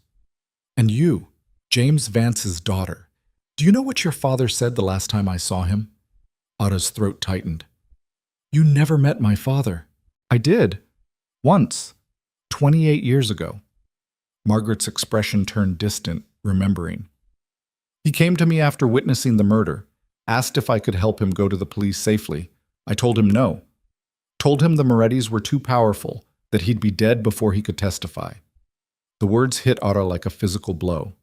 And you, James Vance's daughter, do you know what your father said the last time I saw him? Aura's throat tightened. You never met my father. I did. Once. 28 years ago. Margaret's expression turned distant, remembering. He came to me after witnessing the murder, asked if I could help him go to the police safely. I told him no. Told him the Morettis were too powerful, that he'd be dead before he could testify. The words hit Aura like a physical blow.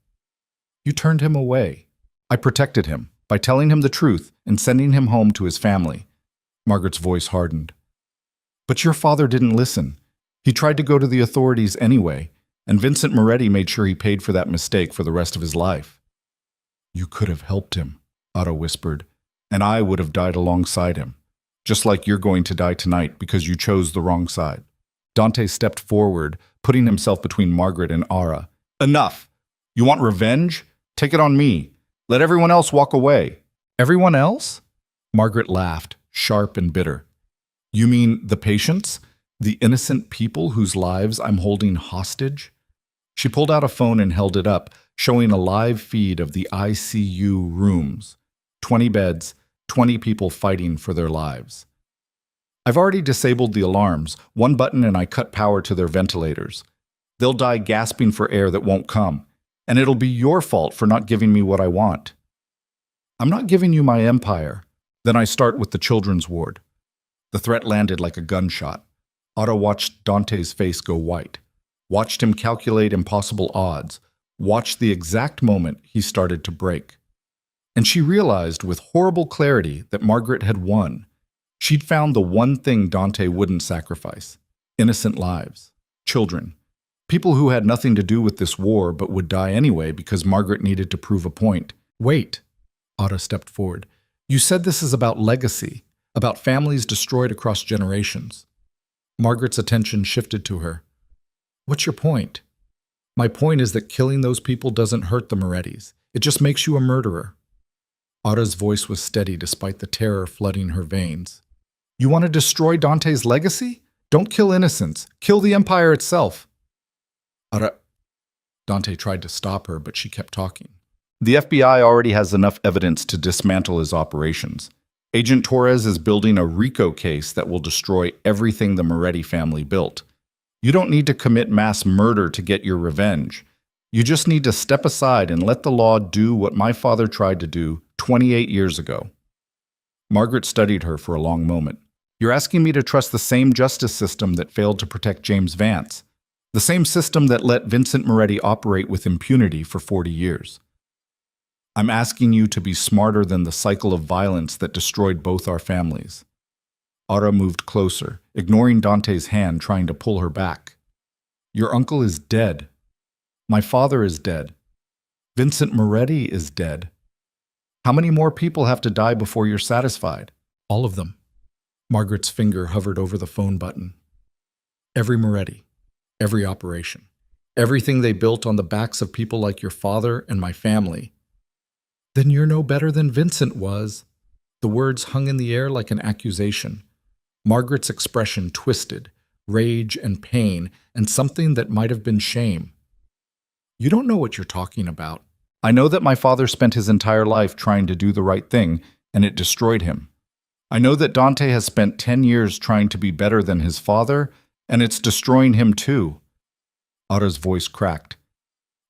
You turned him away. I protected him by telling him the truth and sending him home to his family. Margaret's voice hardened. But your father didn't listen. He tried to go to the authorities anyway, and Vincent Moretti made sure he paid for that mistake for the rest of his life. You could have helped him, Aura whispered, and I would have died alongside him, just like you're going to die tonight because you chose the wrong side. Dante stepped forward, putting himself between Margaret and Ara. Enough! You want revenge? Take it on me. Let everyone else walk away. Everyone else? Margaret laughed, sharp and bitter. You mean the patients? The innocent people whose lives I'm holding hostage? She pulled out a phone and held it up, showing a live feed of the ICU rooms. 20 beds, 20 people fighting for their lives. I've already disabled the alarms, one button and I cut power to their ventilators. They'll die gasping for air that won't come, and it'll be your fault for not giving me what I want. I'm not giving you my empire. Then I start with the children's ward. The threat landed like a gunshot. Otto watched Dante's face go white, watched him calculate impossible odds, watched the exact moment he started to break. And she realized with horrible clarity that Margaret had won. She'd found the one thing Dante wouldn't sacrifice: innocent lives, children, people who had nothing to do with this war but would die anyway because Margaret needed to prove a point. Wait, Otto stepped forward. You said this is about legacy, about families destroyed across generations. Margaret's attention shifted to her. What's your point? My point is that killing those people doesn't hurt the Morettis. It just makes you a murderer. Otto's voice was steady despite the terror flooding her veins. You want to destroy Dante's legacy? Don't kill innocents. Kill the Empire itself. Dante tried to stop her, but she kept talking. The FBI already has enough evidence to dismantle his operations. Agent Torres is building a RICO case that will destroy everything the Moretti family built. You don't need to commit mass murder to get your revenge. You just need to step aside and let the law do what my father tried to do 28 years ago. Margaret studied her for a long moment. You're asking me to trust the same justice system that failed to protect James Vance, the same system that let Vincent Moretti operate with impunity for 40 years. I'm asking you to be smarter than the cycle of violence that destroyed both our families. Otto moved closer, ignoring Dante's hand, trying to pull her back. Your uncle is dead. My father is dead. Vincent Moretti is dead. How many more people have to die before you're satisfied? All of them. Margaret's finger hovered over the phone button. Every Moretti, every operation, everything they built on the backs of people like your father and my family. Then you're no better than Vincent was. The words hung in the air like an accusation. Margaret's expression twisted, rage and pain, and something that might have been shame. You don't know what you're talking about. I know that my father spent his entire life trying to do the right thing, and it destroyed him. I know that Dante has spent 10 years trying to be better than his father, and it's destroying him too. Otto's voice cracked.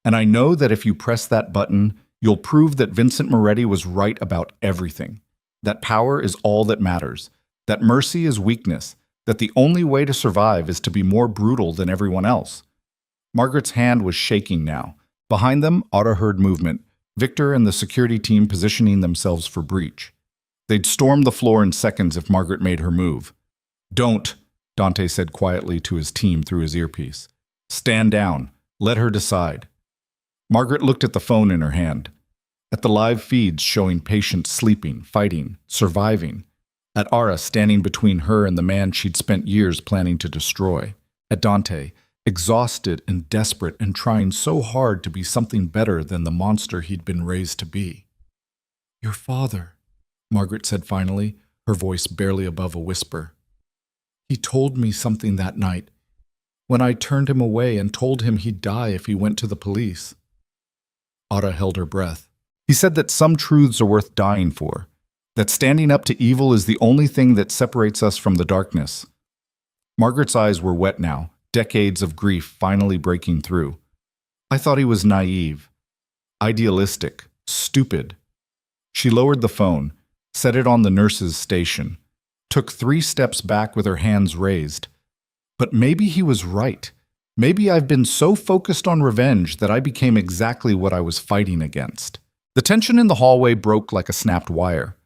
And I know that if you press that button, you'll prove that Vincent Moretti was right about everything, that power is all that matters, that mercy is weakness, that the only way to survive is to be more brutal than everyone else. Margaret's hand was shaking now. Behind them, Otto heard movement, Victor and the security team positioning themselves for breach. They'd storm the floor in seconds if Margaret made her move. Don't, Dante said quietly to his team through his earpiece. Stand down. Let her decide. Margaret looked at the phone in her hand, at the live feeds showing patients sleeping, fighting, surviving, at Ara standing between her and the man she'd spent years planning to destroy, at Dante, exhausted and desperate and trying so hard to be something better than the monster he'd been raised to be. Your father, Margaret said finally, her voice barely above a whisper. He told me something that night, when I turned him away and told him he'd die if he went to the police. Ada held her breath. He said that some truths are worth dying for, that standing up to evil is the only thing that separates us from the darkness. Margaret's eyes were wet now, decades of grief finally breaking through. I thought he was naive, idealistic, stupid. She lowered the phone, set it on the nurse's station, took 3 steps back with her hands raised. But maybe he was right. Maybe I've been so focused on revenge that I became exactly what I was fighting against. The tension in the hallway broke like a snapped wire.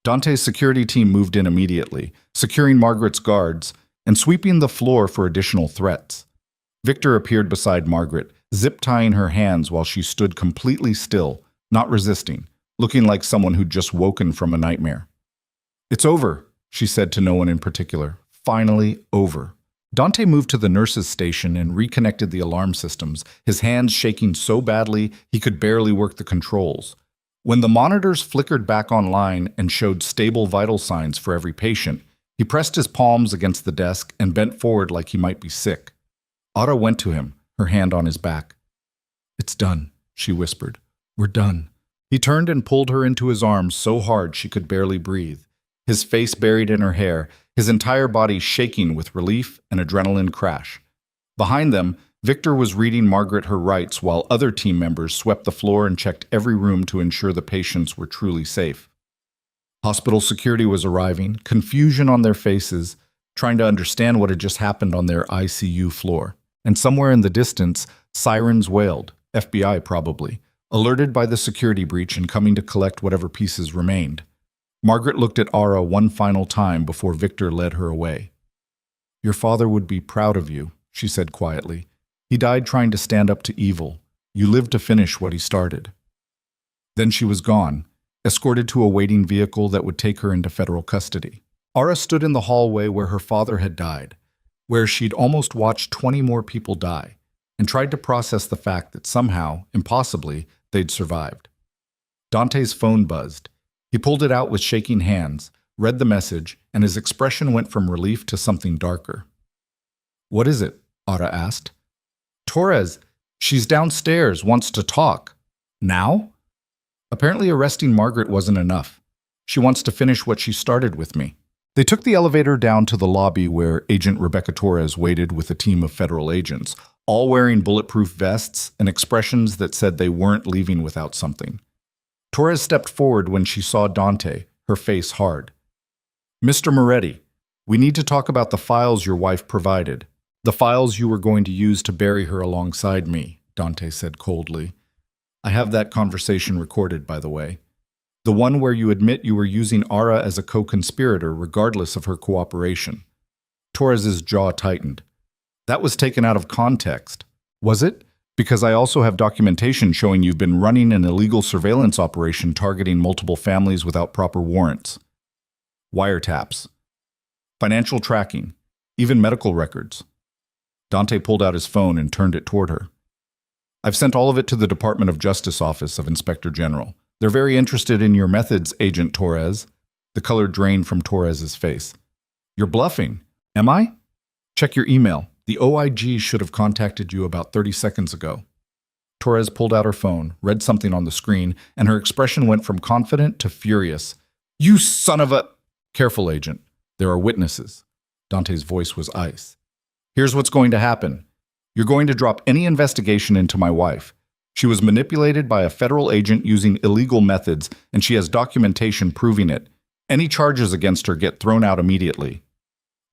Dante's security team moved in immediately, securing Margaret's guards and sweeping the floor for additional threats. Victor appeared beside Margaret, zip-tying her hands while she stood completely still, not resisting, looking like someone who'd just woken from a nightmare. It's over, she said to no one in particular. Finally over. Dante moved to the nurse's station and reconnected the alarm systems, his hands shaking so badly he could barely work the controls. When the monitors flickered back online and showed stable vital signs for every patient, he pressed his palms against the desk and bent forward like he might be sick. Ada went to him, her hand on his back. "It's done," she whispered. "We're done." He turned and pulled her into his arms so hard she could barely breathe, his face buried in her hair, his entire body shaking with relief and adrenaline crash. Behind them, Victor was reading Margaret her rights while other team members swept the floor and checked every room to ensure the patients were truly safe. Hospital security was arriving, confusion on their faces, trying to understand what had just happened on their ICU floor. And somewhere in the distance, sirens wailed, FBI probably, alerted by the security breach and coming to collect whatever pieces remained. Margaret looked at Ara one final time before Victor led her away. "Your father would be proud of you," she said quietly. "He died trying to stand up to evil. You lived to finish what he started." Then she was gone, escorted to a waiting vehicle that would take her into federal custody. Ara stood in the hallway where her father had died, where she'd almost watched 20 more people die, and tried to process the fact that somehow, impossibly, they'd survived. Dante's phone buzzed. He pulled it out with shaking hands, read the message, and his expression went from relief to something darker. "What is it?" Ara asked. "Torres, she's downstairs, wants to talk." "Now?" "Apparently arresting Margaret wasn't enough. She wants to finish what she started with me." They took the elevator down to the lobby where Agent Rebecca Torres waited with a team of federal agents, all wearing bulletproof vests and expressions that said they weren't leaving without something. Torres stepped forward when she saw Dante, her face hard. "Mr. Moretti, we need to talk about the files your wife provided. The files you were going to use to bury her alongside me," Dante said coldly. "I have that conversation recorded, by the way. The one where you admit you were using Ara as a co-conspirator regardless of her cooperation." Torres's jaw tightened. "That was taken out of context." "Was it? Because I also have documentation showing you've been running an illegal surveillance operation targeting multiple families without proper warrants. Wiretaps. Financial tracking. Even medical records." Dante pulled out his phone and turned it toward her. "I've sent all of it to the Department of Justice Office of Inspector General. They're very interested in your methods, Agent Torres." The color drained from Torres's face. "You're bluffing." "Am I?" "Check your email. The OIG should have contacted you about 30 seconds ago." Torres pulled out her phone, read something on the screen, and her expression went from confident to furious. "You son of a—" "Careful, Agent. There are witnesses." Dante's voice was ice. "Here's what's going to happen. You're going to drop any investigation into my wife. She was manipulated by a federal agent using illegal methods, and she has documentation proving it. Any charges against her get thrown out immediately."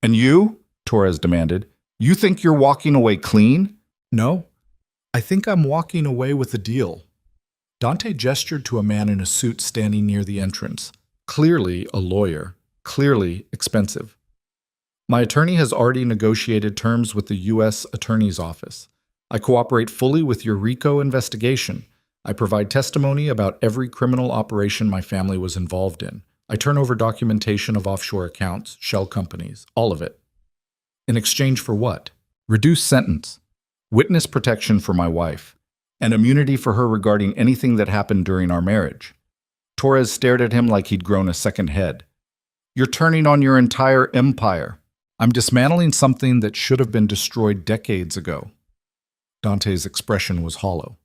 "And you?" Torres demanded. "You think you're walking away clean?" "No. I think I'm walking away with a deal." Dante gestured to a man in a suit standing near the entrance. Clearly a lawyer. Clearly expensive. "My attorney has already negotiated terms with the U.S. Attorney's Office. I cooperate fully with your RICO investigation. I provide testimony about every criminal operation my family was involved in. I turn over documentation of offshore accounts, shell companies, all of it. In exchange for what? Reduced sentence, witness protection for my wife, and immunity for her regarding anything that happened during our marriage." Torres stared at him like he'd grown a second head. "You're turning on your entire empire." "I'm dismantling something that should have been destroyed decades ago." Dante's expression was hollow.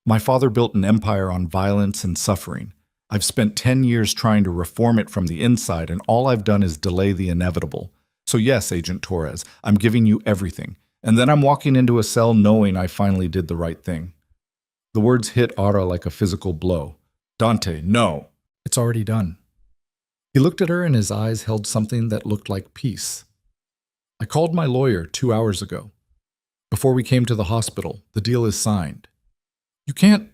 "My father built an empire on violence and suffering. I've spent 10 years trying to reform it from the inside, and all I've done is delay the inevitable. So yes, Agent Torres, I'm giving you everything. And then I'm walking into a cell knowing I finally did the right thing." The words hit Ara like a physical blow. "Dante, no." "It's already done." He looked at her and his eyes held something that looked like peace. "I called my lawyer 2 hours ago. Before we came to the hospital, the deal is signed." "You can't—"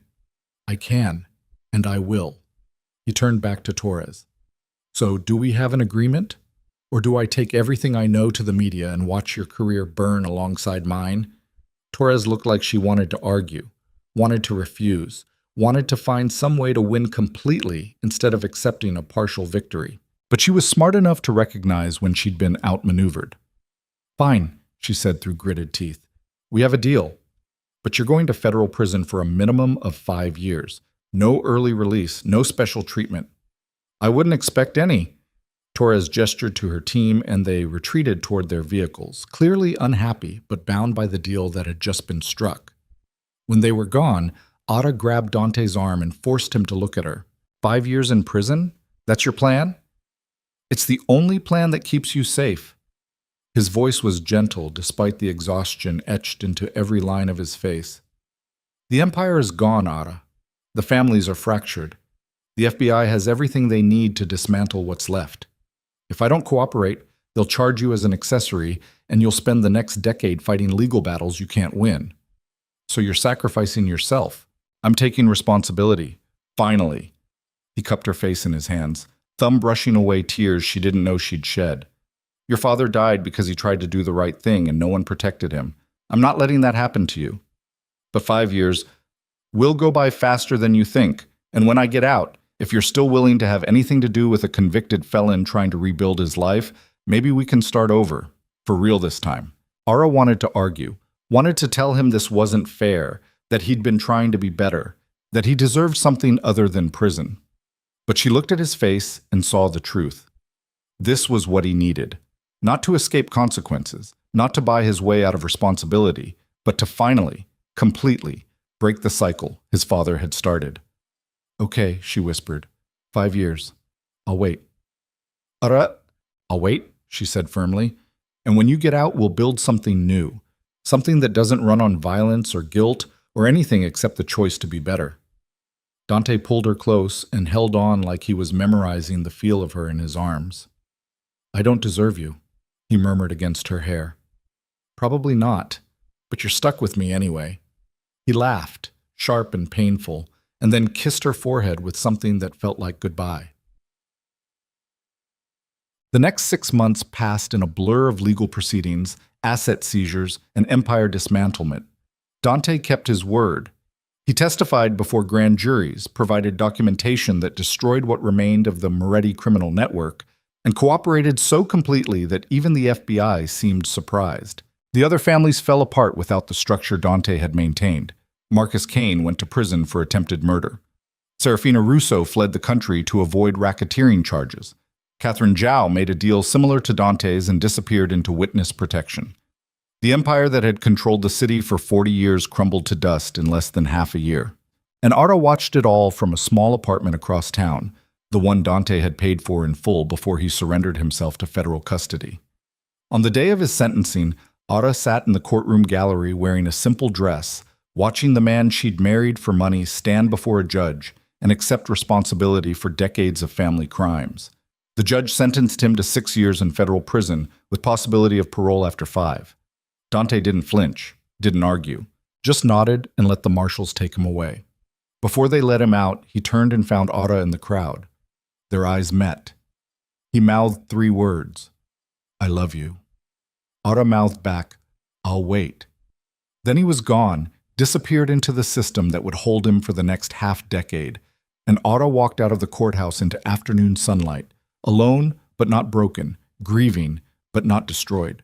"I can, and I will." He turned back to Torres. "So do we have an agreement? Or do I take everything I know to the media and watch your career burn alongside mine?" Torres looked like she wanted to argue, wanted to refuse, wanted to find some way to win completely instead of accepting a partial victory. But she was smart enough to recognize when she'd been outmaneuvered. Fine, she said through gritted teeth. We have a deal. But you're going to federal prison for a minimum of 5 years. No early release, no special treatment. I wouldn't expect any. Torres gestured to her team and they retreated toward their vehicles, clearly unhappy but bound by the deal that had just been struck. When they were gone, Ada grabbed Dante's arm and forced him to look at her. 5 years in prison? That's your plan? It's the only plan that keeps you safe. His voice was gentle despite the exhaustion etched into every line of his face. The empire is gone, Ada. The families are fractured. The FBI has everything they need to dismantle what's left. If I don't cooperate, they'll charge you as an accessory and you'll spend the next decade fighting legal battles you can't win. So you're sacrificing yourself. I'm taking responsibility. Finally. He cupped her face in his hands, thumb brushing away tears she didn't know she'd shed. Your father died because he tried to do the right thing and no one protected him. I'm not letting that happen to you. But 5 years will go by faster than you think, and when I get out, if you're still willing to have anything to do with a convicted felon trying to rebuild his life, maybe we can start over. For real this time. Ara wanted to argue, wanted to tell him this wasn't fair, that he'd been trying to be better, that he deserved something other than prison. But she looked at his face and saw the truth. This was what he needed. Not to escape consequences, not to buy his way out of responsibility, but to finally, completely, break the cycle his father had started. Okay, she whispered. 5 years. I'll wait. Ara, I'll wait, she said firmly. And when you get out, we'll build something new. Something that doesn't run on violence or guilt or anything except the choice to be better. Dante pulled her close and held on like he was memorizing the feel of her in his arms. I don't deserve you, he murmured against her hair. Probably not, but you're stuck with me anyway. He laughed, sharp and painful, and then kissed her forehead with something that felt like goodbye. The next 6 months passed in a blur of legal proceedings, asset seizures, and empire dismantlement. Dante kept his word. He testified before grand juries, provided documentation that destroyed what remained of the Moretti criminal network, and cooperated so completely that even the FBI seemed surprised. The other families fell apart without the structure Dante had maintained. Marcus Kane went to prison for attempted murder. Serafina Russo fled the country to avoid racketeering charges. Catherine Zhao made a deal similar to Dante's and disappeared into witness protection. The empire that had controlled the city for 40 years crumbled to dust in less than half a year. And Ara watched it all from a small apartment across town, the one Dante had paid for in full before he surrendered himself to federal custody. On the day of his sentencing, Ara sat in the courtroom gallery wearing a simple dress, watching the man she'd married for money stand before a judge and accept responsibility for decades of family crimes. The judge sentenced him to 6 years in federal prison with possibility of parole after 5. Dante didn't flinch, didn't argue, just nodded and let the marshals take him away. Before they let him out, he turned and found Ara in the crowd. Their eyes met. He mouthed 3 words. I love you. Ara mouthed back, I'll wait. Then he was gone, disappeared into the system that would hold him for the next half-decade, and Ara walked out of the courthouse into afternoon sunlight, alone but not broken, grieving but not destroyed.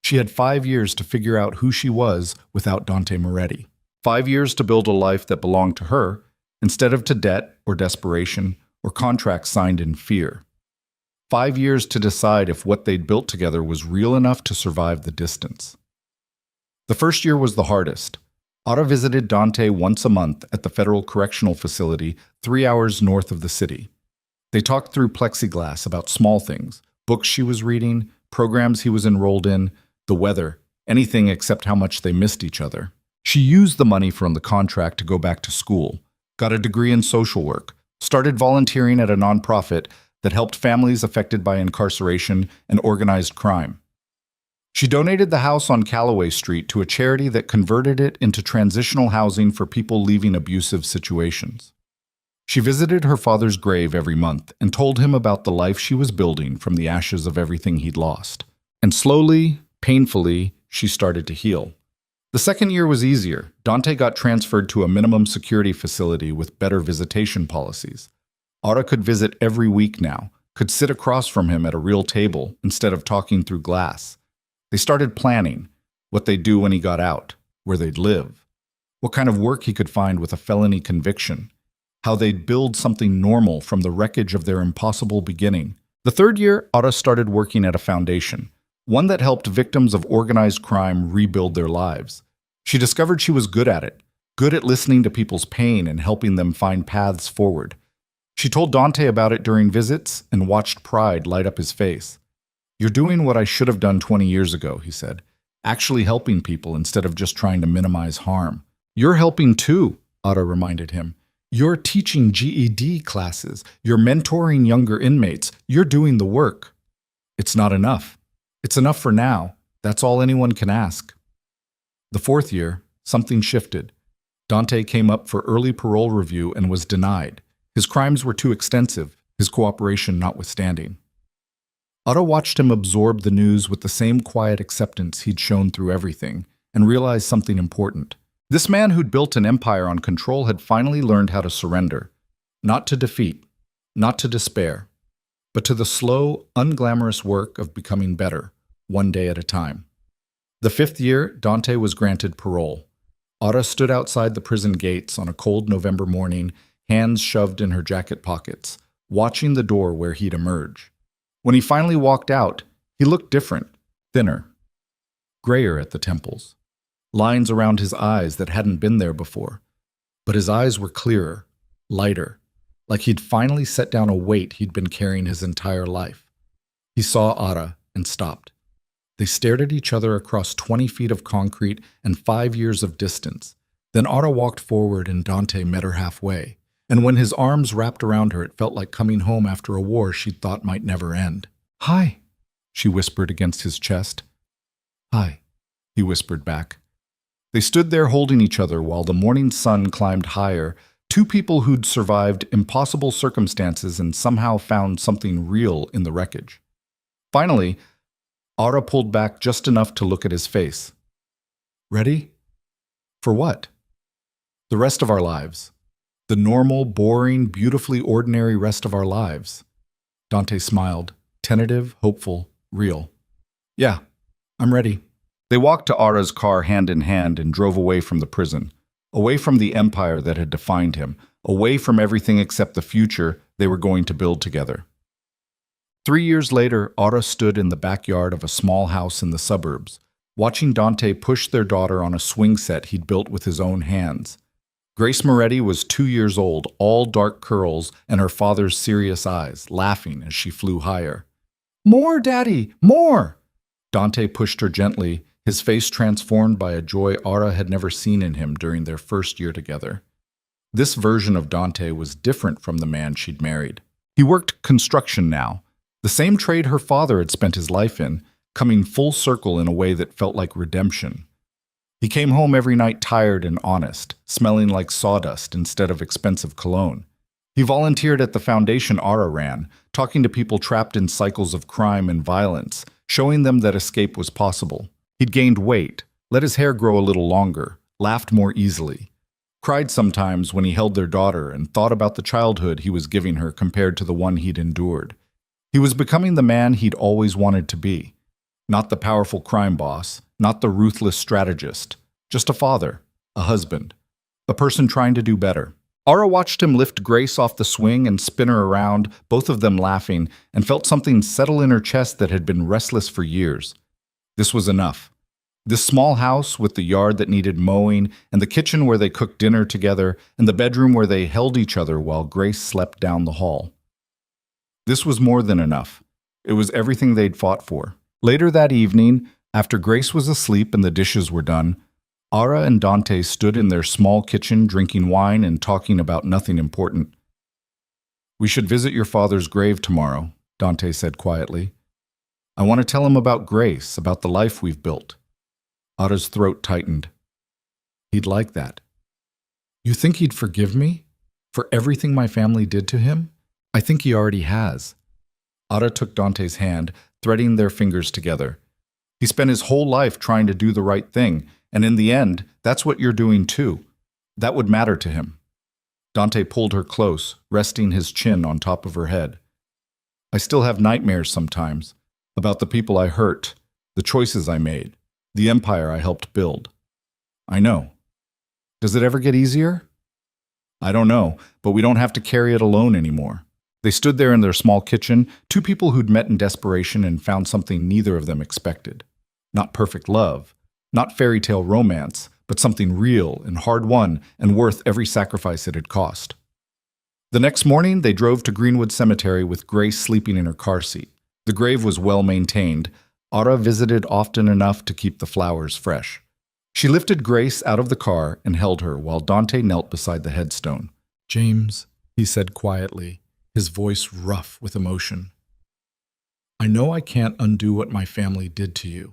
She had 5 years to figure out who she was without Dante Moretti. 5 years to build a life that belonged to her, instead of to debt or desperation or contracts signed in fear. 5 years to decide if what they'd built together was real enough to survive the distance. The first year was the hardest. Ara visited Dante once a month at the Federal Correctional Facility 3 hours north of the city. They talked through plexiglass about small things, books she was reading, programs he was enrolled in, the weather, anything except how much they missed each other. She used the money from the contract to go back to school, got a degree in social work, started volunteering at a nonprofit that helped families affected by incarceration and organized crime. She donated the house on Callaway Street to a charity that converted it into transitional housing for people leaving abusive situations. She visited her father's grave every month and told him about the life she was building from the ashes of everything he'd lost. And slowly, painfully, she started to heal. The second year was easier. Dante got transferred to a minimum security facility with better visitation policies. Ara could visit every week now, could sit across from him at a real table instead of talking through glass. They started planning what they'd do when he got out, where they'd live, what kind of work he could find with a felony conviction, how they'd build something normal from the wreckage of their impossible beginning. The third year, Ara started working at a foundation, one that helped victims of organized crime rebuild their lives. She discovered she was good at it, good at listening to people's pain and helping them find paths forward. She told Dante about it during visits and watched pride light up his face. "You're doing what I should have done 20 years ago," he said, "actually helping people instead of just trying to minimize harm." "You're helping too," Ara reminded him. "You're teaching GED classes. You're mentoring younger inmates. You're doing the work." "It's not enough. It's enough for now. That's all anyone can ask." The fourth year, something shifted. Dante came up for early parole review and was denied. His crimes were too extensive, his cooperation notwithstanding. Otto watched him absorb the news with the same quiet acceptance he'd shown through everything, and realized something important. This man who'd built an empire on control had finally learned how to surrender, not to defeat, not to despair, but to the slow, unglamorous work of becoming better, one day at a time. The fifth year, Dante was granted parole. Ara stood outside the prison gates on a cold November morning, hands shoved in her jacket pockets, watching the door where he'd emerge. When he finally walked out, he looked different, thinner, grayer at the temples, lines around his eyes that hadn't been there before. But his eyes were clearer, lighter, like he'd finally set down a weight he'd been carrying his entire life. He saw Ara and stopped. They stared at each other across 20 feet of concrete and 5 years of distance. Then Ara walked forward and Dante met her halfway. And when his arms wrapped around her, it felt like coming home after a war she'd thought might never end. "Hi," she whispered against his chest. "Hi," he whispered back. They stood there holding each other while the morning sun climbed higher, two people who'd survived impossible circumstances and somehow found something real in the wreckage. Finally, Ara pulled back just enough to look at his face. "Ready? For what?" "The rest of our lives. The normal, boring, beautifully ordinary rest of our lives." Dante smiled, tentative, hopeful, real. "Yeah, I'm ready." They walked to Ara's car hand in hand and drove away from the prison, away from the empire that had defined him, away from everything except the future they were going to build together. 3 years later, Ara stood in the backyard of a small house in the suburbs, watching Dante push their daughter on a swing set he'd built with his own hands. Grace Moretti was 2 years old, all dark curls, and her father's serious eyes, laughing as she flew higher. "More, Daddy, more!" Dante pushed her gently, his face transformed by a joy Ara had never seen in him during their first year together. This version of Dante was different from the man she'd married. He worked construction now, the same trade her father had spent his life in, coming full circle in a way that felt like redemption. He came home every night tired and honest, smelling like sawdust instead of expensive cologne. He volunteered at the foundation Ara ran, talking to people trapped in cycles of crime and violence, showing them that escape was possible. He'd gained weight, let his hair grow a little longer, laughed more easily, cried sometimes when he held their daughter and thought about the childhood he was giving her compared to the one he'd endured. He was becoming the man he'd always wanted to be. Not the powerful crime boss, not the ruthless strategist, just a father, a husband, a person trying to do better. Ara watched him lift Grace off the swing and spin her around, both of them laughing, and felt something settle in her chest that had been restless for years. This was enough. This small house with the yard that needed mowing, and the kitchen where they cooked dinner together, and the bedroom where they held each other while Grace slept down the hall. This was more than enough. It was everything they'd fought for. Later that evening, after Grace was asleep and the dishes were done, Ara and Dante stood in their small kitchen drinking wine and talking about nothing important. "We should visit your father's grave tomorrow," Dante said quietly. "I want to tell him about Grace, about the life we've built." Ara's throat tightened. "He'd like that." "You think he'd forgive me? For everything my family did to him? I think he already has." Ara took Dante's hand, threading their fingers together. "He spent his whole life trying to do the right thing, and in the end, that's what you're doing too. That would matter to him." Dante pulled her close, resting his chin on top of her head. "I still have nightmares sometimes, about the people I hurt, the choices I made, the empire I helped build. I know. Does it ever get easier? I don't know, but we don't have to carry it alone anymore. They stood there in their small kitchen, two people who'd met in desperation and found something neither of them expected. Not perfect love, not fairy tale romance, but something real and hard-won and worth every sacrifice it had cost. The next morning, they drove to Greenwood Cemetery with Grace sleeping in her car seat. The grave was well maintained. Aura visited often enough to keep the flowers fresh. She lifted Grace out of the car and held her while Dante knelt beside the headstone. "James," he said quietly, his voice rough with emotion. "I know I can't undo what my family did to you.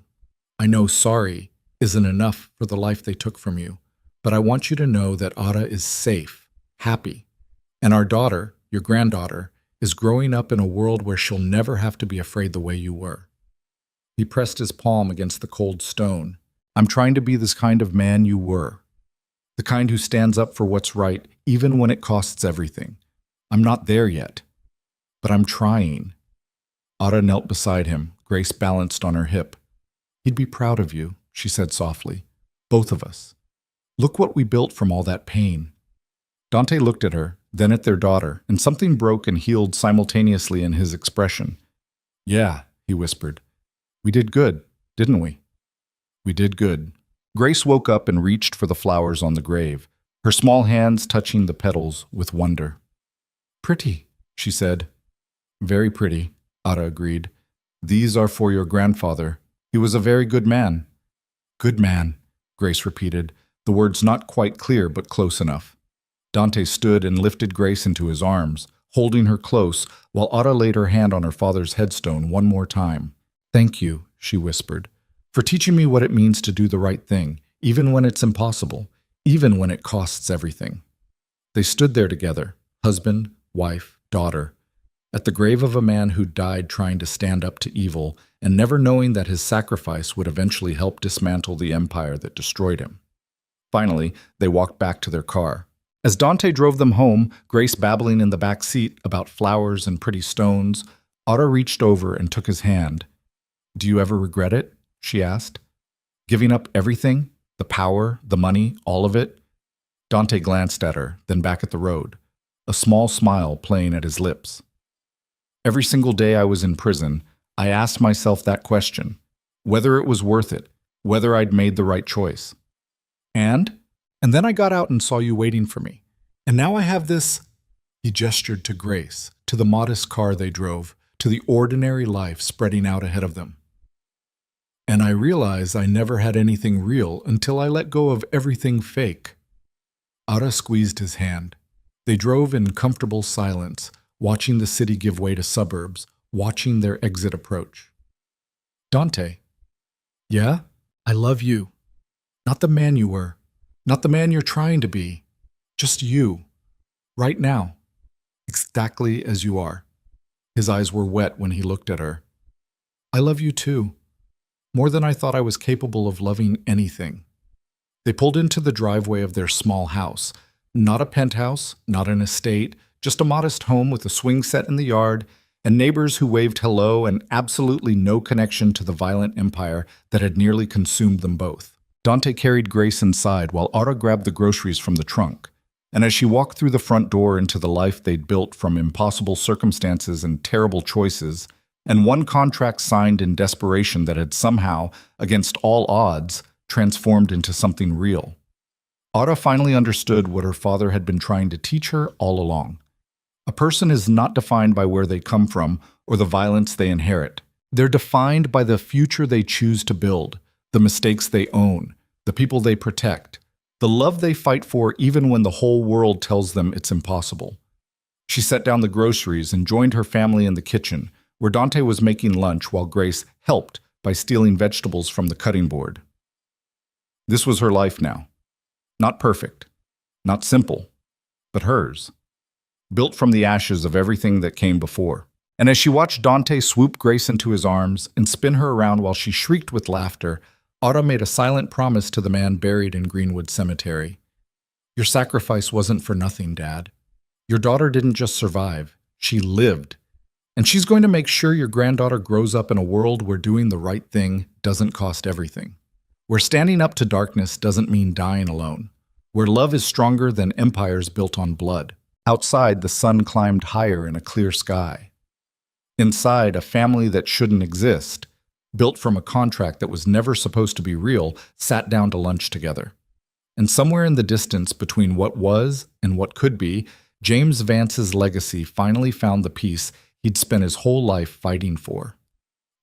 I know sorry isn't enough for the life they took from you, but I want you to know that Aura is safe, happy, and our daughter, your granddaughter, is growing up in a world where she'll never have to be afraid the way you were." He pressed his palm against the cold stone. "I'm trying to be this kind of man you were. The kind who stands up for what's right, even when it costs everything. I'm not there yet, but I'm trying." Aura knelt beside him, Grace balanced on her hip. "He'd be proud of you," she said softly. "Both of us. Look what we built from all that pain." Dante looked at her, then at their daughter, and something broke and healed simultaneously in his expression. "Yeah," he whispered. "We did good, didn't we?" "We did good." Grace woke up and reached for the flowers on the grave, her small hands touching the petals with wonder. "Pretty," she said. "Very pretty," Aura agreed. "These are for your grandfather. He was a very good man." "Good man," Grace repeated, the words not quite clear but close enough. Dante stood and lifted Grace into his arms, holding her close, while Aura laid her hand on her father's headstone one more time. "Thank you," she whispered, "for teaching me what it means to do the right thing, even when it's impossible, even when it costs everything." They stood there together, husband, wife, daughter, at the grave of a man who died trying to stand up to evil and never knowing that his sacrifice would eventually help dismantle the empire that destroyed him. Finally, they walked back to their car. As Dante drove them home, Grace babbling in the back seat about flowers and pretty stones, Aura reached over and took his hand. "Do you ever regret it?" she asked. "Giving up everything? The power, the money, all of it?" Dante glanced at her, then back at the road, a small smile playing at his lips. "Every single day I was in prison, I asked myself that question, whether it was worth it, whether I'd made the right choice. And then I got out and saw you waiting for me. And now I have this—" He gestured to Grace, to the modest car they drove, to the ordinary life spreading out ahead of them. "And I realized I never had anything real until I let go of everything fake." Aura squeezed his hand. They drove in comfortable silence, watching the city give way to suburbs, watching their exit approach. "Dante." "Yeah? I love you. Not the man you were. Not the man you're trying to be. Just you. Right now. Exactly as you are." His eyes were wet when he looked at her. "I love you too. More than I thought I was capable of loving anything." They pulled into the driveway of their small house. Not a penthouse, not an estate, just a modest home with a swing set in the yard, and neighbors who waved hello and absolutely no connection to the violent empire that had nearly consumed them both. Dante carried Grace inside while Aura grabbed the groceries from the trunk. And as she walked through the front door into the life they'd built from impossible circumstances and terrible choices, and one contract signed in desperation that had somehow, against all odds, transformed into something real, Aura finally understood what her father had been trying to teach her all along. A person is not defined by where they come from or the violence they inherit. They're defined by the future they choose to build, the mistakes they own, the people they protect, the love they fight for even when the whole world tells them it's impossible. She set down the groceries and joined her family in the kitchen, where Dante was making lunch while Grace helped by stealing vegetables from the cutting board. This was her life now. Not perfect, not simple, but hers. Built from the ashes of everything that came before. And as she watched Dante swoop Grace into his arms and spin her around while she shrieked with laughter, Aura made a silent promise to the man buried in Greenwood Cemetery. "Your sacrifice wasn't for nothing, Dad. Your daughter didn't just survive, she lived. And she's going to make sure your granddaughter grows up in a world where doing the right thing doesn't cost everything. Where standing up to darkness doesn't mean dying alone. Where love is stronger than empires built on blood. Outside, the sun climbed higher in a clear sky. Inside, a family that shouldn't exist, built from a contract that was never supposed to be real, sat down to lunch together. And somewhere in the distance between what was and what could be, James Vance's legacy finally found the peace he'd spent his whole life fighting for.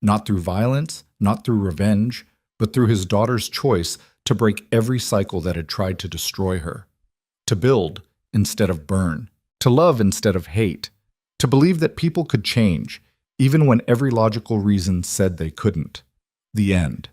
Not through violence, not through revenge, but through his daughter's choice to break every cycle that had tried to destroy her. To build instead of burn. To love instead of hate. To believe that people could change, even when every logical reason said they couldn't. The end.